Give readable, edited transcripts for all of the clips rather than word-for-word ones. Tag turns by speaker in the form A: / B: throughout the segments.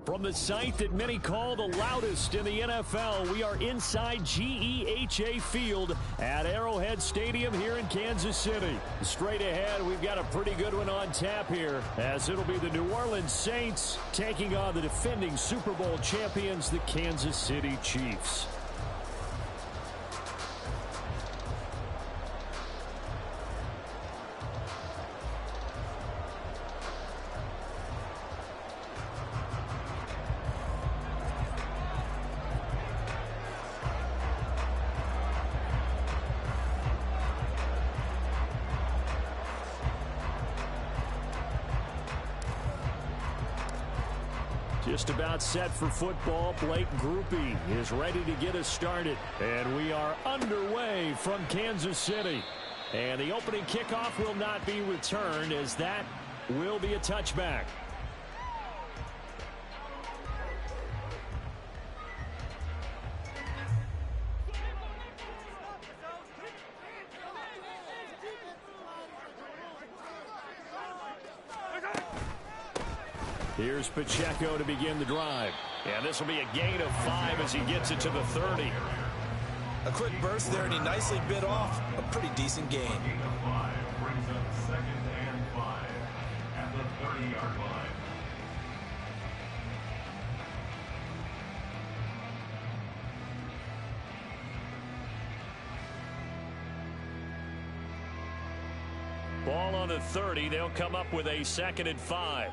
A: From the site that many call the loudest in the NFL, we are inside GEHA Field at Arrowhead Stadium here in Kansas City. Straight ahead, we've got a pretty good one on tap here, as it'll be the New Orleans Saints taking on the defending Super Bowl champions, the Kansas City Chiefs. Just about set for football. Blake Groupie is ready to get us started. And we are underway from Kansas City. And the opening kickoff will not be returned, as that will be a touchback. Here's Pacheco to begin the drive. And this will be a gain of 5 as he gets it to the 30.
B: A quick burst there, and he nicely bit off a pretty decent gain.
C: Gain of 5 brings up 2nd and 5 at the 30-yard line.
A: Ball on the 30. They'll come up with a 2nd and 5.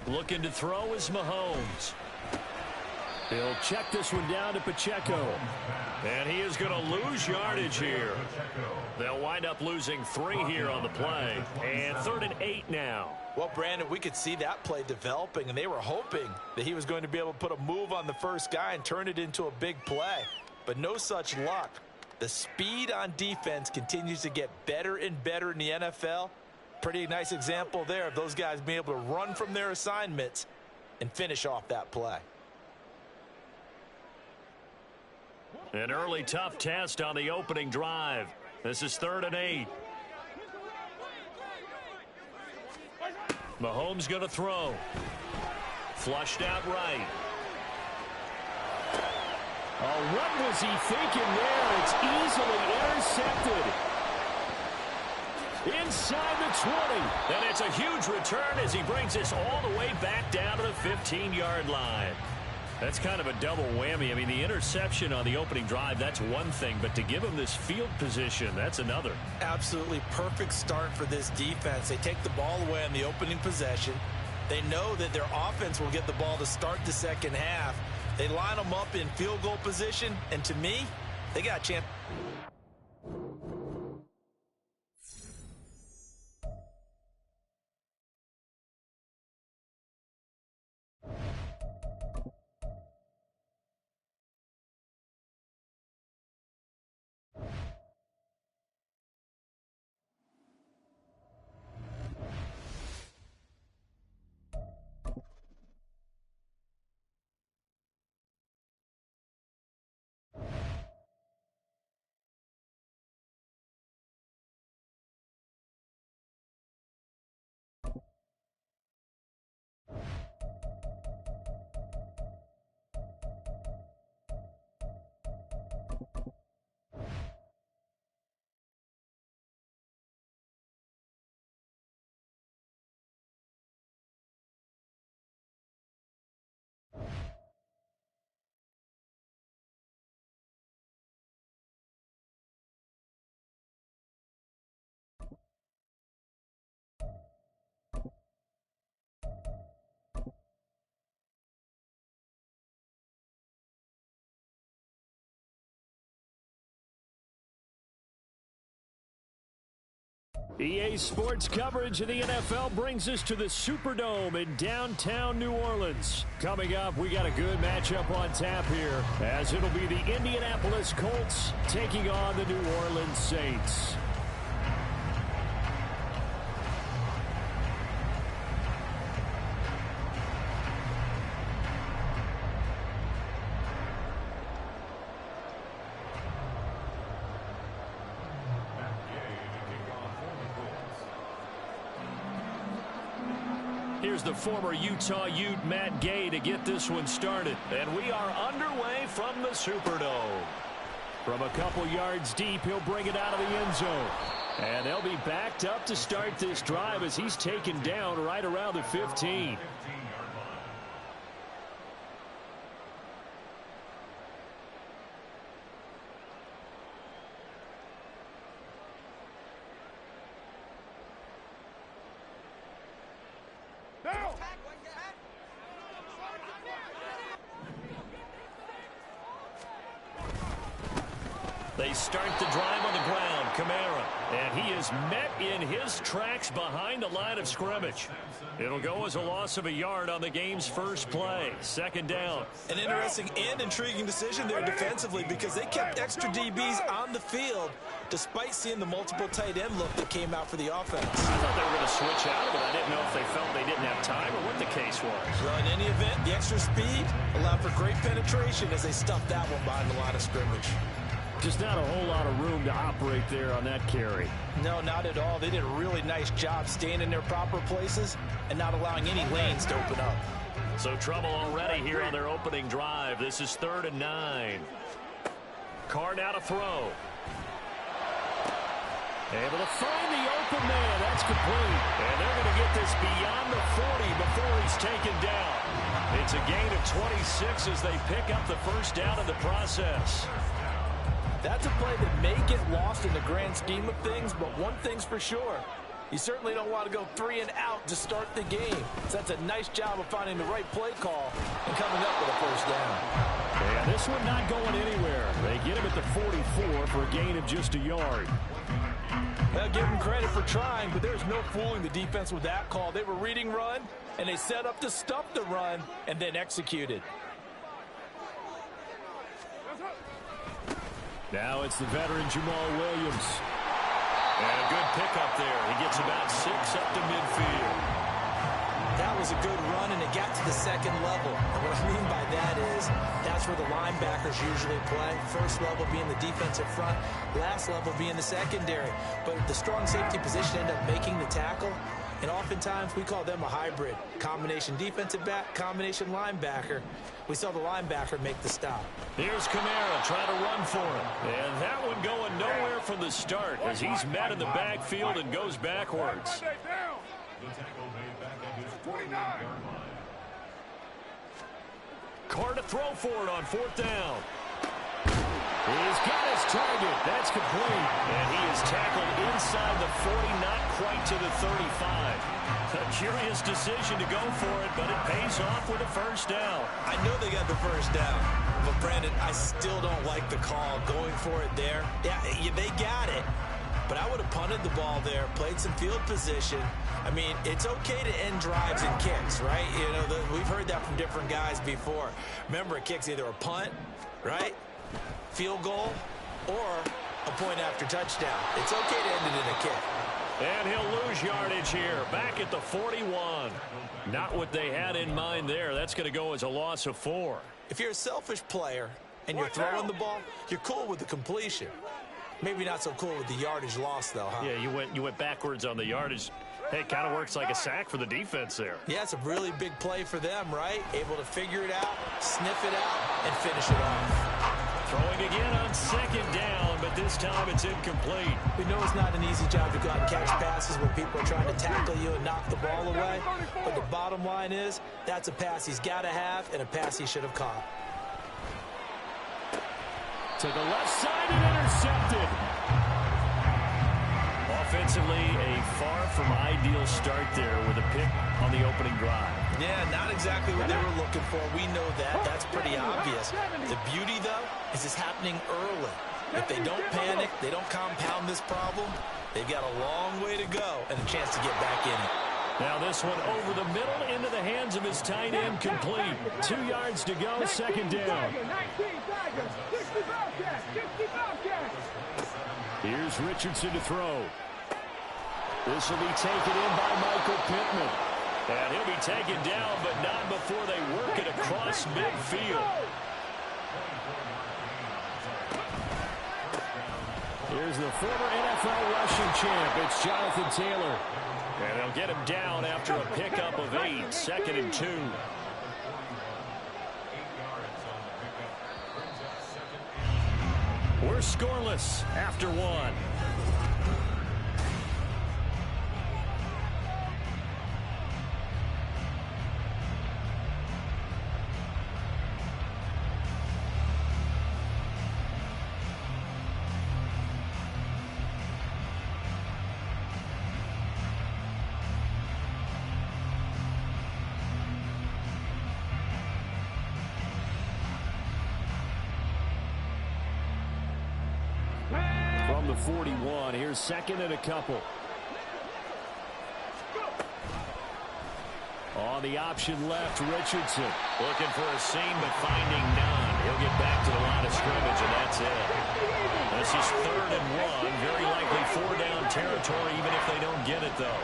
A: Looking to throw is Mahomes. He'll check this one down to Pacheco. And he is going to lose yardage here. They'll wind up losing 3 here on the play. And 3rd and 8 now.
B: Well, Brandon, we could see that play developing, and they were hoping that he was going to be able to put a move on the first guy and turn it into a big play. But no such luck. The speed on defense continues to get better and better in the NFL. Pretty nice example there of those guys being able to run from their assignments and finish off that play.
A: An early tough test on the opening drive. This is 3rd and 8. Mahomes going to throw. Flushed out right. Oh, what was he thinking there? It's easily intercepted. Inside the 20. And it's a huge return as he brings this all the way back down to the 15-yard line. That's kind of a double whammy. I mean, the interception on the opening drive, that's one thing. But to give him this field position, that's another.
B: Absolutely perfect start for this defense. They take the ball away on the opening possession. They know that their offense will get the ball to start the second half. They line them up in field goal position. And to me, they got a chance.
A: EA Sports coverage of the NFL brings us to the Superdome in downtown New Orleans. Coming up, we got a good matchup on tap here, as it'll be the Indianapolis Colts taking on the New Orleans Saints. Here's the former Utah Ute, Matt Gay, to get this one started. And we are underway from the Superdome. From a couple yards deep, he'll bring it out of the end zone. And they'll be backed up to start this drive as he's taken down right around the 15. They start the drive on the ground. Kamara. And he is met in his tracks behind the line of scrimmage. It'll go as a loss of a yard on the game's first play. Second down.
B: An interesting and intriguing decision there defensively because they kept extra DBs on the field despite seeing the multiple tight end look that came out for the offense.
A: I thought they were going to switch out, but I didn't know if they felt they didn't have time or what the case was.
B: Well, in any event, the extra speed allowed for great penetration as they stuffed that one behind the line of scrimmage.
A: Just not a whole lot of room to operate there on that carry.
B: No, not at all. They did a really nice job staying in their proper places and not allowing any lanes to open up.
A: So trouble already here on their opening drive. This is 3rd and 9. Carr now to throw. Able to find the open man. That's complete. And they're going to get this beyond the 40 before he's taken down. It's a gain of 26 as they pick up the first down in the process.
B: That's a play that may get lost in the grand scheme of things, but one thing's for sure. You certainly don't want to go 3 and out to start the game. So that's a nice job of finding the right play call and coming up with a first down.
A: And this one not going anywhere. They get him at the 44 for a gain of just a yard.
B: I'll give them credit for trying, but there's no fooling the defense with that call. They were reading run, and they set up to stuff the run and then executed.
A: Now it's the veteran Jamal Williams. And a good pickup there. He gets about 6 up to midfield.
B: That was a good run, and it got to the second level. And what I mean by that is that's where the linebackers usually play. First level being the defensive front, last level being the secondary. But the strong safety position ended up making the tackle. And oftentimes we call them a hybrid. Combination defensive back, combination linebacker. We saw the linebacker make the stop.
A: Here's Kamara trying to run for him. And that one going nowhere from the start as he's met in the backfield and goes backwards. Carr to throw for it on 4th down. He's got his target. That's complete. And he is tackled inside the 40, not quite to the 35. A curious decision to go for it, but it pays off with a first down.
B: I know they got the first down, but Brandon, I still don't like the call going for it there. Yeah, they got it, but I would have punted the ball there, played some field position. I mean, it's okay to end drives and kicks, right? You know, we've heard that from different guys before. Remember, a kick's either a punt, right, field goal, or a point after touchdown. It's okay to end it in a kick.
A: And he'll lose yardage here, back at the 41. Not what they had in mind there. That's going to go as a loss of 4.
B: If you're a selfish player and you're throwing the ball, you're cool with the completion. Maybe not so cool with the yardage loss, though, huh?
A: Yeah, you went backwards on the yardage. Hey, it kind of works like a sack for the defense there.
B: Yeah, it's a really big play for them, right? Able to figure it out, sniff it out, and finish it off.
A: Throwing again on 2nd down, but this time it's incomplete.
B: We know it's not an easy job to go out and catch passes when people are trying to tackle you and knock the ball away. But the bottom line is, that's a pass he's got to have and a pass he should have caught.
A: To the left side and intercepted. Offensively, a far from ideal start there with a pick on the opening drive.
B: Yeah, not exactly what they were looking for. We know that. That's pretty obvious. The beauty, though, is it's happening early. If they don't panic, they don't compound this problem, they've got a long way to go and a chance to get back in it.
A: Now this one over the middle into the hands of his tight end, complete. 2 yards to go, 2nd down. Here's Richardson to throw. This will be taken in by Michael Pittman. And he'll be taken down, but not before they work it across midfield. Here's the former NFL rushing champ. It's Jonathan Taylor. And they'll get him down after a pickup of 8. 2nd and 2. We're scoreless after 1. From the 41, here's 2nd and a couple. On the option left, Richardson. Looking for a seam, but finding none. He'll get back to the line of scrimmage, and that's it. This is 3rd and 1. Very likely 4-down territory, even if they don't get it, though.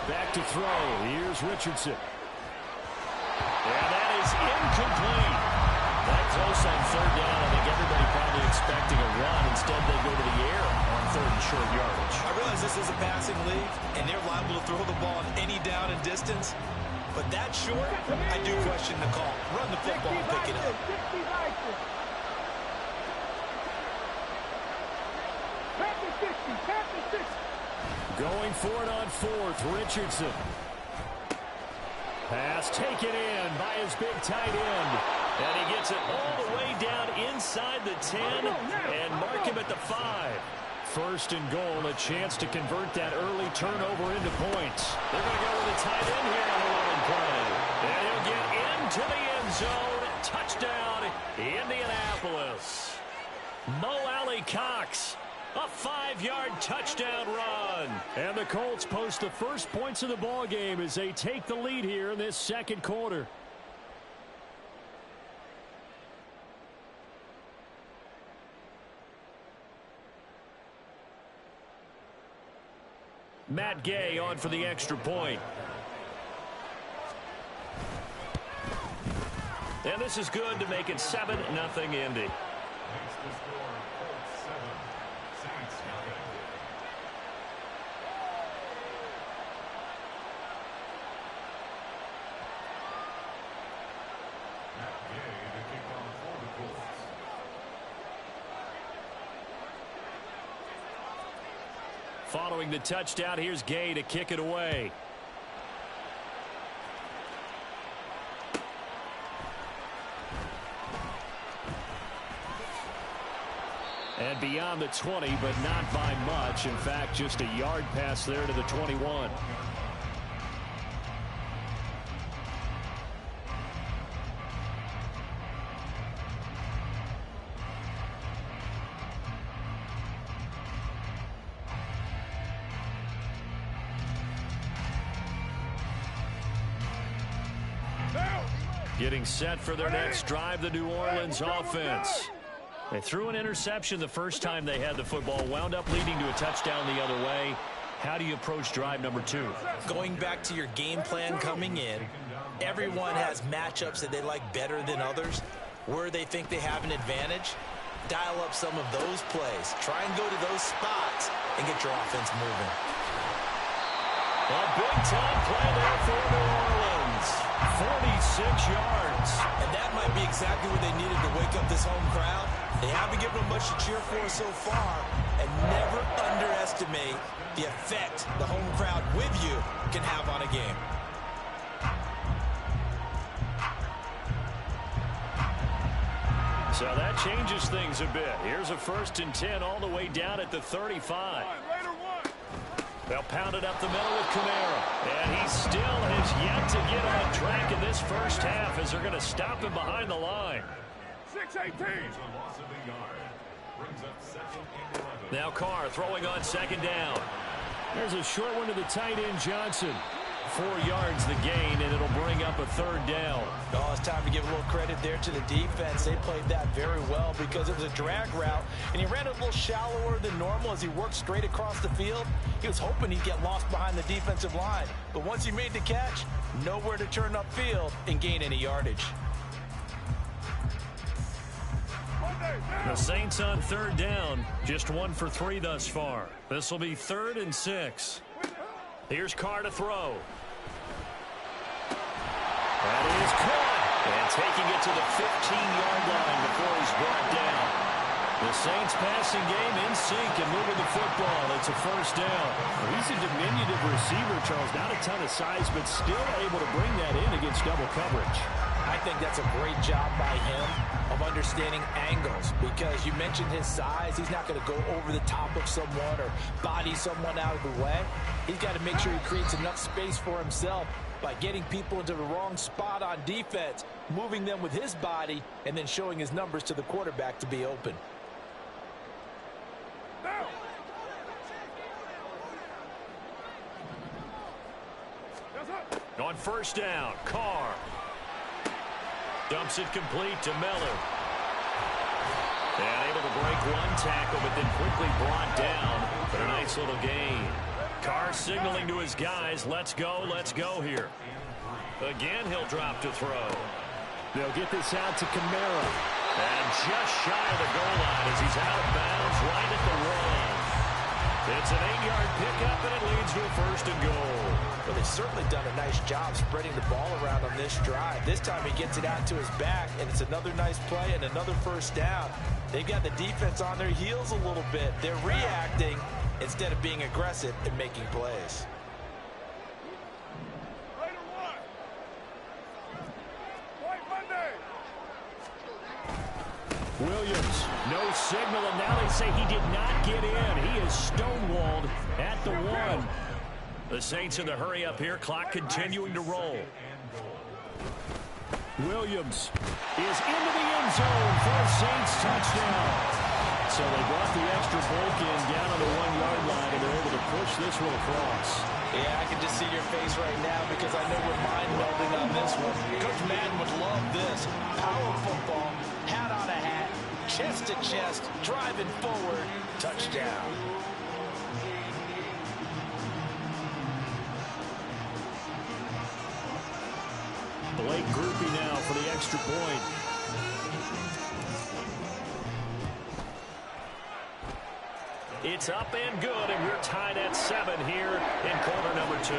A: Back to throw. Here's Richardson. And that is incomplete. That close on 3rd down. I think everybody probably expecting a run. Instead, they go to the air on 3rd and short yardage.
B: I realize this is a passing league, and they're liable to throw the ball on any down and distance. But that short, I do question the call. Run the football and pick it up.
A: Going for it on 4th, Richardson. Pass taken in by his big tight end. And he gets it all the way down inside the 10 and mark him at the 5. 1st and goal, a chance to convert that early turnover into points. They're going to go with a tight end here on the running play. And he'll get into the end zone. Touchdown, Indianapolis. Mo Alley-Cox. A 5-yard touchdown run. And the Colts post the first points of the ball game as they take the lead here in this 2nd quarter. Matt Gay on for the extra point. And this is good to make it 7-0 Indy. Following the touchdown, here's Gay to kick it away. And beyond the 20, but not by much. In fact, just a yard pass there to the 21. Getting set for their next drive, the New Orleans offense. They threw an interception the first time they had the football, wound up leading to a touchdown the other way. How do you approach drive number 2?
B: Going back to your game plan coming in, everyone has matchups that they like better than others. Where they think they have an advantage, dial up some of those plays. Try and go to those spots and get your offense moving.
A: A big-time play there for New Orleans. 46 yards.
B: And that might be exactly what they needed to wake up this home crowd. They haven't given them much to cheer for so far. And never underestimate the effect the home crowd with you can have on a game.
A: So that changes things a bit. Here's a 1st and 10 all the way down at the 35. They'll pound it up the middle with Kamara. And he still has yet to get on track in this first half as they're going to stop him behind the line.
C: 6-18.
A: Now Carr throwing on 2nd down. There's a short one to the tight end, Johnson. 4 yards the gain, and it'll bring up a 3rd down.
B: Oh, it's time to give a little credit there to the defense. They played that very well because it was a drag route, and he ran a little shallower than normal as he worked straight across the field. He was hoping he'd get lost behind the defensive line. But once he made the catch, nowhere to turn upfield and gain any yardage.
A: The Saints on 3rd down, just 1 for 3 thus far. This will be 3rd and 6. Here's Carr to throw. That is caught. And taking it to the 15-yard line before he's brought down. The Saints passing game in sync and moving the football. It's a first down.
D: Well, he's a diminutive receiver, Charles. Not a ton of size, but still able to bring that in against double coverage.
B: I think that's a great job by him of understanding angles, because you mentioned his size. He's not going to go over the top of someone or body someone out of the way. He's got to make sure he creates enough space for himself by getting people into the wrong spot on defense, moving them with his body, and then showing his numbers to the quarterback to be open.
A: On first down, Carr dumps it complete to Miller. And able to break one tackle, but then quickly brought down for a nice little gain. Carr signaling to his guys, let's go here. Again, he'll drop to throw.
D: They'll get this out to Kamara.
A: And just shy of the goal line as he's out of bounds right at the 1. It's an 8-yard pickup, and it leads to a first and goal.
B: Well, they've certainly done a nice job spreading the ball around on this drive. This time he gets it out to his back, and it's another nice play and another first down. They've got the defense on their heels a little bit. They're reacting instead of being aggressive and making plays.
A: Williams, no signal, and now they say he did not get in. He is stonewalled at the 1. The Saints in the hurry up here, clock continuing to roll.
D: Williams is into the end zone for a Saints touchdown. So they brought the extra bulk in down on the 1-yard line, and they're able to push this one across.
B: Yeah, I can just see your face right now because I know we're mind melding on this one. Coach Madden would love this. Power football, hat on a hat, chest to chest, driving forward, touchdown.
D: Blake Groupie now for the extra point.
A: It's up and good, and we're tied at 7 here in quarter number 2.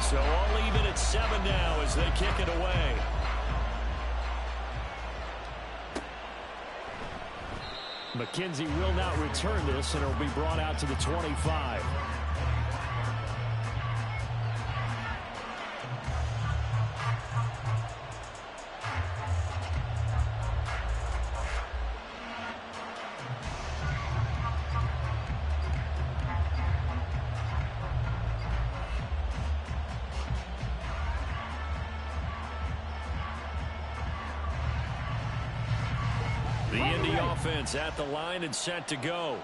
A: So all even at 7 now as they kick it away.
D: McKenzie will not return this, and it will be brought out to the 25.
A: The Indy offense at the line and set to go.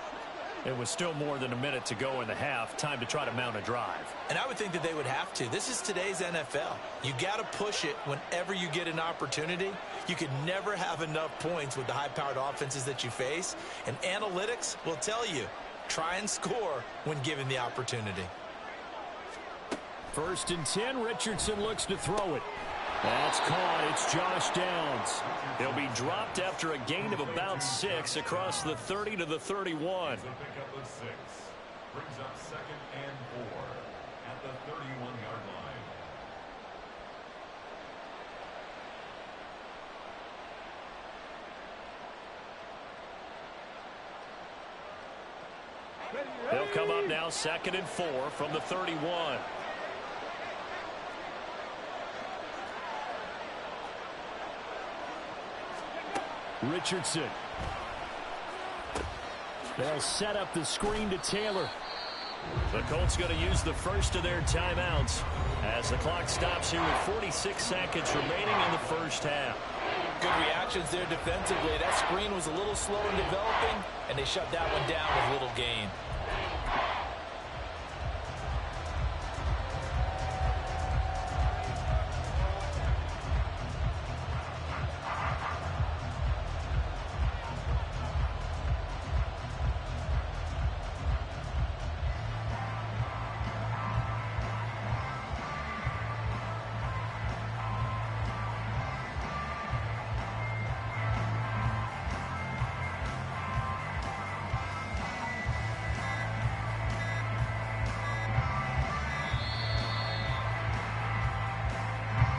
D: It was still more than a minute to go in the half. Time to try to mount a drive.
B: And I would think that they would have to. This is today's NFL. You got to push it whenever you get an opportunity. You can never have enough points with the high-powered offenses that you face. And analytics will tell you, try and score when given the opportunity.
D: 1st and 10, Richardson looks to throw it. That's caught. It's Josh Downs.
A: He'll be dropped after a gain of about 6 across the 30 to the 31.
C: Brings up 2nd and 4 at the 31-yard line.
A: They'll come up now 2nd and 4 from the 31.
D: Richardson. They'll set up the screen to Taylor.
A: The Colts going to use the first of their timeouts as the clock stops here with 46 seconds remaining in the first half.
B: Good reactions there defensively. That screen was a little slow in developing, and they shut that one down with little gain.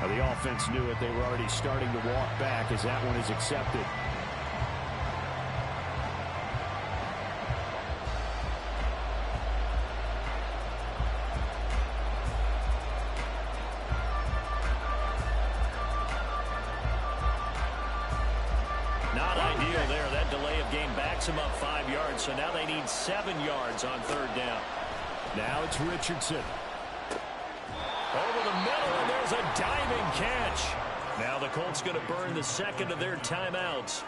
A: Now, the offense knew it. They were already starting to walk back as that one is accepted.
D: Not ideal there. That delay of game backs them up 5 yards, so now they need 7 yards on third down.
A: Now it's Richardson.
D: Over the middle, and there's a diving catch. Now the Colts going to burn the second of their timeouts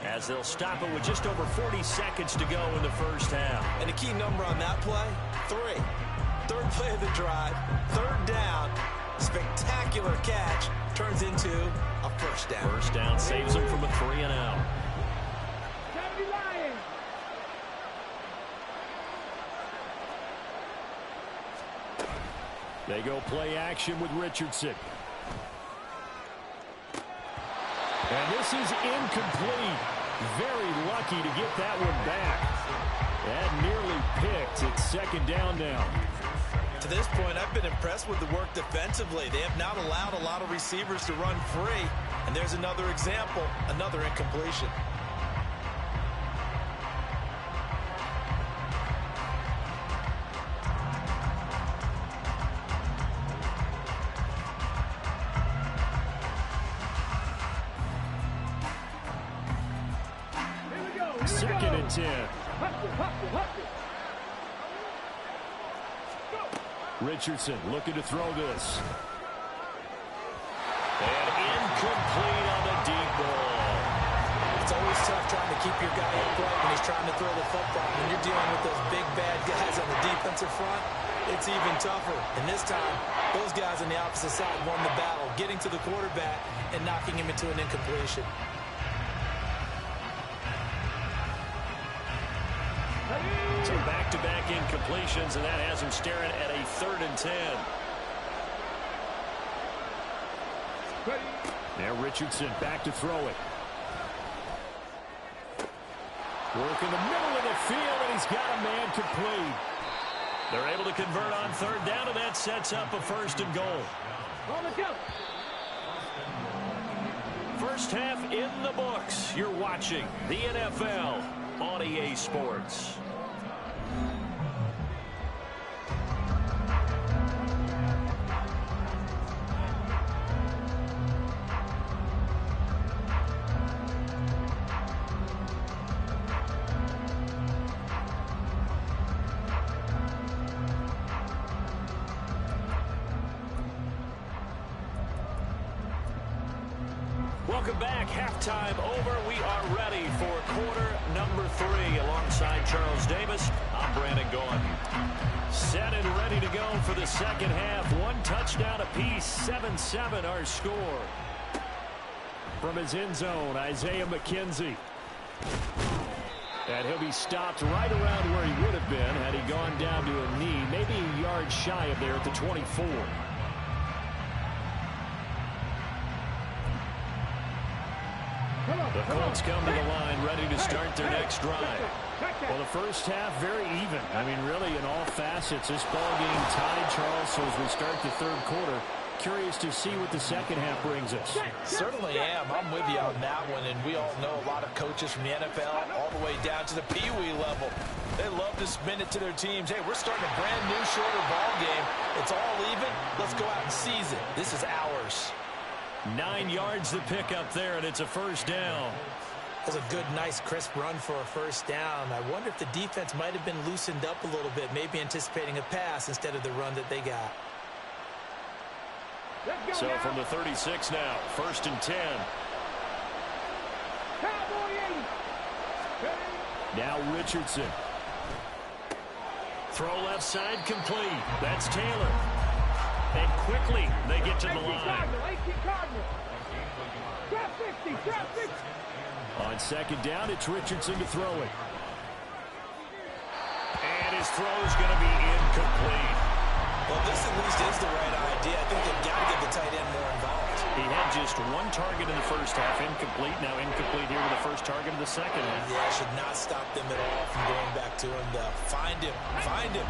D: as they'll stop it with just over 40 seconds to go in the first half.
B: And the key number on that play, 3. Third play of the drive, third down, spectacular catch, turns into a first down.
D: First down saves them from a 3-and-out.
A: They go play action with Richardson. And this is incomplete. Very lucky to get that one back. That nearly picked. It's second down now.
B: To this point, I've been impressed with the work defensively. They have not allowed a lot of receivers to run free. And there's another example, another incompletion.
A: Second and 10. Richardson looking to throw this.
D: And incomplete on the deep ball.
B: It's always tough trying to keep your guy upright when he's trying to throw the football. When you're dealing with those big, bad guys on the defensive front, it's even tougher. And this time, those guys on the opposite side won the battle, getting to the quarterback and knocking him into an incompletion.
D: So back-to-back incompletions, and that has him staring at a 3rd and 10.
A: Now Richardson back to throw it. Work in the middle of the field, and he's got a man complete.
D: They're able to convert on third down, and that sets up a 1st and goal. First half in the books. You're watching the NFL on EA Sports. Welcome back. Halftime over. We are ready for quarter number 3. Alongside Charles Davis, I'm Brandon Gaughan. Set and ready to go for the second half. 1 touchdown apiece. 7-7 our score.
A: From his end zone, Isaiah McKenzie. And he'll be stopped right around where he would have been had he gone down to a knee, maybe a yard shy of there at the 24.
D: The Colts come to the line ready to start their next drive.
A: Well, the first half very even. I mean, really in all facets. This ball game tied, Charles, so as we start the third quarter, curious to see what the second half brings us.
B: Certainly am. I'm with you on that one, and we all know a lot of coaches from the NFL all the way down to the Pee-wee level. They love to spin it to their teams. Hey, we're starting a brand new shorter ball game. It's all even. Let's go out and seize it. This is ours.
D: 9 yards to pick up there, and it's a first down.
B: That was a good, nice, crisp run for a first down. I wonder if the defense might have been loosened up a little bit, maybe anticipating a pass instead of the run that they got.
D: So from the 36 now, 1st and 10.
A: Now Richardson.
D: Throw left side complete. That's Taylor. And quickly they get to the line.
A: On second down, it's Richardson to throw it.
D: And his throw is going to be incomplete.
B: Well, this at least is the right idea. I think they've got to get the tight end more involved.
D: He had just 1 target in the first half, incomplete. Now incomplete here with the first target of the second half.
B: Yeah, should not stop them at all from going back to him, though. Find him. Find him.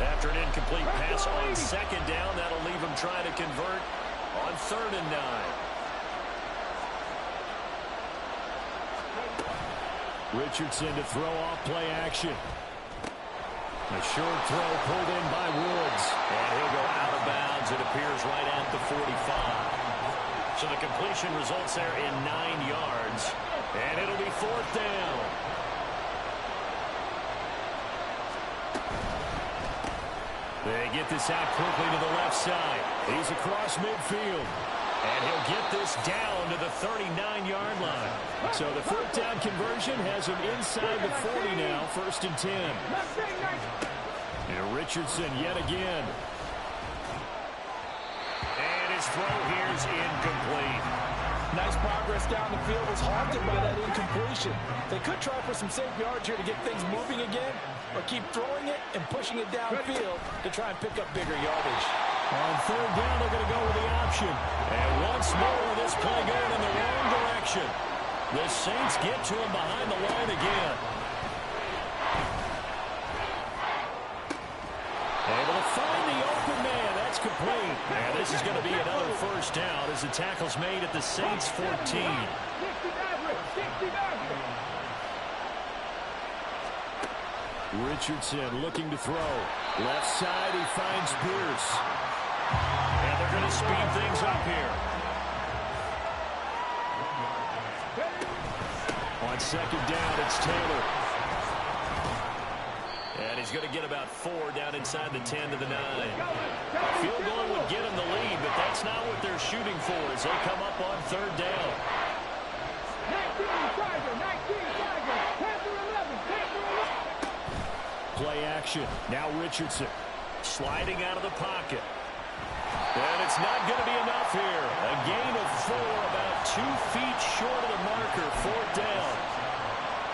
D: After an incomplete pass on second down, that'll leave him trying to convert on 3rd and 9.
A: Richardson to throw off play action. A short throw pulled in by Woods.
D: And he'll go out of bounds. It appears right at the 45. So the completion results there in 9 yards. And it'll be 4th down.
A: They get this out quickly to the left side. He's across midfield. And he'll get this down to the 39-yard line. So the 4th down conversion has him inside the 40 now, 1st and 10. And Richardson yet again.
D: And his throw here's incomplete.
B: Nice progress down the field, was halted by that incompletion. They could try for some safe yards here to get things moving again, or keep throwing it and pushing it downfield to try and pick up bigger yardage.
A: On 3rd down, they're going to go with the option. And once more, this play going in the wrong direction. The Saints get to him behind the line again. Able to find the open man. That's complete. And this is going to be another 1st down as the tackle's made at the Saints 14. Richardson looking to throw. Left side, he finds Pierce.
D: And they're going to speed things up here.
A: On 2nd down, it's Taylor.
D: And he's going to get about 4 down inside the 10 to the 9. A field goal would get him the lead, but that's not what they're shooting for as they come up on 3rd down.
A: 19, play action. Now Richardson.
D: Sliding out of the pocket.
A: And it's not going to be enough here. A gain of 4, about 2 feet short of the marker, 4th down.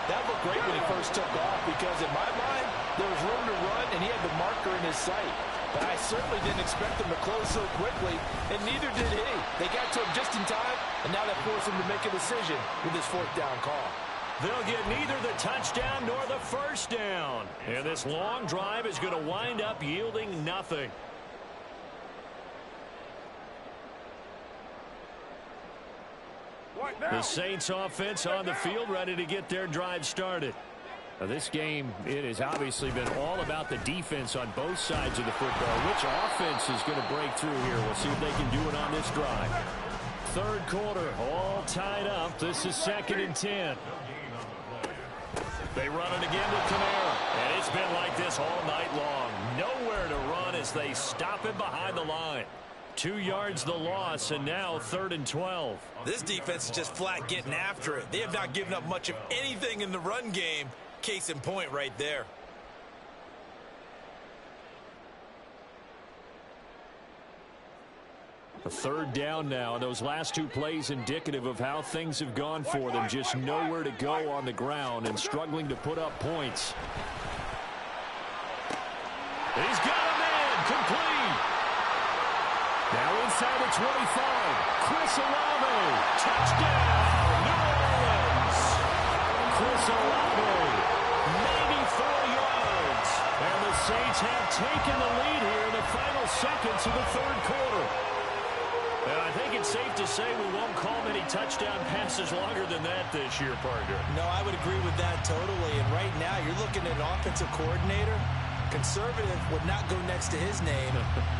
B: That looked great when he first took off because, in my mind, there was room to run and he had the marker in his sight. But I certainly didn't expect him to close so quickly, and neither did he. They got to him just in time, and now that forced him to make a decision with his 4th down call.
D: They'll get neither the touchdown nor the 1st down. And this long drive is going to wind up yielding nothing.
A: The Saints offense on the field ready to get their drive started. Now this game, it has obviously been all about the defense on both sides of the football. Which offense is going to break through here? We'll see if they can do it on this drive. 3rd quarter, all tied up. This is 2nd and 10.
D: They run it again with Kamara. And it's been like this all night long. Nowhere to run as they stop him behind the line.
A: 2 yards the loss, and now 3rd and 12.
B: This defense is just flat getting after it. They have not given up much of anything in the run game. Case in point right there.
A: A 3rd down now, and those last 2 plays indicative of how things have gone for them. Just nowhere to go on the ground and struggling to put up points.
D: He's got a man, complete.
A: Now inside the 25, Chris Olave.
D: Touchdown, New Orleans.
A: Chris Olave,
D: 94 yards.
A: and the Saints have taken the lead here in the final seconds of the 3rd quarter.
D: And I think it's safe to say we won't call many touchdown passes longer than that this year, partner.
B: No, I would agree with that totally. And right now, you're looking at an offensive coordinator. Conservative would not go next to his name.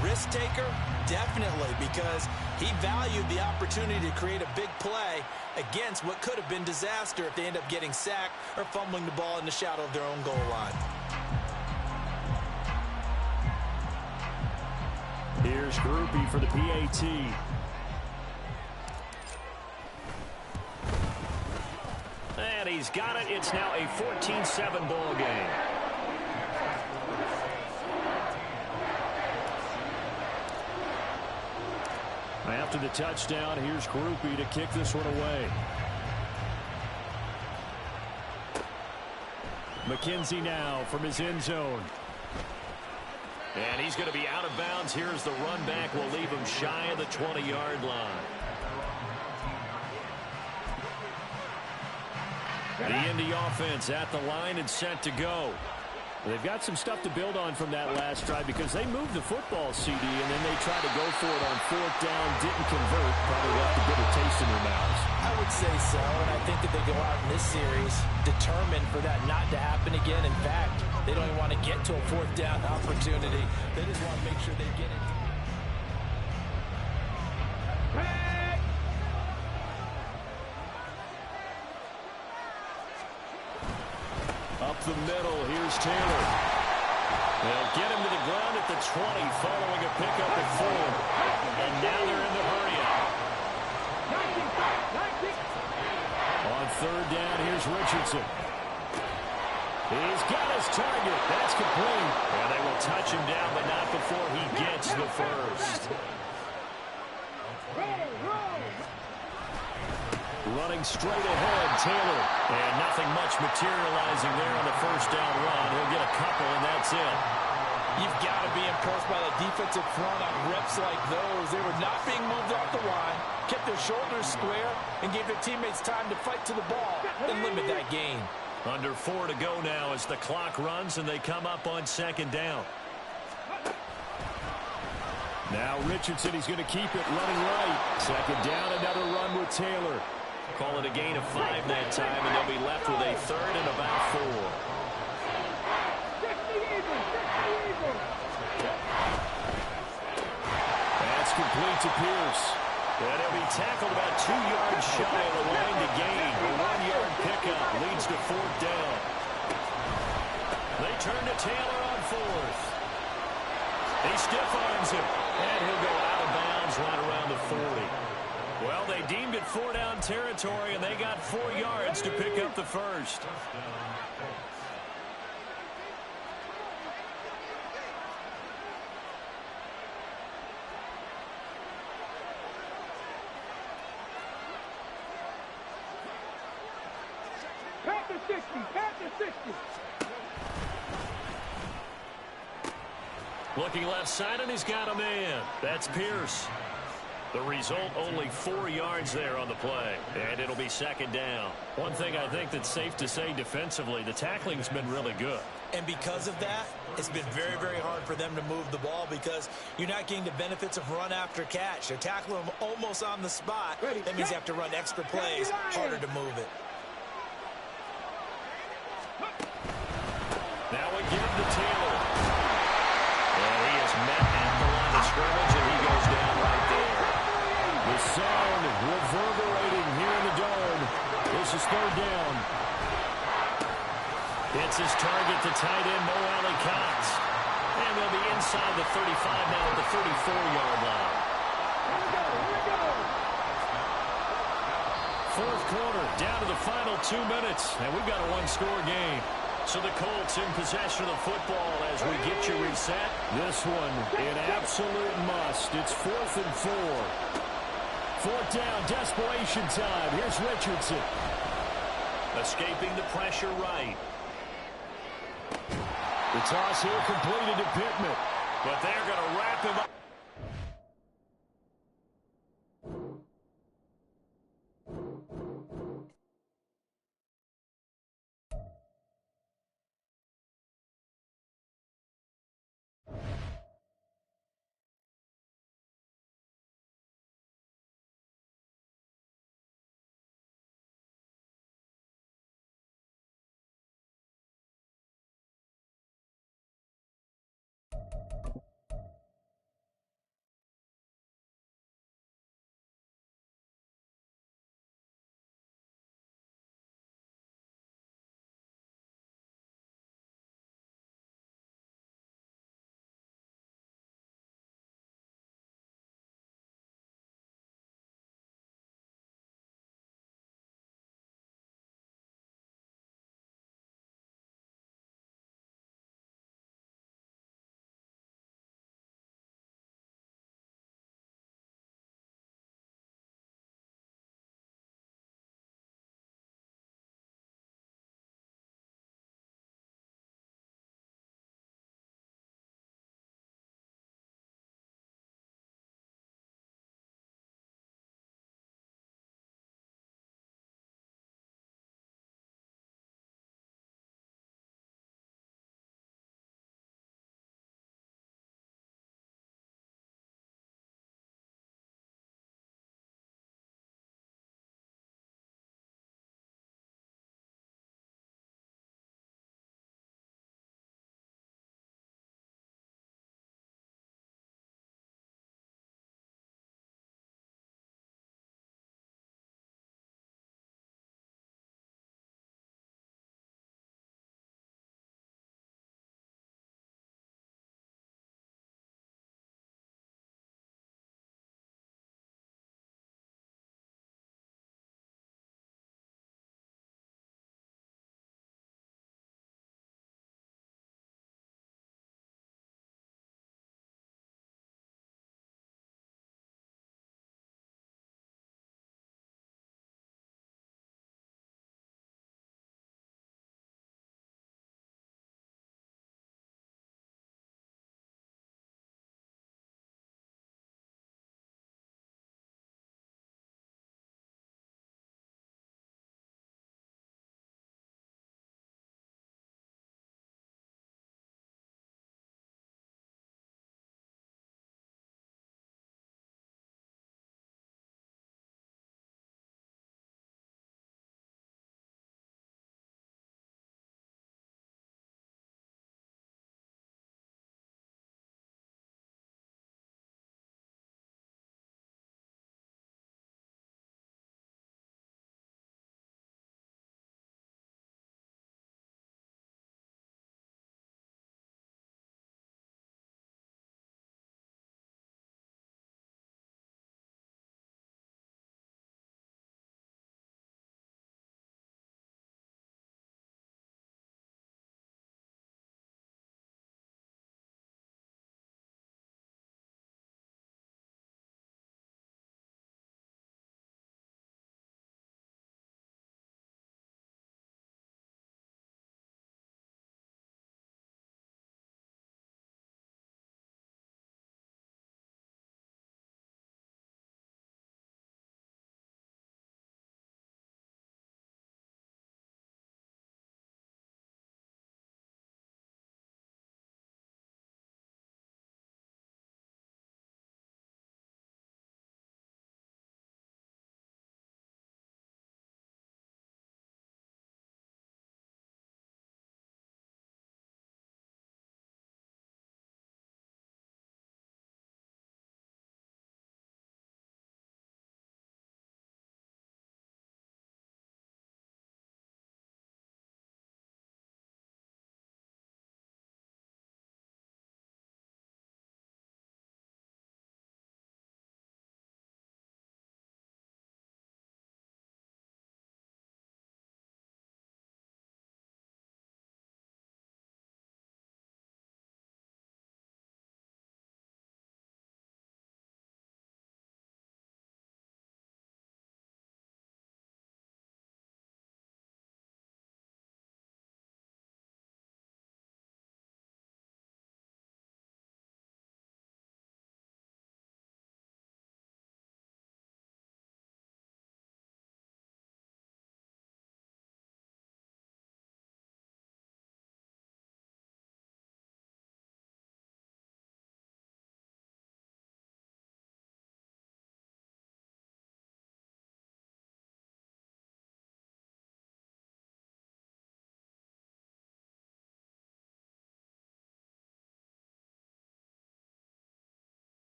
B: Risk taker, definitely, because he valued the opportunity to create a big play against what could have been disaster if they end up getting sacked or fumbling the ball in the shadow of their own goal line.
A: Here's Groupie for the PAT.
D: And he's got it. It's now a 14-7 ball game.
A: After the touchdown, here's Groupie to kick this one away. McKenzie now from his end zone.
D: And he's going to be out of bounds. Here's the run back. Will leave him shy of the 20-yard line. The Indy offense at the line and set to go.
A: They've got some stuff to build on from that last drive because they moved the football, CD, and then they tried to go for it on fourth down, didn't convert, probably left a bitter taste in their mouths.
B: I would say so, and I think that they go out in this series determined for that not to happen again. In fact, they don't even want to get to a fourth down opportunity. They just want to make sure they get it.
A: Up the middle, here's Taylor. They'll get him to the ground at the 20 following a pickup at 4. And now they're in the hurry-up. On third down, here's Richardson. He's got his target. That's complete. And they will touch him down, but not before he gets the first. Running straight ahead, Taylor. And nothing much materializing there on the first down run. He'll get a couple, and that's it.
B: You've got to be impressed by the defensive front on reps like those. They were not being moved off the line, kept their shoulders square, and gave their teammates time to fight to the ball and limit that gain.
A: Under 4 to go now as the clock runs, and they come up on second down. Now Richardson, he's going to keep it running right. Second down, another run with Taylor. Call it a gain of 5 that time, and they'll be left with a third and about 4. That's complete to Pierce. And he'll be tackled about 2 yards shy of the line to gain. A 1-yard pickup leads to fourth down. They turn to Taylor on fourth. He stiff arms him, and he'll go out of bounds right around the 40. Well, they deemed it 4-down territory, and they got 4 yards to pick up the first.
E: Panther 60, Panther 60.
A: Looking left side, and he's got a man. That's Pierce. The result, only 4 yards there on the play, and it'll be second down. One thing I think that's safe to say defensively, the tackling's been really good.
B: And because of that, it's been very, very hard for them to move the ball because you're not getting the benefits of run after catch. They're tackling them almost on the spot. That means you have to run extra plays, harder to move it.
A: Now we give it to Taylor. And he is met at the line of scrimmage, and he goes down right there. The sound reverberating here in the Dome. This is third down. It's his target to tight end Mo Alley Cox. And they'll be inside the 35 now at the 34-yard line. Fourth quarter, down to the final 2 minutes, and we've got a one-score game. So the Colts in possession of the football as we get you reset. This one, an absolute must. It's 4th and 4. Fourth down, desperation time. Here's Richardson. Escaping the pressure right. The toss here completed to Pittman. But they're going to wrap him up.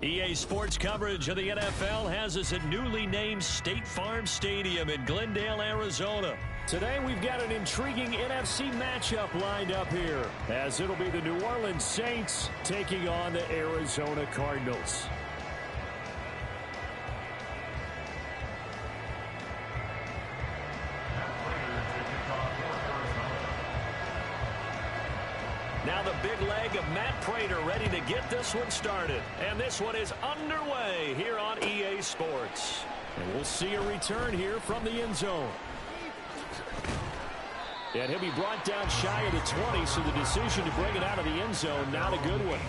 D: EA Sports coverage of the NFL has us at newly named State Farm Stadium in Glendale, Arizona.
A: Today we've got an intriguing NFC matchup lined up here, as it'll be the New Orleans Saints taking on the Arizona Cardinals.
D: Now the big leg of Matt Prater ready to get this one started. And this one is underway here on EA Sports.
A: And we'll see a return here from the end zone. And he'll be brought down shy of the 20, so the decision to bring it out of the end zone, not a good one.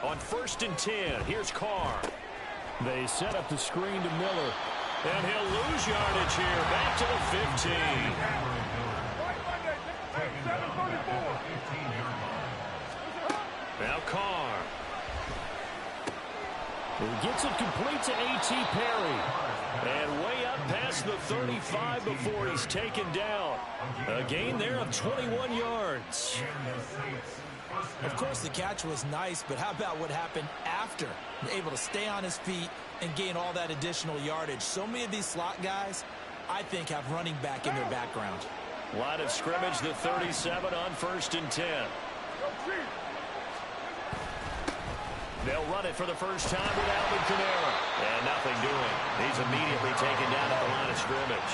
D: On 1st and 10, here's Carr.
A: They set up the screen to Miller.
D: And he'll lose yardage here. Back to the 15. Now Carr.
A: He gets it complete to A.T. Perry.
D: And way up past the 35 before he's taken down. A gain there of 21 yards.
B: Of course, the catch was nice, but how about what happened after? Able to stay on his feet and gain all that additional yardage. So many of these slot guys, I think, have running back in their background.
D: Line of scrimmage, the 37 on 1st and 10. They'll run it for the first time with Alvin Kamara. And nothing doing. He's immediately taken down at the line of scrimmage.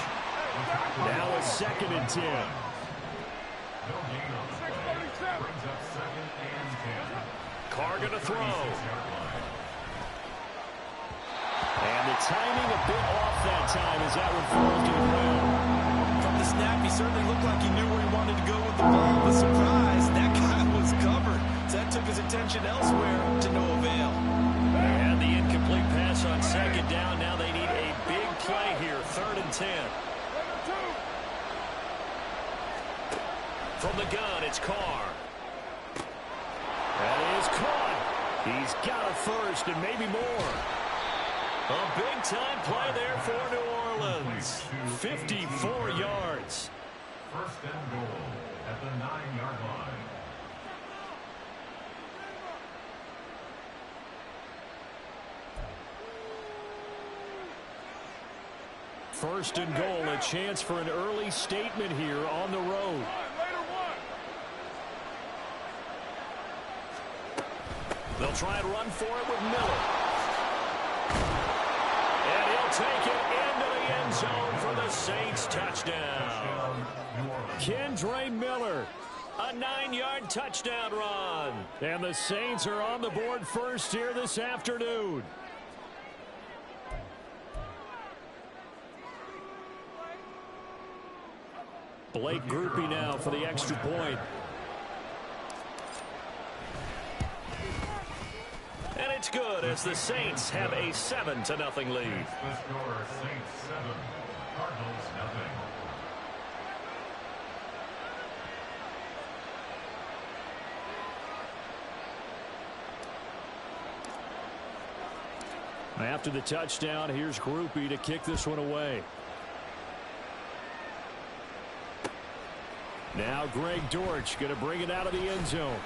A: Now a 2nd and 10.
D: Carr going to throw.
A: And the timing a bit off that time as that one falls to the ground.
B: From the snap, he certainly looked like he knew where he wanted to go with the ball. But surprise, that guy was covered. So that took his attention elsewhere to no avail.
D: And the incomplete pass on 2nd down. Now they need a big play here. 3rd and 10. From the gun, it's Carr.
A: That is caught. He's got a first and maybe more.
D: A big-time play there for New Orleans. 54 yards.
C: 1st and goal at the 9-yard line.
A: First and goal, a chance for an early statement here on the road.
D: They'll try and run for it with Miller. And he'll take it into the end zone for the Saints touchdown.
A: Kendre Miller.
D: A 9-yard touchdown run.
A: And the Saints are on the board first here this afternoon. Blake Groupie now for the extra point.
D: And it's good as the Saints have a 7-0 lead.
C: The score, Saints 7, Cardinals nothing.
A: After the touchdown, here's Groupie to kick this one away. Now Greg Dortch going to bring it out of the end zone.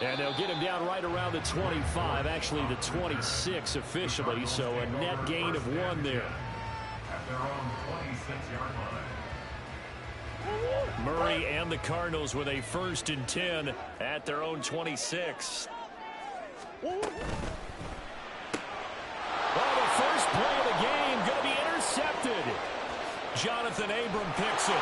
A: And they'll get him down right around the 25, actually the 26 officially, so a net gain of 1 there.
C: At their own 26-yard line.
D: Murray and the Cardinals with a 1st and 10 at their own 26.
A: Oh, the first play of the game going to be intercepted.
D: Jonathan Abram picks it.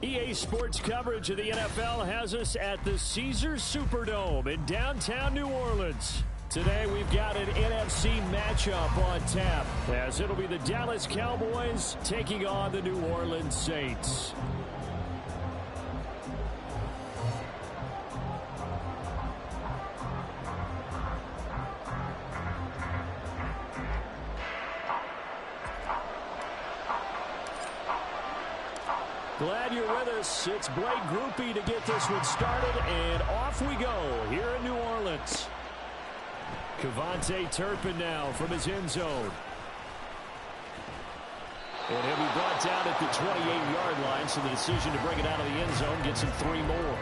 A: EA Sports coverage of the NFL has us at the Caesars Superdome in downtown New Orleans. Today we've got an NFC matchup on tap, as it'll be the Dallas Cowboys taking on the New Orleans Saints. Glad you're with us. It's Blake Groupie to get this one started, and off we go here in New Orleans. Cavante Turpin now from his end zone. And he'll be brought down at the 28-yard line, so the decision to bring it out of the end zone gets him 3 more.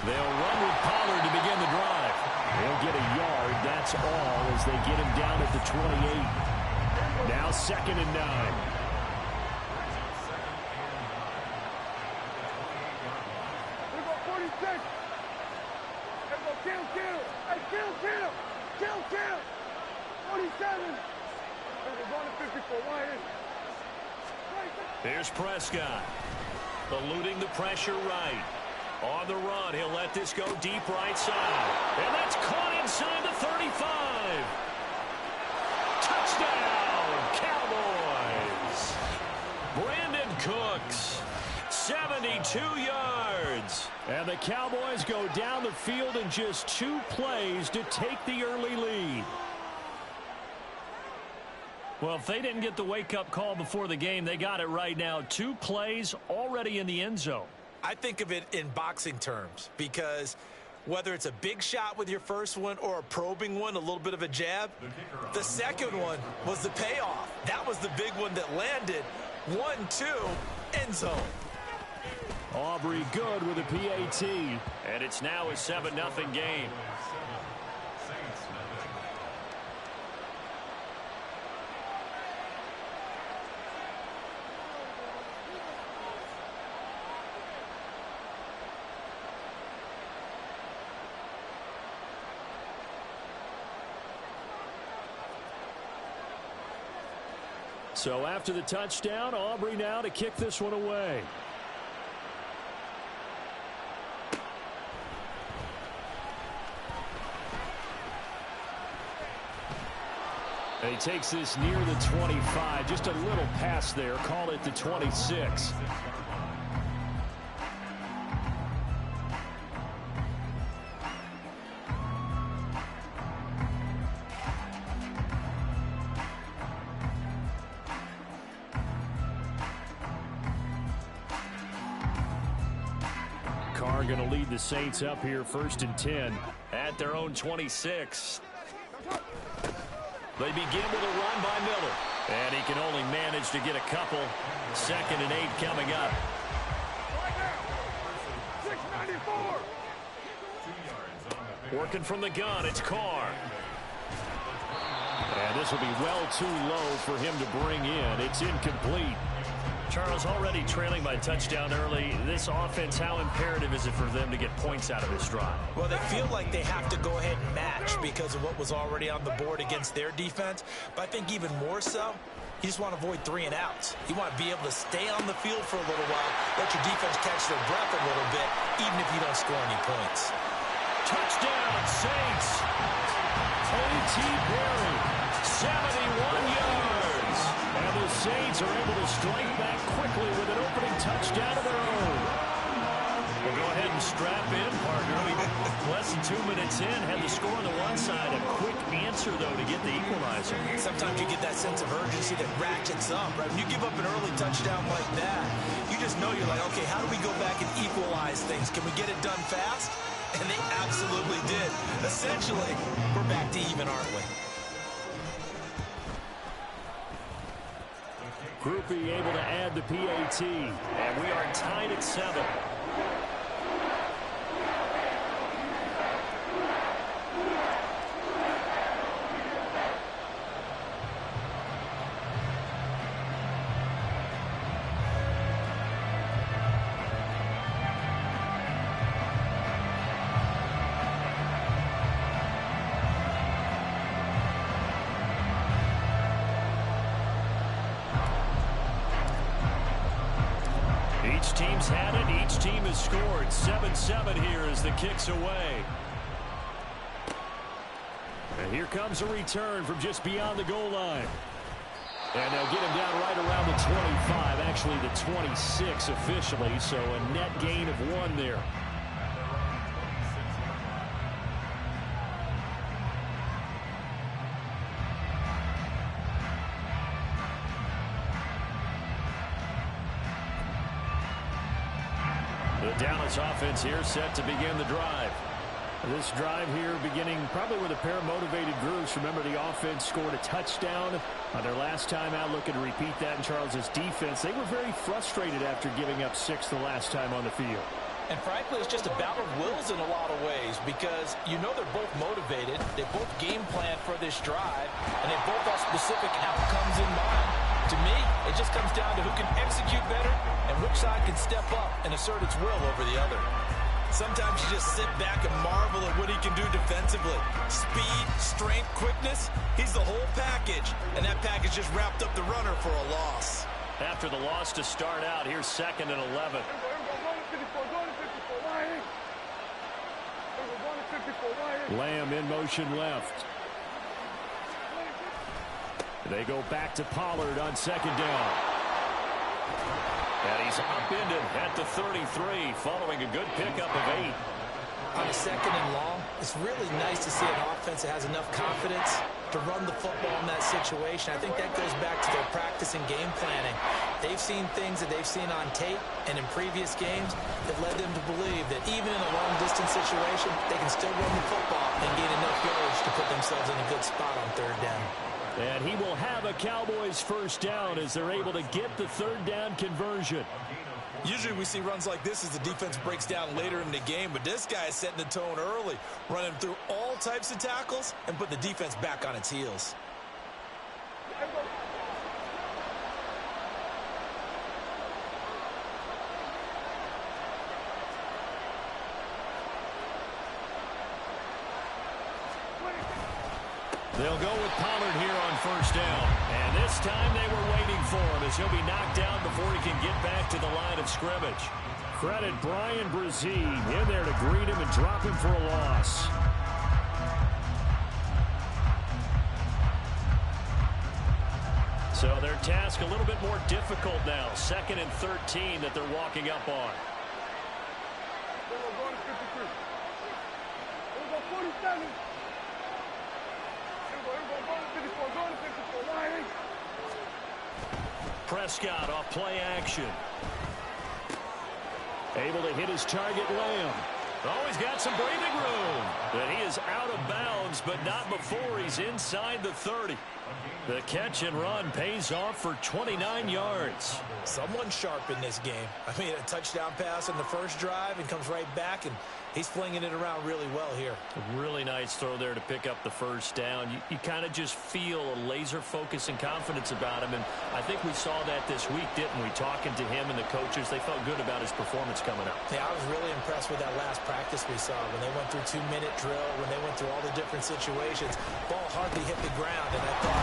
A: They'll run with Pollard to begin the drive. They'll get a yard, that's all, as they get him down at the 28. Now 2nd and 9.
E: Kill. 47. We're going to 54.
D: Here's Prescott. Eluding the pressure right. On the run, he'll let this go deep right side. And that's caught inside the 35. Touchdown, Cowboys. Brandon Cooks, 72 yards.
A: And the Cowboys go down the field in just 2 plays to take the early lead.
D: Well, if they didn't get the wake-up call before the game, they got it right now. 2 plays already in the end zone.
B: I think of it in boxing terms, because whether it's a big shot with your first one or a probing one, a little bit of a jab, the second one was the payoff. That was the big one that landed. 1-2, end zone.
A: Aubrey good with a PAT.
D: And it's now a 7-0 game.
A: So after the touchdown, Aubrey now to kick this one away. And he takes this near the 25. Just a little pass there. Call it the 26. Carr going to lead the Saints up here 1st and 10.
D: At their own 26. They begin with a run by Miller. And he can only manage to get a couple. 2nd and 8 coming up.
E: 694.
D: Working from the gun, it's Carr.
A: And this will be well too low for him to bring in. It's incomplete.
D: Charles, already trailing by touchdown early. This offense, how imperative is it for them to get points out of this drive?
B: Well, they feel like they have to go ahead and match because of what was already on the board against their defense. But I think even more so, you just want to avoid 3 and outs. You want to be able to stay on the field for a little while, let your defense catch their breath a little bit, even if you don't score any points.
D: Touchdown, Saints.
A: A.T. Perry, 71 yards. And the Saints are able to strike back quickly with an opening touchdown of their own.
D: Well, go ahead and strap in, partner. Less than 2 minutes in, had the score on the one side. A quick answer, though, to get the equalizer.
B: Sometimes you get that sense of urgency that ratchets up, right? When you give up an early touchdown like that, you just know you're like, okay, how do we go back and equalize things? Can we get it done fast? And they absolutely did. Essentially, we're back to even, aren't we?
A: Groupie able to add the PAT.
D: And we are tied at 7.
A: Each team's had it. Each team has scored. 7-7 here as the kick's away. And here comes a return from just beyond the goal line. And they'll get him down right around the 25, actually the 26 officially, so a net gain of 1 there. The Dallas offense here set to begin the drive. This drive here beginning probably with a pair of motivated groups. Remember, the offense scored a touchdown on their last time out, looking to repeat that in Charles's defense. They were very frustrated after giving up 6 the last time on the field.
B: And frankly, it's just a battle of wills in a lot of ways because you know they're both motivated. They both game plan for this drive, and they both have specific outcomes in mind. To me, it just comes down to who can execute better and which side can step up and assert its will over the other. Sometimes you just sit back and marvel at what he can do defensively. Speed, strength, quickness, he's the whole package. And that package just wrapped up the runner for a loss.
A: After the loss to start out, here's 2nd and 11. Lamb in motion left. They go back to Pollard on 2nd down. And he's upended at the 33 following a good pickup of 8.
B: On a 2nd and long, it's really nice to see an offense that has enough confidence to run the football in that situation. I think that goes back to their practice and game planning. They've seen things that they've seen on tape and in previous games that led them to believe that even in a long-distance situation, they can still run the football and gain enough yards to put themselves in a good spot on 3rd down.
A: And he will have a Cowboys 1st down as they're able to get the 3rd down conversion.
B: Usually we see runs like this as the defense breaks down later in the game, but this guy is setting the tone early, running through all types of tackles and put the defense back on its heels.
A: They'll go with Pollard here on 1st down. And this time they were waiting for him as he'll be knocked down before he can get back to the line of scrimmage. Credit Brian Brazine in there to greet him and drop him for a loss. So their task a little bit more difficult now. 2nd and 13 that they're walking up on.
E: 47.
A: Prescott off play action. Able to hit his target, Lamb. Oh, he's got some breathing room. But he is out of bounds, but not before he's inside the 30. The catch and run pays off for 29 yards.
B: Someone sharp in this game. I mean, a touchdown pass on the first drive and comes right back, and he's flinging it around really well here.
A: A really nice throw there to pick up the 1st down. You kind of just feel a laser focus and confidence about him, and I think we saw that this week, didn't we? Talking to him and the coaches, they felt good about his performance coming up.
B: Yeah, I was really impressed with that last practice we saw when they went through 2-minute drill, when they went through all the different situations. Ball hardly hit the ground, and I thought,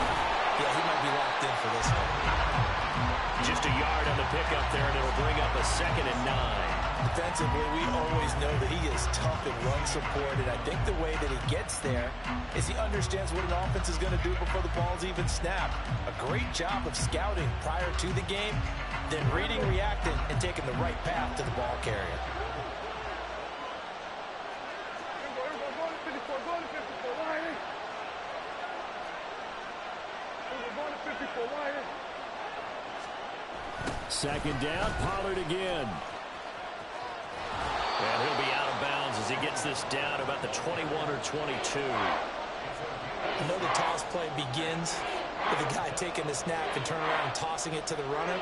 B: yeah, he might be locked in for this one.
A: Just a yard on the pickup there, and it'll bring up a 2nd and 9.
B: Defensively, we always know that he is tough in run support, and I think the way that he gets there is he understands what an offense is going to do before the ball's even snapped. A great job of scouting prior to the game, then reading, reacting, and taking the right path to the ball carrier.
A: Second down, Pollard again. And he'll be out of bounds as he gets this down about the 21 or 22.
B: I know the toss play begins with the guy taking the snap and turning around and tossing it to the runner.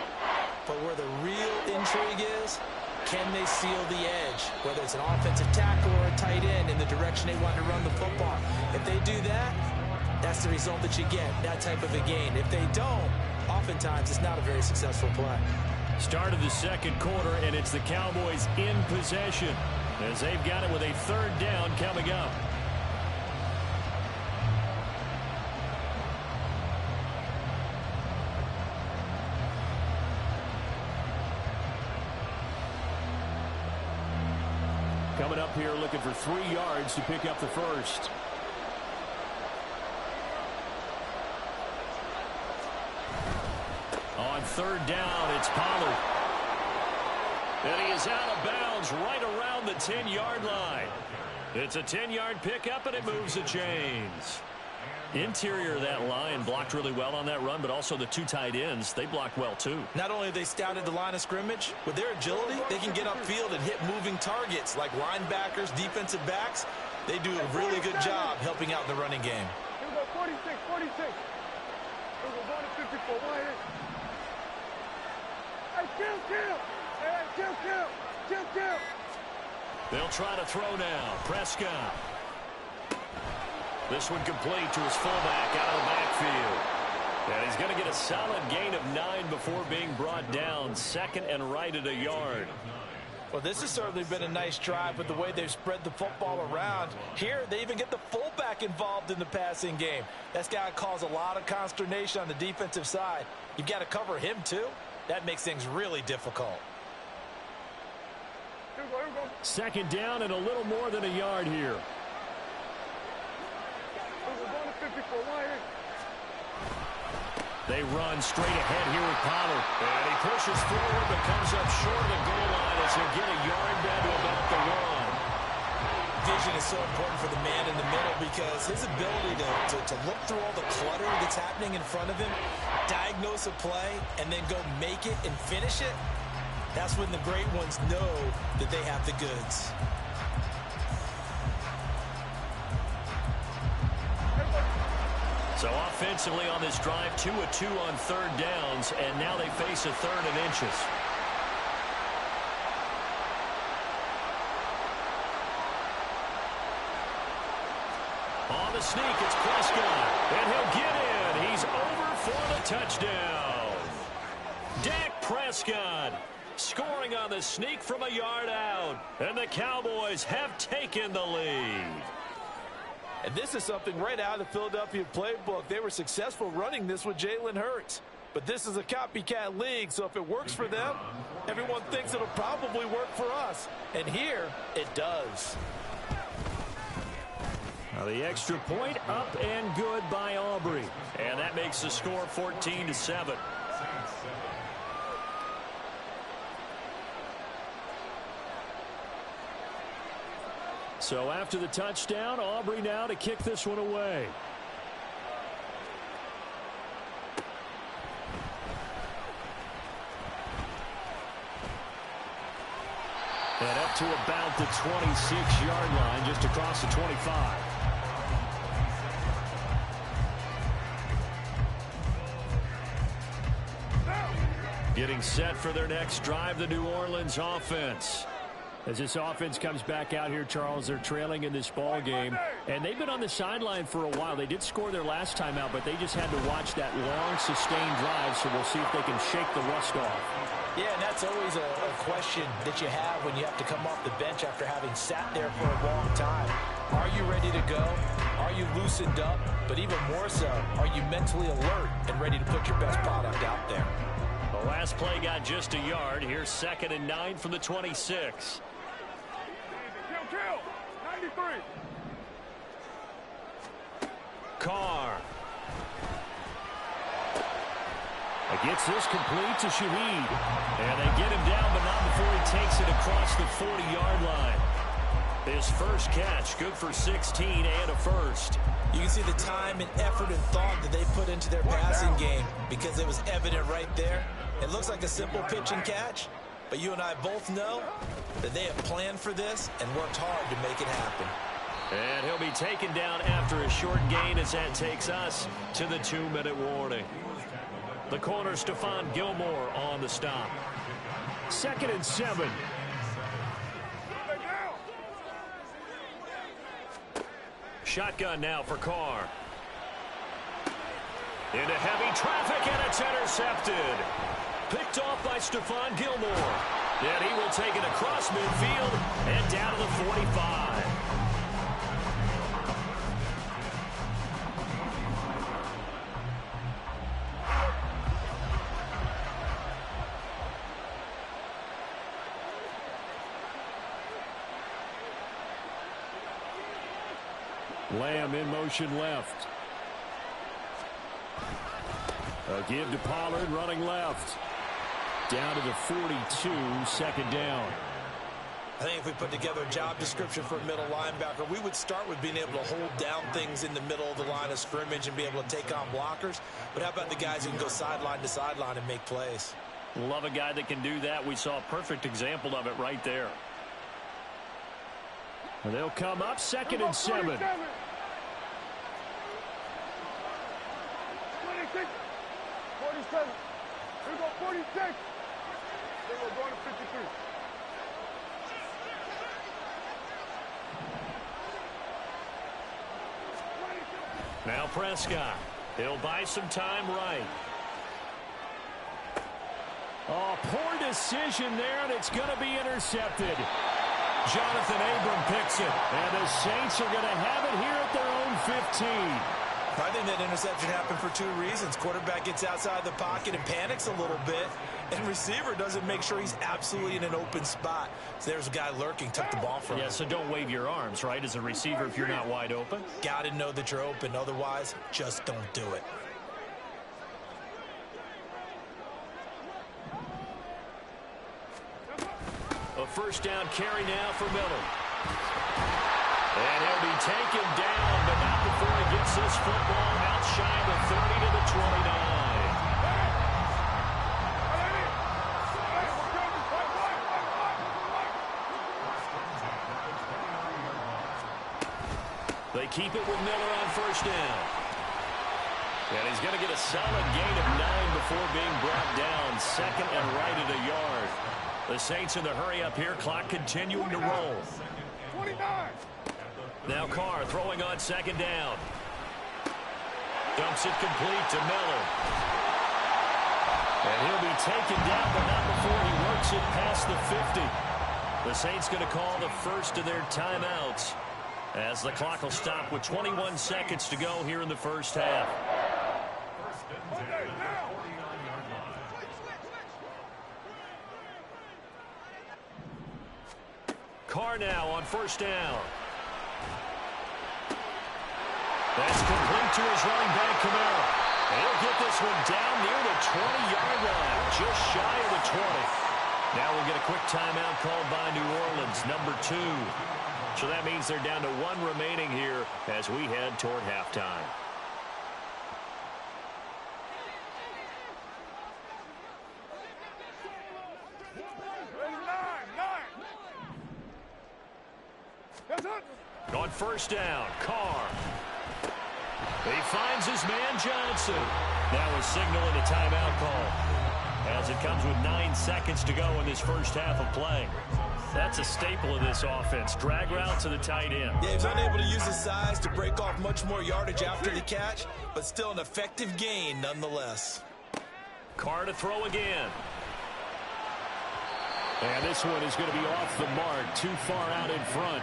B: But where the real intrigue is, can they seal the edge? Whether it's an offensive tackle or a tight end in the direction they want to run the football. If they do that, that's the result that you get, that type of a gain. If they don't, oftentimes it's not a very successful play.
A: Start of the 2nd quarter, and it's the Cowboys in possession as they've got it with a 3rd down coming up. Coming up here looking for 3 yards to pick up the first. On third down, it's Pollard. And he is out of bounds right around the 10-yard line. It's a 10-yard pickup, and it moves the chains. Interior of that line blocked really well on that run, but also the 2 tight ends, they blocked well too.
B: Not only have they scouted the line of scrimmage, with their agility, they can get upfield and hit moving targets like linebackers, defensive backs. They do a really good job helping out in the running game.
E: Here we go, 46, 46. Here we go, going to 54, right here. Hey, kill. Hey, kill.
A: They'll try to throw now. Prescott. This one complete to his fullback out of the backfield. And he's going to get a solid gain of 9 before being brought down. Second and right at a yard.
B: Well, this has certainly been a nice drive with the way they've spread the football around. Here, they even get the fullback involved in the passing game. That's got to cause a lot of consternation on the defensive side. You've got to cover him, too. That makes things really difficult.
E: Here we go.
A: Second down and a little more than a yard here.
E: We're going to 54, right here.
A: They run straight ahead here with Pollard. And he pushes forward but comes up short of the goal line as he'll get a yard down to about the 1.
B: Vision is so important for the man in the middle because his ability to look through all the clutter that's happening in front of him, diagnose a play, and then go make it and finish it, that's when the great ones know that they have the goods.
A: So offensively on this drive, 2 of 2 on third downs, and now they face a 3rd and inches. On the sneak, it's Prescott, and he'll get in. He's over for the touchdown. Dak Prescott scoring on the sneak from a yard out, and the Cowboys have taken the lead.
B: And this is something right out of the Philadelphia playbook. They were successful running this with Jalen Hurts. But this is a copycat league, so if it works for them, everyone thinks it'll probably work for us. And here, it does.
A: Now the extra point up and good by Aubrey. And that makes the score 14-7. So after the touchdown, Aubrey now to kick this one away. And up to about the 26-yard line, just across the 25. Getting set for their next drive, the New Orleans offense. As this offense comes back out here, Charles, they're trailing in this ball game, and they've been on the sideline for a while. They did score their last time out, but they just had to watch that long, sustained drive, so we'll see if they can shake the rust off.
B: Yeah, and that's always a question that you have when you have to come off the bench after having sat there for a long time. Are you ready to go? Are you loosened up? But even more so, are you mentally alert and ready to put your best product out there?
A: The last play got just a yard. Here's 2nd and 9 from the 26.
E: Kill. 93.
A: Carr. Gets this complete to Shaheed. And they get him down, but not before he takes it across the 40-yard line. His first catch, good for 16 and a first.
B: You can see the time and effort and thought that they put into their passing game because it was evident right there. It looks like a simple pitch and catch, but you and I both know that they have planned for this and worked hard to make it happen.
A: And he'll be taken down after a short gain as that takes us to the 2-minute warning. The corner, Stephon Gilmore on the stop. 2nd and 7. Shotgun now for Carr. Into heavy traffic, and it's intercepted. Picked off by Stephon Gilmore. And he will take it across midfield and down to the 45. Lamb in motion left. A give to Pollard running left. Down to the 42, second down.
B: I think if we put together a job description for a middle linebacker, we would start with being able to hold down things in the middle of the line of scrimmage and be able to take on blockers. But how about the guys who can go sideline to sideline and make plays?
D: Love a guy that can do that. We saw a perfect example of it right there.
A: They'll come up second and 7.
E: 26. Here we go, 46. Then we're going to 53.
D: Now Prescott. He'll buy some time right.
A: Oh, poor decision there, and it's going to be intercepted. Jonathan Abram picks it, and the Saints are going to have it here at their own 15.
B: I think that interception happened for two reasons. Quarterback gets outside the pocket and panics a little bit, and receiver doesn't make sure he's absolutely in an open spot. So there's a guy lurking, took the ball from him.
D: Yeah, so don't wave your arms, right, as a receiver if you're not wide open.
B: Got to know that you're open. Otherwise, just don't do it.
D: A first down carry now for Miller. And he'll be taken down, but not before he gets this football out shy of the 30 to the 29. They keep it with Miller on first down. And he's going to get a solid gain of 9 before being brought down. Second and right at a yard. The Saints in the hurry up here. Clock continuing to roll.
E: 29.
A: Now Carr throwing on second down. Dumps it complete to Miller. And he'll be taken down, but not before he works it past the 50. The Saints going to call the first of their timeouts as the clock will stop with 21 seconds to go here in the first half. Carr now on first down. That's complete to his running back, Kamara. He'll get this one down near the 20-yard line, just shy of the 20. Now we'll get a quick timeout called by New Orleans, number 2. So that means they're down to 1 remaining here as we head toward halftime. On first down, Carr. He finds his man Johnson. Now is signaling a timeout call as it comes with 9 seconds to go in this first half of play. That's a staple of this offense. Drag route to the tight end.
B: Yeah, he's unable to use his size to break off much more yardage after the catch, but still an effective gain nonetheless.
A: Carr to throw again. And this one is going to be off the mark, too far out in front.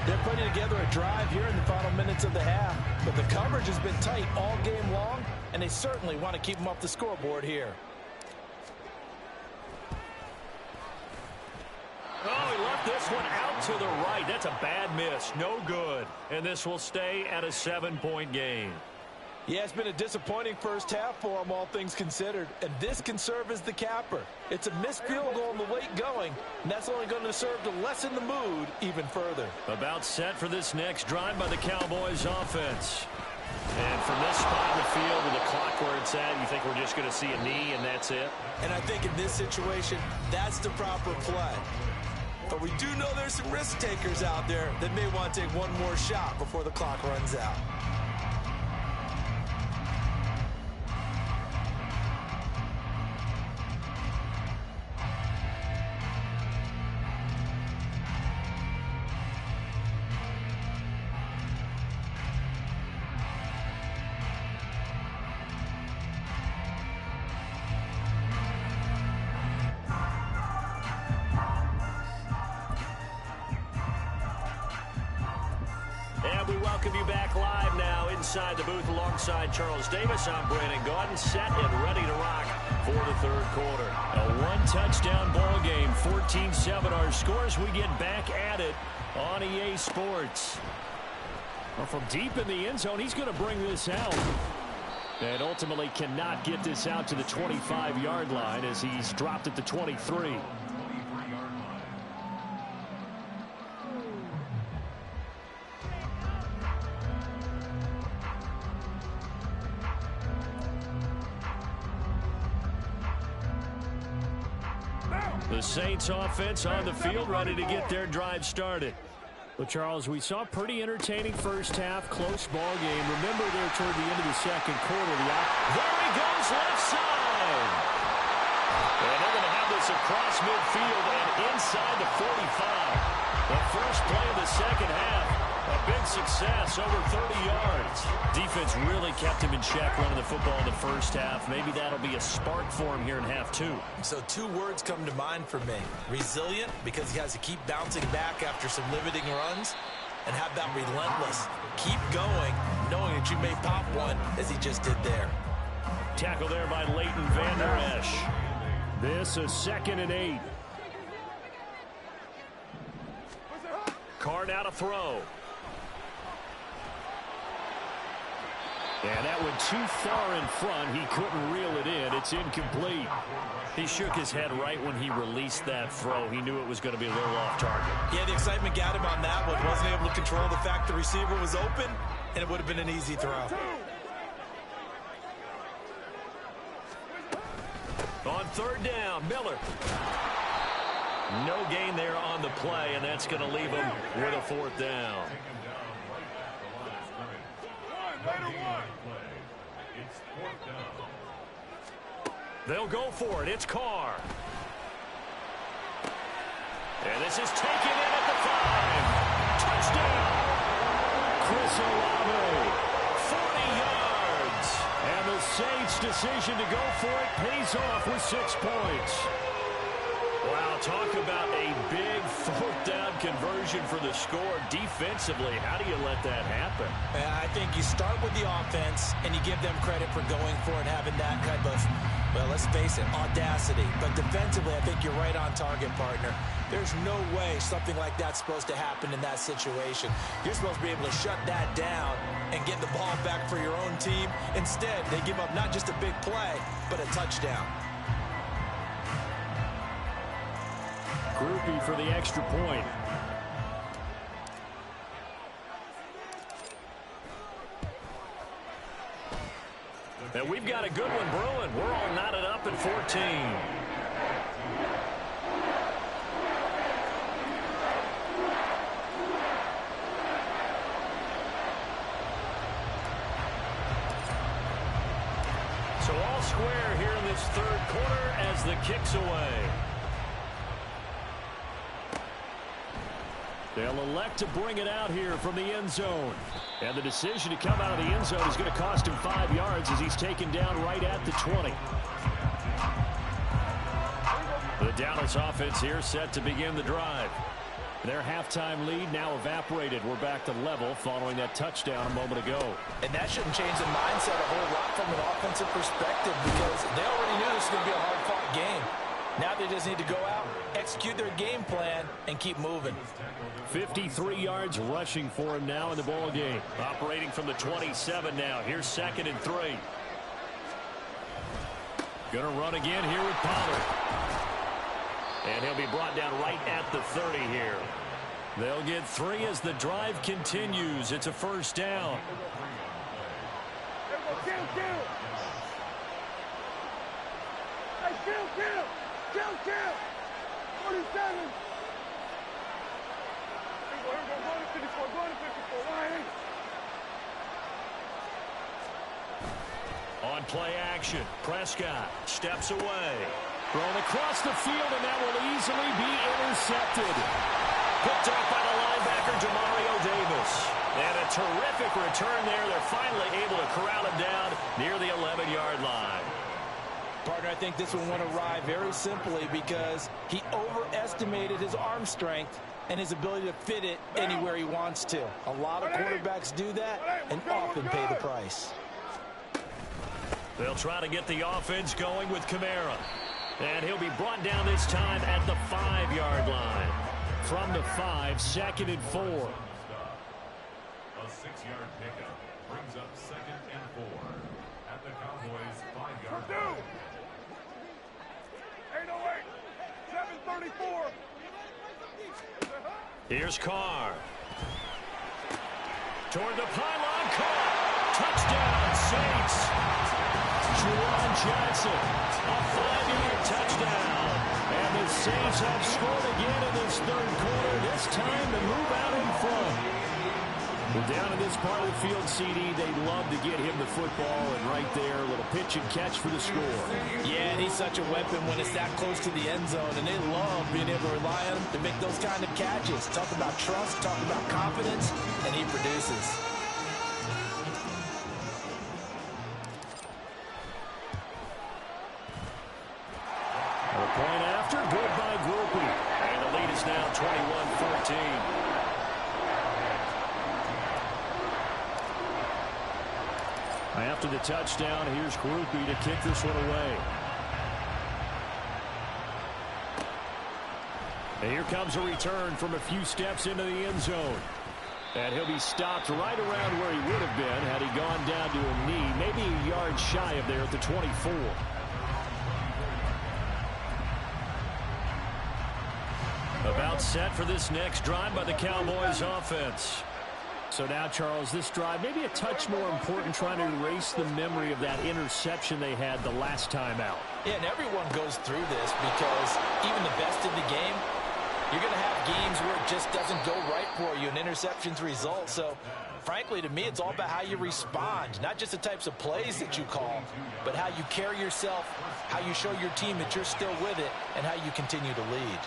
B: They're putting together a drive here in the final minutes of the half, but the coverage has been tight all game long, and they certainly want to keep them off the scoreboard here.
A: Oh, he left this one out to the right. That's a bad miss. No good. And this will stay at a 7-point game.
B: Yeah, it's been a disappointing first half for them, all things considered. And this can serve as the capper. It's a missed field goal in the late going, and that's only going to serve to lessen the mood even further.
A: About set for this next drive by the Cowboys offense. And from this spot in the field with the clock where it's at, you think we're just going to see a knee and that's it?
B: And I think in this situation, that's the proper play. But we do know there's some risk takers out there that may want to take one more shot before the clock runs out.
A: Welcome you back live now inside the booth alongside Charles Davis. I'm Brandon Gaudin, set and ready to rock for the third quarter. A one-touchdown ball game, 14-7 our scores. We get back at it on EA Sports. Well, from deep in the end zone, he's going to bring this out. And ultimately cannot get this out to the 25-yard line as he's dropped at the 23. The Saints offense on the field, ready to get their drive started. Well, Charles, we saw a pretty entertaining first half, close ball game. Remember there toward the end of the second quarter.
D: There he goes, left side. And they're going to have this across midfield and inside the 45. The first play of the second half, a big success, over 30 yards. Defense really kept him in check running the football in the first half. Maybe that'll be a spark for him here in half two.
B: So two words come to mind for me. Resilient, because he has to keep bouncing back after some limiting runs. And how about relentless? Keep going, knowing that you may pop one, as he just did there.
A: Tackle there by Leighton Vander Esch. This is 2nd and 8.
D: Carr now to throw.
A: And that went too far in front. He couldn't reel it in. It's incomplete.
D: He shook his head right when he released that throw. He knew it was going to be a little off target.
B: Yeah, the excitement got him on that one. Wasn't able to control the fact the receiver was open, and it would have been an easy throw.
D: On 3rd down, Miller. No gain there on the play, and that's going to leave him with a 4th down. They'll go for it. It's Carr. And this is taken in at the 5. Touchdown.
A: Chris Olave.
D: 40 yards.
A: And the Saints' decision to go for it pays off with 6 points.
D: Wow, talk about a big 4th down conversion for the score. Defensively, how do you let that happen?
B: I think you start with the offense, and you give them credit for going for it, having that kind of, well, let's face it, audacity. But defensively, I think you're right on target, partner. There's no way something like that's supposed to happen in that situation. You're supposed to be able to shut that down and get the ball back for your own team. Instead, they give up not just a big play, but a touchdown.
A: Groupie for the extra point.
D: And we've got a good one brewing. We're all knotted up at 14. So all square here in this 3rd quarter as the kick's away.
A: They'll elect to bring it out here from the end zone. And the decision to come out of the end zone is going to cost him 5 yards as he's taken down right at the 20. The Dallas offense here set to begin the drive. Their halftime lead now evaporated. We're back to level following that touchdown a moment ago.
B: And that shouldn't change the mindset a whole lot from an offensive perspective, because they already knew this was going to be a hard-fought game. Now they just need to go out, execute their game plan, and keep moving.
A: 53 yards rushing for him now in the ball game.
D: Operating from the 27 now. Here's 2nd and 3.
A: Going to run again here with Pollard.
D: And he'll be brought down right at the 30 here.
A: They'll get 3 as the drive continues. It's a 1st down.
E: Kill! Hey, kill! 47! Here we go, go to 54, Why?
D: On play action, Prescott steps away.
A: Thrown across the field, and that will easily be intercepted.
D: Picked off by the linebacker, Demario Davis. And a terrific return there. They're finally able to corral him down near the 11-yard line.
B: Partner, I think this one went awry very simply because he overestimated his arm strength and his ability to fit it anywhere he wants to. A lot of quarterbacks do that and often pay the price.
D: They'll try to get the offense going with Kamara. And he'll be brought down this time at the 5-yard line.
A: From the 5, 2nd and 4.
C: 6-yard pickup brings up 2nd and 4 at the Cowboys' 5-yard line.
E: 808, 734.
D: Here's Carr. Toward the pylon, caught. Touchdown, Saints. Juwan Johnson, a 5-yard touchdown. And the Saints have scored again in this third quarter, this time to move out in front. Well, down in this part of the field, CD, they'd love to get him the football, and right there, a little pitch and catch for the score.
B: Yeah, and he's such a weapon when it's that close to the end zone, and they love being able to rely on him to make those kind of catches. Talk about trust, talk about confidence, and he produces.
A: A point after, good by Groupie. And the lead is now 21-14. After the touchdown, here's Groupie to kick this one away. And here comes a return from a few steps into the end zone. And he'll be stopped right around where he would have been had he gone down to a knee, maybe a yard shy of there at the 24. About set for this next drive by the Cowboys offense. So now, Charles, this drive maybe a touch more important, trying to erase the memory of that interception they had the last time out.
B: Yeah, and everyone goes through this because even the best in the game, you're going to have games where it just doesn't go right for you, and interceptions result. So, frankly, to me, it's all about how you respond, not just the types of plays that you call, but how you carry yourself, how you show your team that you're still with it, and how you continue to lead.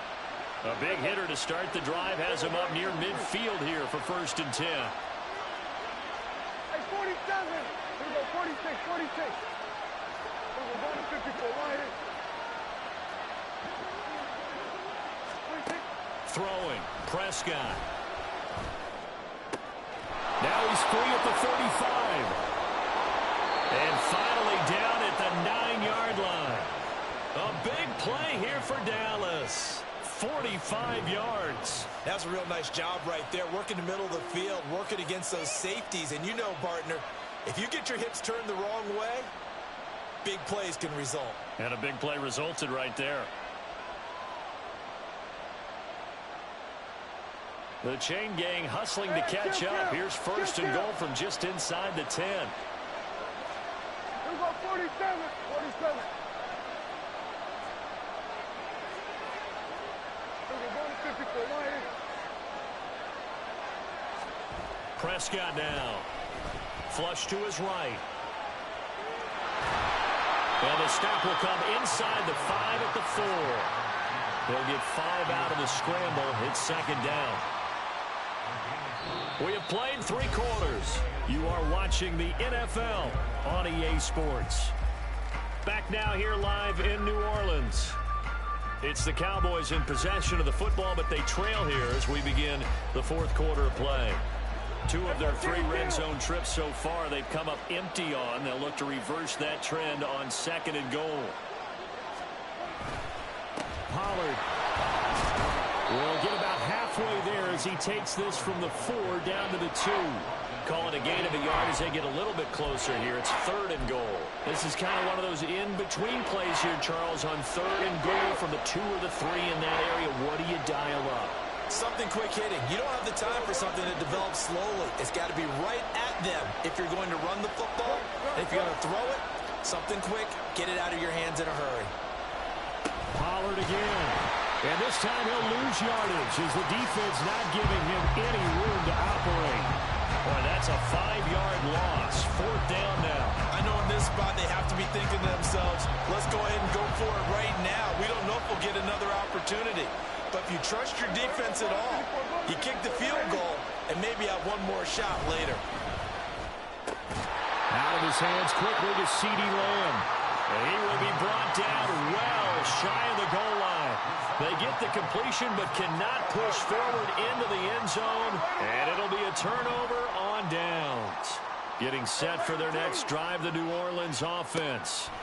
A: A big hitter to start the drive has him up near midfield here for 1st and 10.
E: Hey, 47. Here we go, 46, 46. Here we go, 54, right here. 46.
A: Throwing, Prescott. Now he's free at the 35. And finally down at the 9-yard line. A big play here for Dallas. 45 yards.
B: That's a real nice job right there, working the middle of the field, working against those safeties. And you know, partner, if you get your hips turned the wrong way, big plays can result.
A: And a big play resulted right there. The chain gang hustling to catch up. Here's 1st and goal from just inside the 10.
E: Here we go, 47, 47.
A: Prescott now. Flush to his right. And the stop will come inside the 5 at the 4. He'll get 5 out of the scramble. It's 2nd down. We have played 3 quarters. You are watching the NFL on EA Sports. Back now here live in New Orleans. It's the Cowboys in possession of the football, but they trail here as we begin the 4th quarter of play. 2 of their 3 red zone trips so far they've come up empty on. They'll look to reverse that trend on 2nd and goal. Pollard will get about halfway there as he takes this from the 4 down to the 2. Call it a gain of a yard as they get a little bit closer here. It's 3rd and goal. This is kind of one of those in-between plays here, Charles, on 3rd and goal from the 2 or the 3 in that area. What do you dial up?
B: Something quick hitting. You don't have the time for something that develops slowly. It's got to be right at them if you're going to run the football. And if you're going to throw it, something quick, get it out of your hands in a hurry.
A: Pollard again. And this time he'll lose yardage as the defense not giving him any room to operate. Boy, that's a 5-yard loss. 4th down now.
B: I know in this spot they have to be thinking to themselves, let's go ahead and go for it right now. We don't know if we'll get another opportunity. But if you trust your defense at all, you kick the field goal and maybe have one more shot later.
A: Out of his hands quickly to CeeDee Lamb. And he will be brought down well shy of the goal line. They get the completion but cannot push forward into the end zone. And it'll be a turnover on downs. Getting set for their next drive, the New Orleans offense.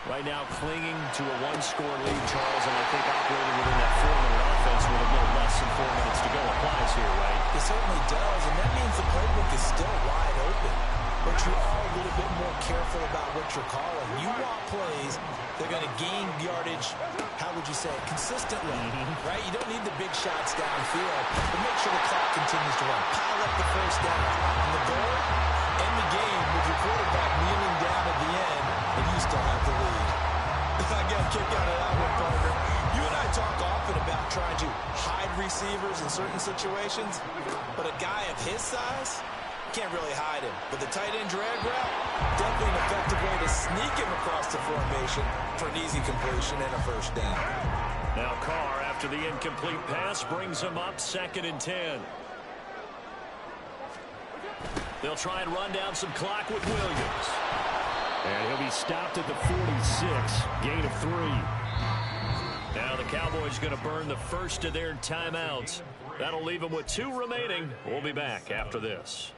A: Right now clinging to a 1-score lead, Charles, and I think operating within that 4-minute offense.
D: defense with a little less than 4 minutes to go applies here, right?
B: It certainly does, and that means the playbook is still wide open. But you are a little bit more careful about what you're calling. You want plays that are going to gain yardage, how would you say it, consistently, right? You don't need the big shots downfield, but make sure the clock continues to run. Pile up the first down. And the goal, end the game with your quarterback kneeling down at the end, and you still have the lead. I got a kick out of that one, partner. You and I talk often about trying to hide receivers in certain situations, but a guy of his size can't really hide him. But the tight end drag route, definitely an effective way to sneak him across the formation for an easy completion and a first down.
D: Now Carr, after the incomplete pass, brings him up 2nd and 10. They'll try and run down some clock with Williams.
A: And he'll be stopped at the 46, gain of 3.
D: Now the Cowboys going to burn the first of their timeouts. That'll leave them with 2 remaining. We'll be back after this.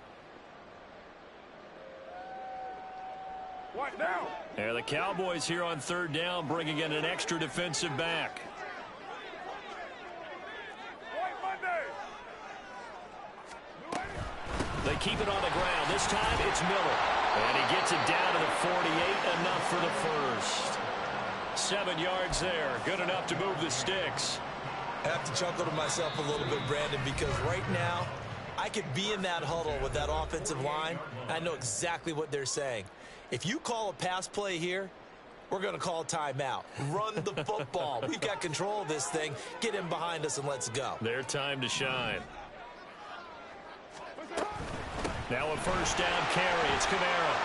A: And the Cowboys here on 3rd down, bringing in an extra defensive back.
D: They keep it on the ground. This time it's Miller.
A: And he gets it down to the 48, enough for the first.
D: 7 yards there, good enough to move the sticks.
B: I have to chuckle to myself a little bit, Brandon, because right now I could be in that huddle with that offensive line. I know exactly what they're saying. If you call a pass play here, we're going to call timeout. Run the football. We've got control of this thing. Get him behind us and let's go.
D: Their time to shine. Now a first down carry. It's Kamara.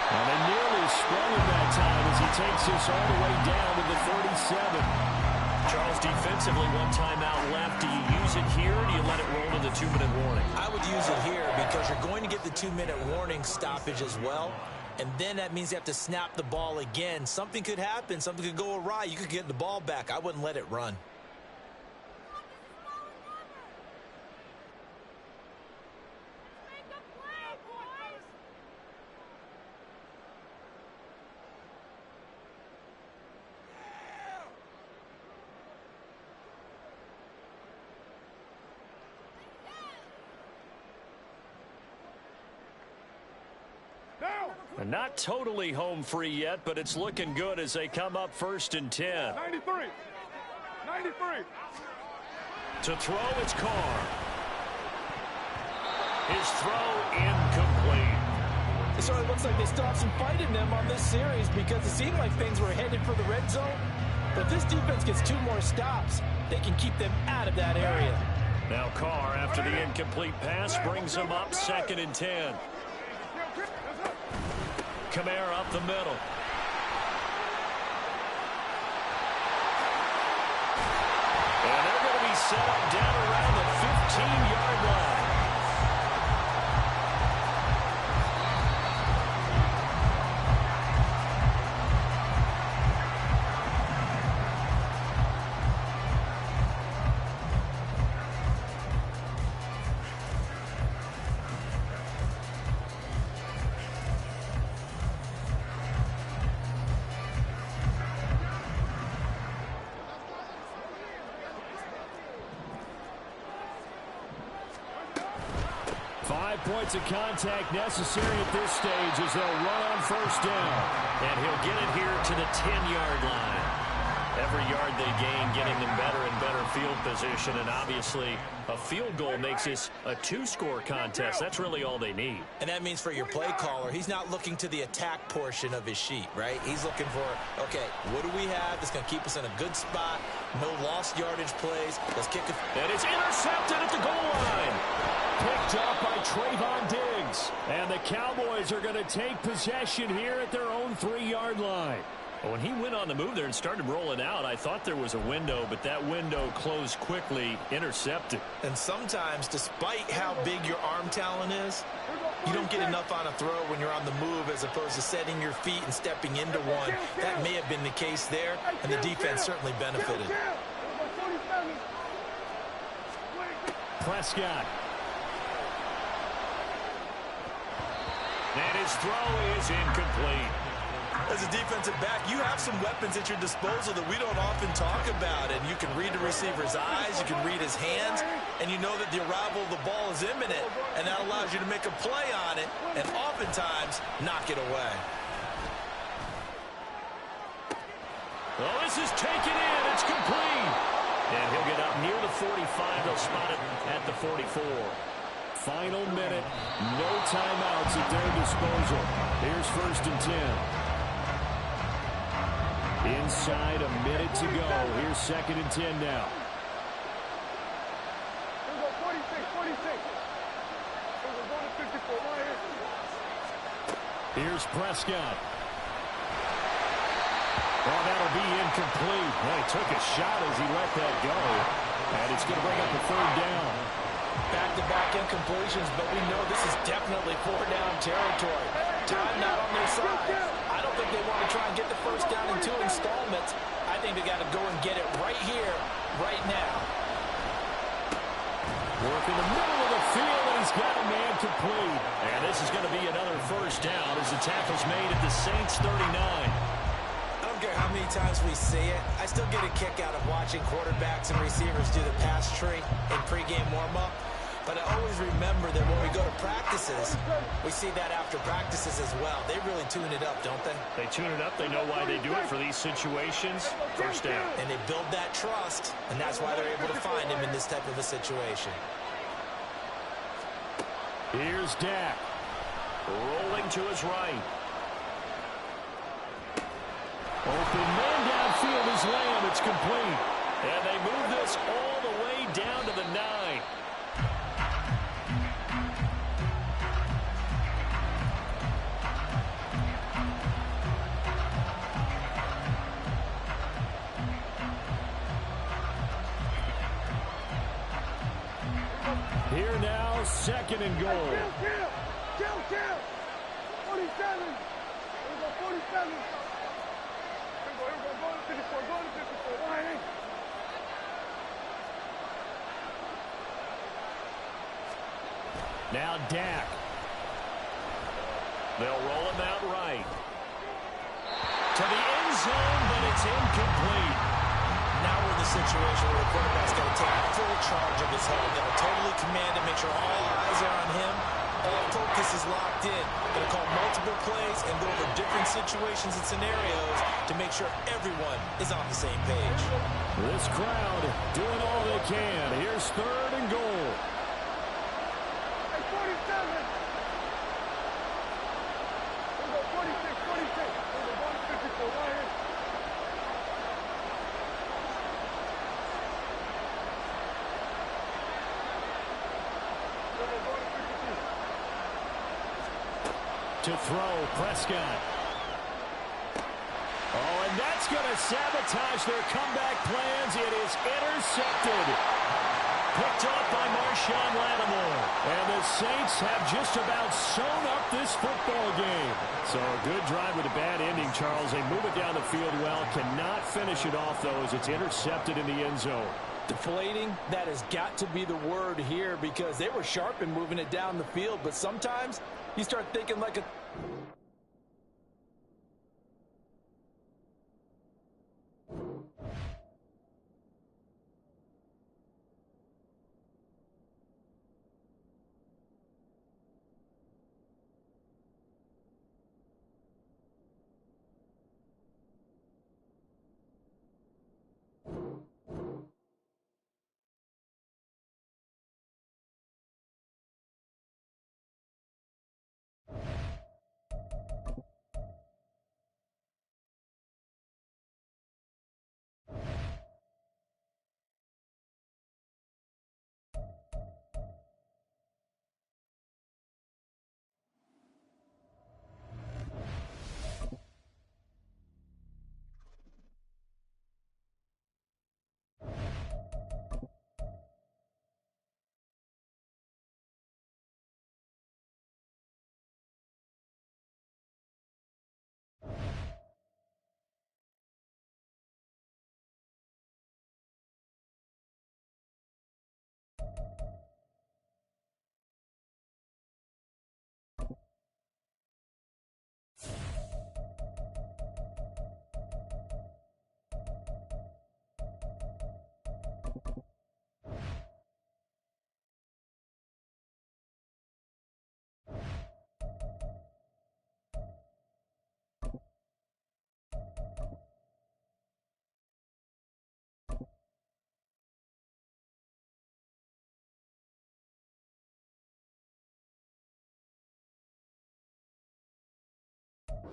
A: And they nearly sprung him that time as he takes this all the way down to the 37.
D: Charles, defensively, 1 timeout left. Do you use it here, or do you let it roll to the 2-minute warning?
B: I would use it here because you're going to get the 2-minute warning stoppage as well. And then that means you have to snap the ball again. Something could happen. Something could go awry. You could get the ball back. I wouldn't let it run.
A: And not totally home free yet, but it's looking good as they come up 1st and 10.
E: 93.
A: To throw, it's Carr. His throw incomplete.
B: It sort of looks like they still have some fight in them on this series because it seemed like things were headed for the red zone. But if this defense gets 2 more stops, they can keep them out of that area.
A: Now Carr, after the incomplete pass, brings him up 2nd and 10. Kamara up the middle. And they're going to be set up down around the 15-yard line. Points of contact necessary at this stage as they'll run on 1st down.
D: And he'll get it here to the 10-yard line. Every yard they gain, getting them better and better field position. And obviously, a field goal makes this a 2-score contest. That's really all they need.
B: And that means for your play caller, he's not looking to the attack portion of his sheet, right? He's looking for, okay, what do we have that's going to keep us in a good spot? No lost yardage plays. Let's kick it.
A: And it's intercepted at the goal line. Picked up by Trayvon Diggs. And the Cowboys are going to take possession here at their own 3-yard line.
D: Well, when he went on the move there and started rolling out, I thought there was a window, but that window closed quickly, intercepted.
B: And sometimes, despite how big your arm talent is, you don't get enough on a throw when you're on the move as opposed to setting your feet and stepping into one. That may have been the case there, and the defense certainly benefited.
A: Prescott. And his throw is incomplete.
B: As as a defensive back, you have some weapons at your disposal that we don't often talk about. And you can read the receiver's eyes, you can read his hands, and you know that the arrival of the ball is imminent. And that allows you to make a play on it and oftentimes knock it away.
D: Oh, this is taken in. It's complete. And he'll get up near the 45. They'll spot it at the 44.
A: Final minute. No timeouts at their disposal. Here's 1st and 10. Inside a minute to go. Here's 2nd and 10 now.
E: Here we go, 46, 46. Here we go, going to 54, right here.
A: Here's Prescott. Well, that'll be incomplete. Well, he took a shot as he let that go. And it's going to bring up a 3rd down.
B: Back-to-back incompletions, but we know this is definitely 4-down territory. Time not on their side. I don't think they want to try and get the 1st down in 2 installments. I think they got to go and get it right here, right now.
A: Work in the middle of the field, and he's got a man complete. And this is going to be another 1st down as the tackle's made at the Saints' 39.
B: I don't care how many times we see it. I still get a kick out of watching quarterbacks and receivers do the pass tree in pregame warm-up. But I always remember that when we go to practices, we see that after practices as well. They really tune it up, don't they?
D: They tune it up. They know why they do it for these situations. 1st down.
B: And they build that trust, and that's why they're able to find him in this type of a situation.
A: Here's Dak.
D: Rolling to his right.
A: Open man downfield is Lamb. It's complete.
D: And they move this all the way down to the 9.
A: Here now, 2nd and goal.
E: Kill. 47. Here we go, 47. Here we go, go to 54, go to 54, right here.
A: Now Dak.
D: They'll roll him out right. To the end zone, but it's incomplete.
B: Now we're in the situation where the quarterback's got to take full charge of his head. Got to totally command it, make sure all eyes are on him. All focus is locked in. Got to call multiple plays and go over different situations and scenarios to make sure everyone is on the same page.
A: This crowd doing all they can. Here's 3rd and goal.
E: Hey, 47. Here we go, 46, 46. Here we go, going to 54, right here.
A: To throw, Prescott. Oh, and that's going to sabotage their comeback plans. It is intercepted. Picked up by Marshawn Lattimore. And the Saints have just about sewn up this football game. So a good drive with a bad ending, Charles. They move it down the field well. Cannot finish it off, though, as it's intercepted in the end zone.
B: Deflating, that has got to be the word here because they were sharp in moving it down the field, but sometimes you start thinking like a...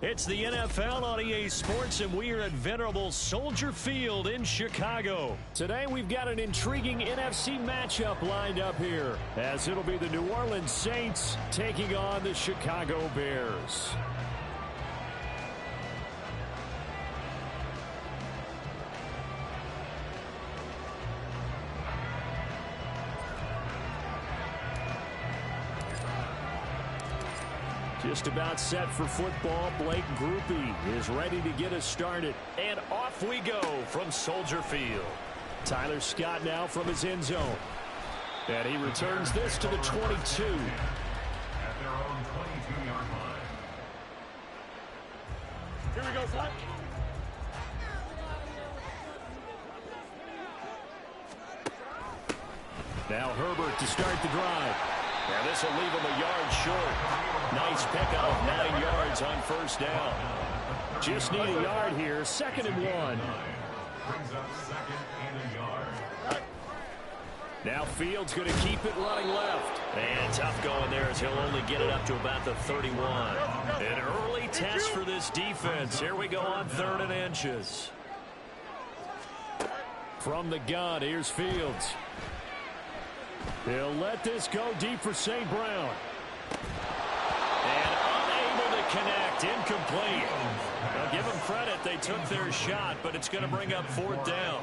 A: It's the NFL on EA Sports, and we are at venerable Soldier Field in Chicago. Today, we've got an intriguing NFC matchup lined up here, as it'll be the New Orleans Saints taking on the Chicago Bears. Just about set for football. Blake Groupie is ready to get us started. And off we go from Soldier Field. Tyler Scott now from his end zone. And he returns this to the 22.
C: At their own 22-yard line.
E: Here we go, son.
A: Now Herbert to start the drive. And this will leave him a yard short. Nice pickup, 9 yards on first down. Just need a yard here, 2nd and 1.
C: Brings up 2nd and a yard.
A: Now Fields going to keep it running left.
D: And tough going there as he'll only get it up to about the 31.
A: An early test for this defense. Here we go on 3rd and inches. From the gun, here's Fields. He'll let this go deep for St. Brown. And unable to connect, incomplete. Now give them credit, they took their shot, but it's going to bring up 4th down.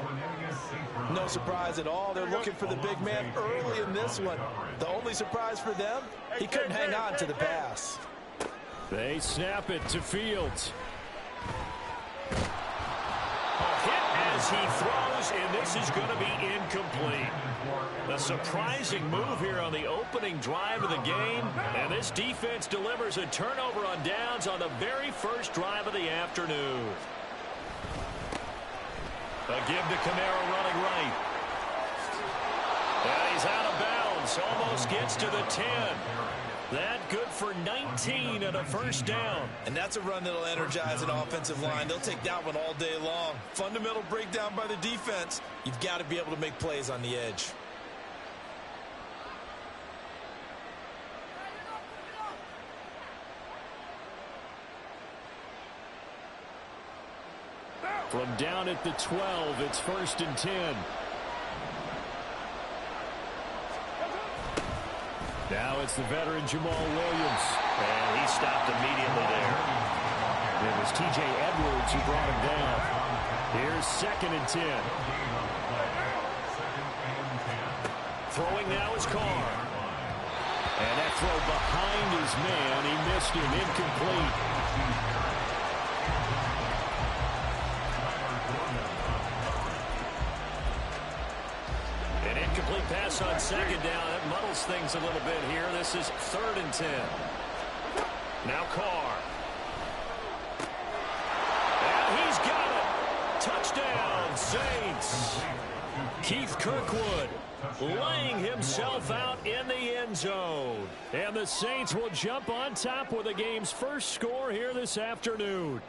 B: No surprise at all. They're looking for the big man early in this one. The only surprise for them, he couldn't hang on to the pass.
A: They snap it to Fields. A hit as he throws, and this is going to be incomplete. A surprising move here on the opening drive of the game, and this defense delivers a turnover on downs on the very first drive of the afternoon. A give to Kamara running right. And he's out of bounds, almost gets to the 10. That good for 19 and a first down.
B: And that's a run that'll energize an offensive line. They'll take that one all day long. Fundamental breakdown by the defense. You've got to be able to make plays on the edge.
A: From down at the 12, it's 1st and 10. Now it's the veteran Jamal Williams.
D: And he stopped immediately there.
A: It was T.J. Edwards who brought him down. Here's 2nd and 10. Throwing now is Carr. And that throw behind his man. He missed him, incomplete. An incomplete pass on 2nd down. That muddles things a little bit here. This is 3rd and 10. Now Carr. And he's got it. Touchdown, Saints. Keith Kirkwood laying himself out in the end zone. And the Saints will jump on top with the game's first score here this afternoon.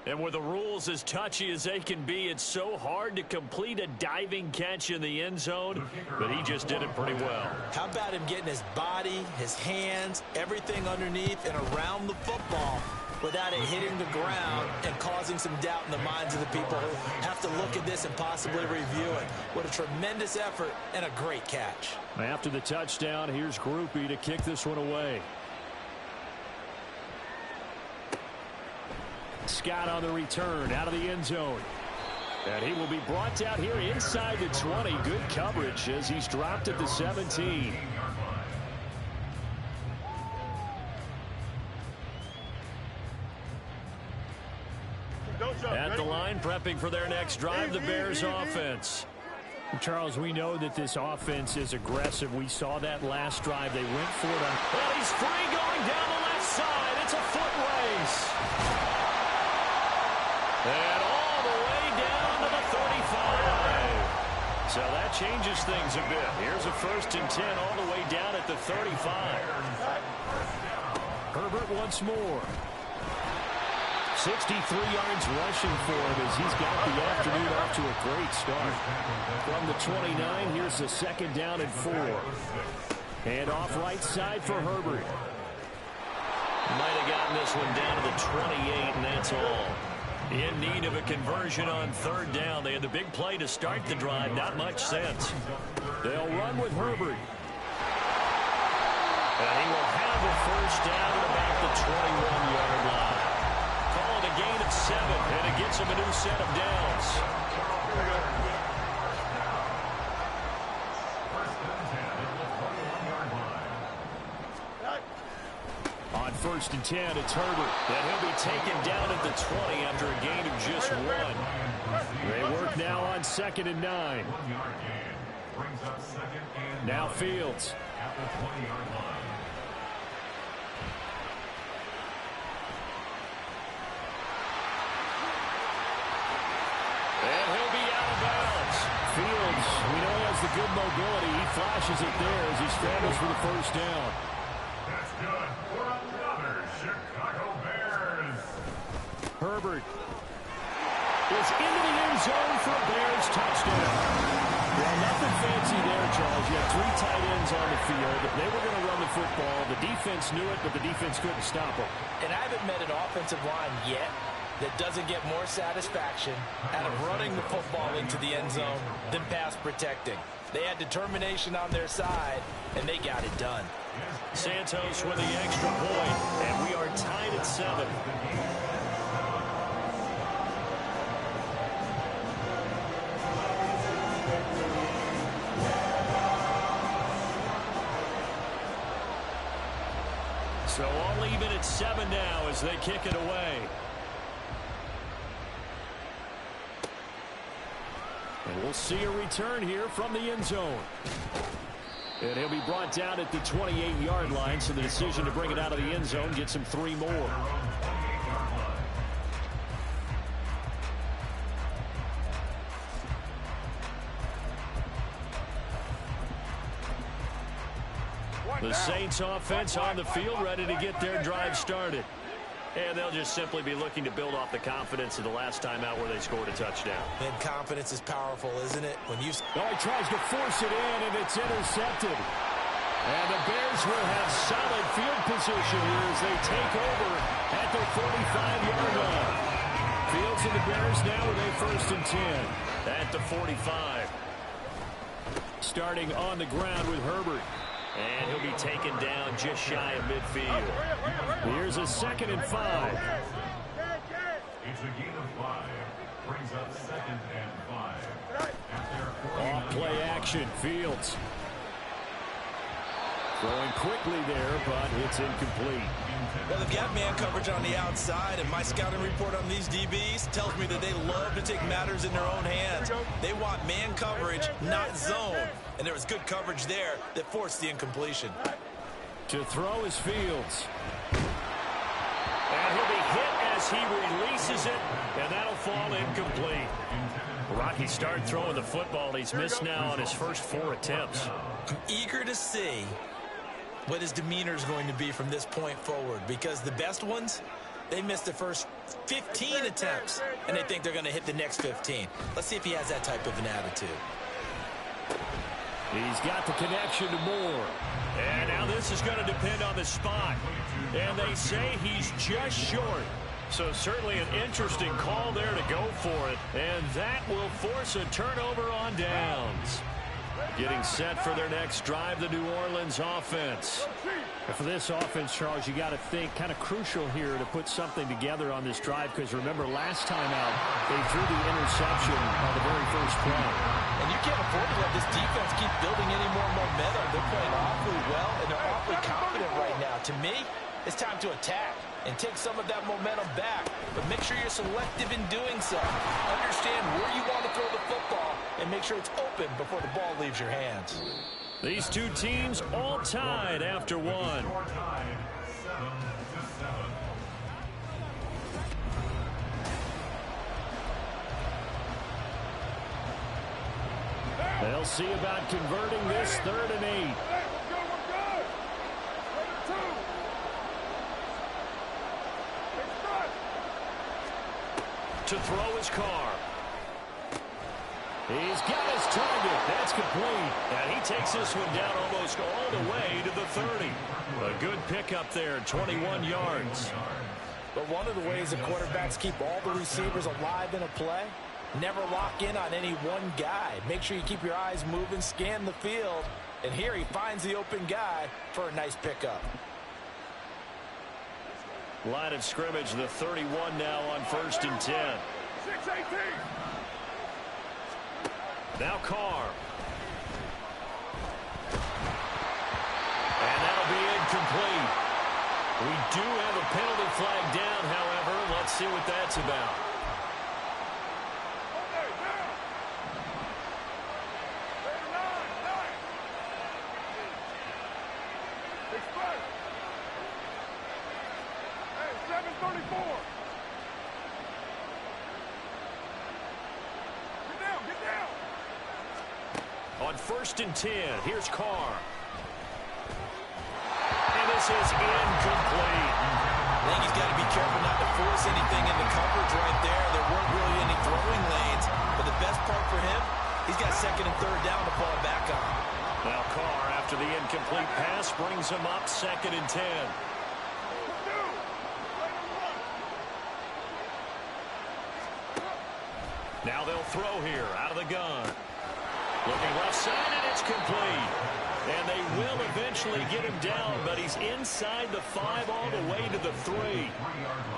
A: And with the rules as touchy as they can be, it's so hard to complete a diving catch in the end zone, but he just did it pretty well.
B: How about him getting his body, his hands, everything underneath and around the football without it hitting the ground and causing some doubt in the minds of the people who have to look at this and possibly review it. What a tremendous effort and a great catch.
A: After the touchdown, here's Groupie to kick this one away. Scott on the return out of the end zone. And he will be brought down here inside the 20. Good coverage as he's dropped at the 17. At the line, prepping for their next drive, the Bears offense. Charles, we know that this offense is aggressive. We saw that last drive. They went for it. Well, he's free going down the left side. It's a foot race. And all the way down to the 35. So that changes things a bit. Here's a 1st and 10 all the way down at the 35. Herbert once more. 63 yards rushing for him as he's got the afternoon off to a great start. From the 29, here's the 2nd down and 4. And off right side for Herbert.
D: Might have gotten this one down to the 28, and that's all. In need of a conversion on third down. They had the big play to start the drive. Not much sense.
A: They'll run with Herbert.
D: And he will have a first down at about the 21-yard line. Call it a gain of 7, and it gets him a new set of downs.
A: On 1st and 10, it's Herbert.
D: And he'll be taken down at the 20 after a gain of just 1.
A: They work now on 2nd and 9. Now Fields.
C: At the 20-yard line.
D: And he'll be out of bounds.
A: Fields, we know he has the good mobility. He flashes it there as he scrambles for the first down.
C: That's good for another Chicago Bears.
A: Herbert is into the end zone for a Bears touchdown. Well, nothing fancy there, Charles. You have 3 tight ends on the field. They were going to run the football. The defense knew it, but the defense couldn't stop them.
B: And I haven't met an offensive line yet that doesn't get more satisfaction out of running the football into the end zone than pass protecting. They had determination on their side, and they got it done.
D: Santos with the extra point, and we are tied at 7. So all even at 7 now as they kick it away.
A: And we'll see a return here from the end zone. And he'll be brought down at the 28-yard line, so the decision to bring it out of the end zone gets him 3 more. The Saints offense on the field, ready to get their drive started.
D: And they'll just simply be looking to build off the confidence of the last time out where they scored a touchdown.
B: And confidence is powerful, isn't it? When you...
A: Oh, he tries to force it in, and it's intercepted. And the Bears will have solid field position here as they take over at their 45-yard line. Fields and the Bears now with a 1st and 10.
D: At the 45.
A: Starting on the ground with Herbert.
D: And he'll be taken down just shy of midfield.
A: Here's a 2nd and 5.
C: It's a gain of 5. Brings up 2nd and 5. At their
A: Off play action, Fields. Throwing quickly there, but it's incomplete.
B: Well, they've got man coverage on the outside, and my scouting report on these DBs tells me that they love to take matters in their own hands. They want man coverage, not zone. And there was good coverage there that forced the incompletion.
A: To throw is Fields.
D: And he'll be hit as he releases it, and that'll fall incomplete. Rocky started throwing the football. He's missed now on his first 4 attempts.
B: I'm eager to see what his demeanor is going to be from this point forward, because the best ones, they missed the first 15 attempts, and they think they're going to hit the next 15. Let's see if he has that type of an attitude.
A: He's got the connection to Moore.
D: And now this is going to depend on the spot. And they say he's just short. So certainly an interesting call there to go for it. And that will force a turnover on downs. Getting set for their next drive, the New Orleans offense.
A: And for this offense, Charles, you got to think kind of crucial here to put something together on this drive, because remember last time out they threw the interception on the very first play.
B: And you can't afford to let this defense keep building any more momentum. They're playing awfully well, and they're awfully confident right now. To me, it's time to attack and take some of that momentum back. But make sure you're selective in doing so. Understand where you want to throw the football and make sure it's open before the ball leaves your hands.
A: These two teams all tied after one. They'll see about converting this 3rd and 8.
D: To throw his car.
A: He's got his target. That's complete.
D: And he takes this one down almost all the way to the 30. A good pickup there, 21 yards.
B: But one of the ways the quarterbacks keep all the receivers alive in a play, never lock in on any one guy. Make sure you keep your eyes moving, scan the field. And here he finds the open guy for a nice pickup.
D: Line of scrimmage, the 31 now on 1st and 10.
E: 6-18.
D: Now Carr. And that'll be incomplete. We do have a penalty flag down, however. Let's see what that's about.
E: Okay, now. 9. Express. Hey, 7:34. Get down.
D: On 1st and 10, here's Carr. And this is incomplete.
B: I think he's got to be careful not to force anything into coverage right there. There weren't really any throwing lanes. But the best part for him, he's got 2nd and 3rd down to fall back on.
D: Now Carr, after the incomplete pass, brings him up 2nd and 10. Now they'll throw here out of the gun. Looking left side, and it's complete. And they will eventually get him down, but he's inside the 5 all the way to the 3.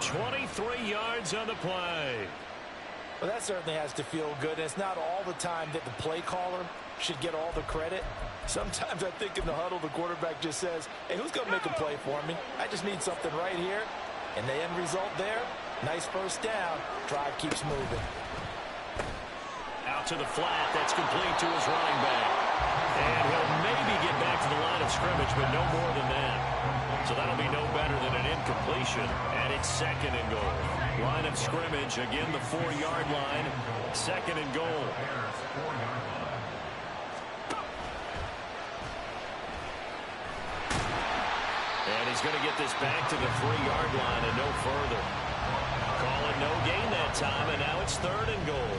D: 23 yards on the play.
B: Well, that certainly has to feel good. And it's not all the time that the play caller should get all the credit. Sometimes I think in the huddle, the quarterback just says, hey, who's going to make a play for me? I just need something right here. And the end result there, nice 1st down. Drive keeps moving.
D: Out to the flat. That's complete to his running back. And he'll maybe get back to the line of scrimmage, but no more than that. So that'll be no better than an incompletion. And it's 2nd and goal. Line of scrimmage, again the 4-yard line. 2nd and goal. And he's going to get this back to the 3-yard line and no further. Call it no gain that time, and now it's 3rd and goal.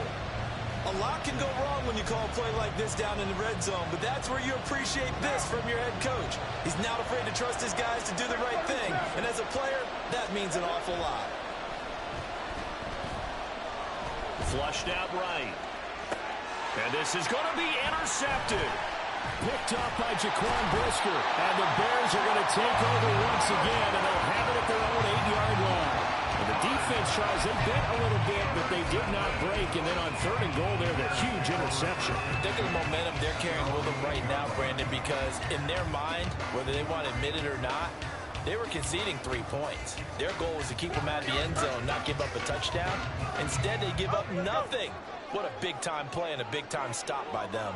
B: A lot can go wrong when you call a play like this down in the red zone, but that's where you appreciate this from your head coach. He's not afraid to trust his guys to do the right thing, and as a player, that means an awful lot.
D: Flushed out right. And this is going to be intercepted.
A: Picked up by Jaquan Brisker. And the Bears are going to take over once again, and they'll have it at their own 8-yard line. And the defense tries, they bit a little bit, but they did not break. And then on 3rd and goal there, the huge interception.
B: Think of the momentum they're carrying with them right now, Brandon, because in their mind, whether they want to admit it or not, they were conceding 3 points. Their goal was to keep them out of the end zone, not give up a touchdown. Instead, they give up nothing. What a big-time play and a big-time stop by them.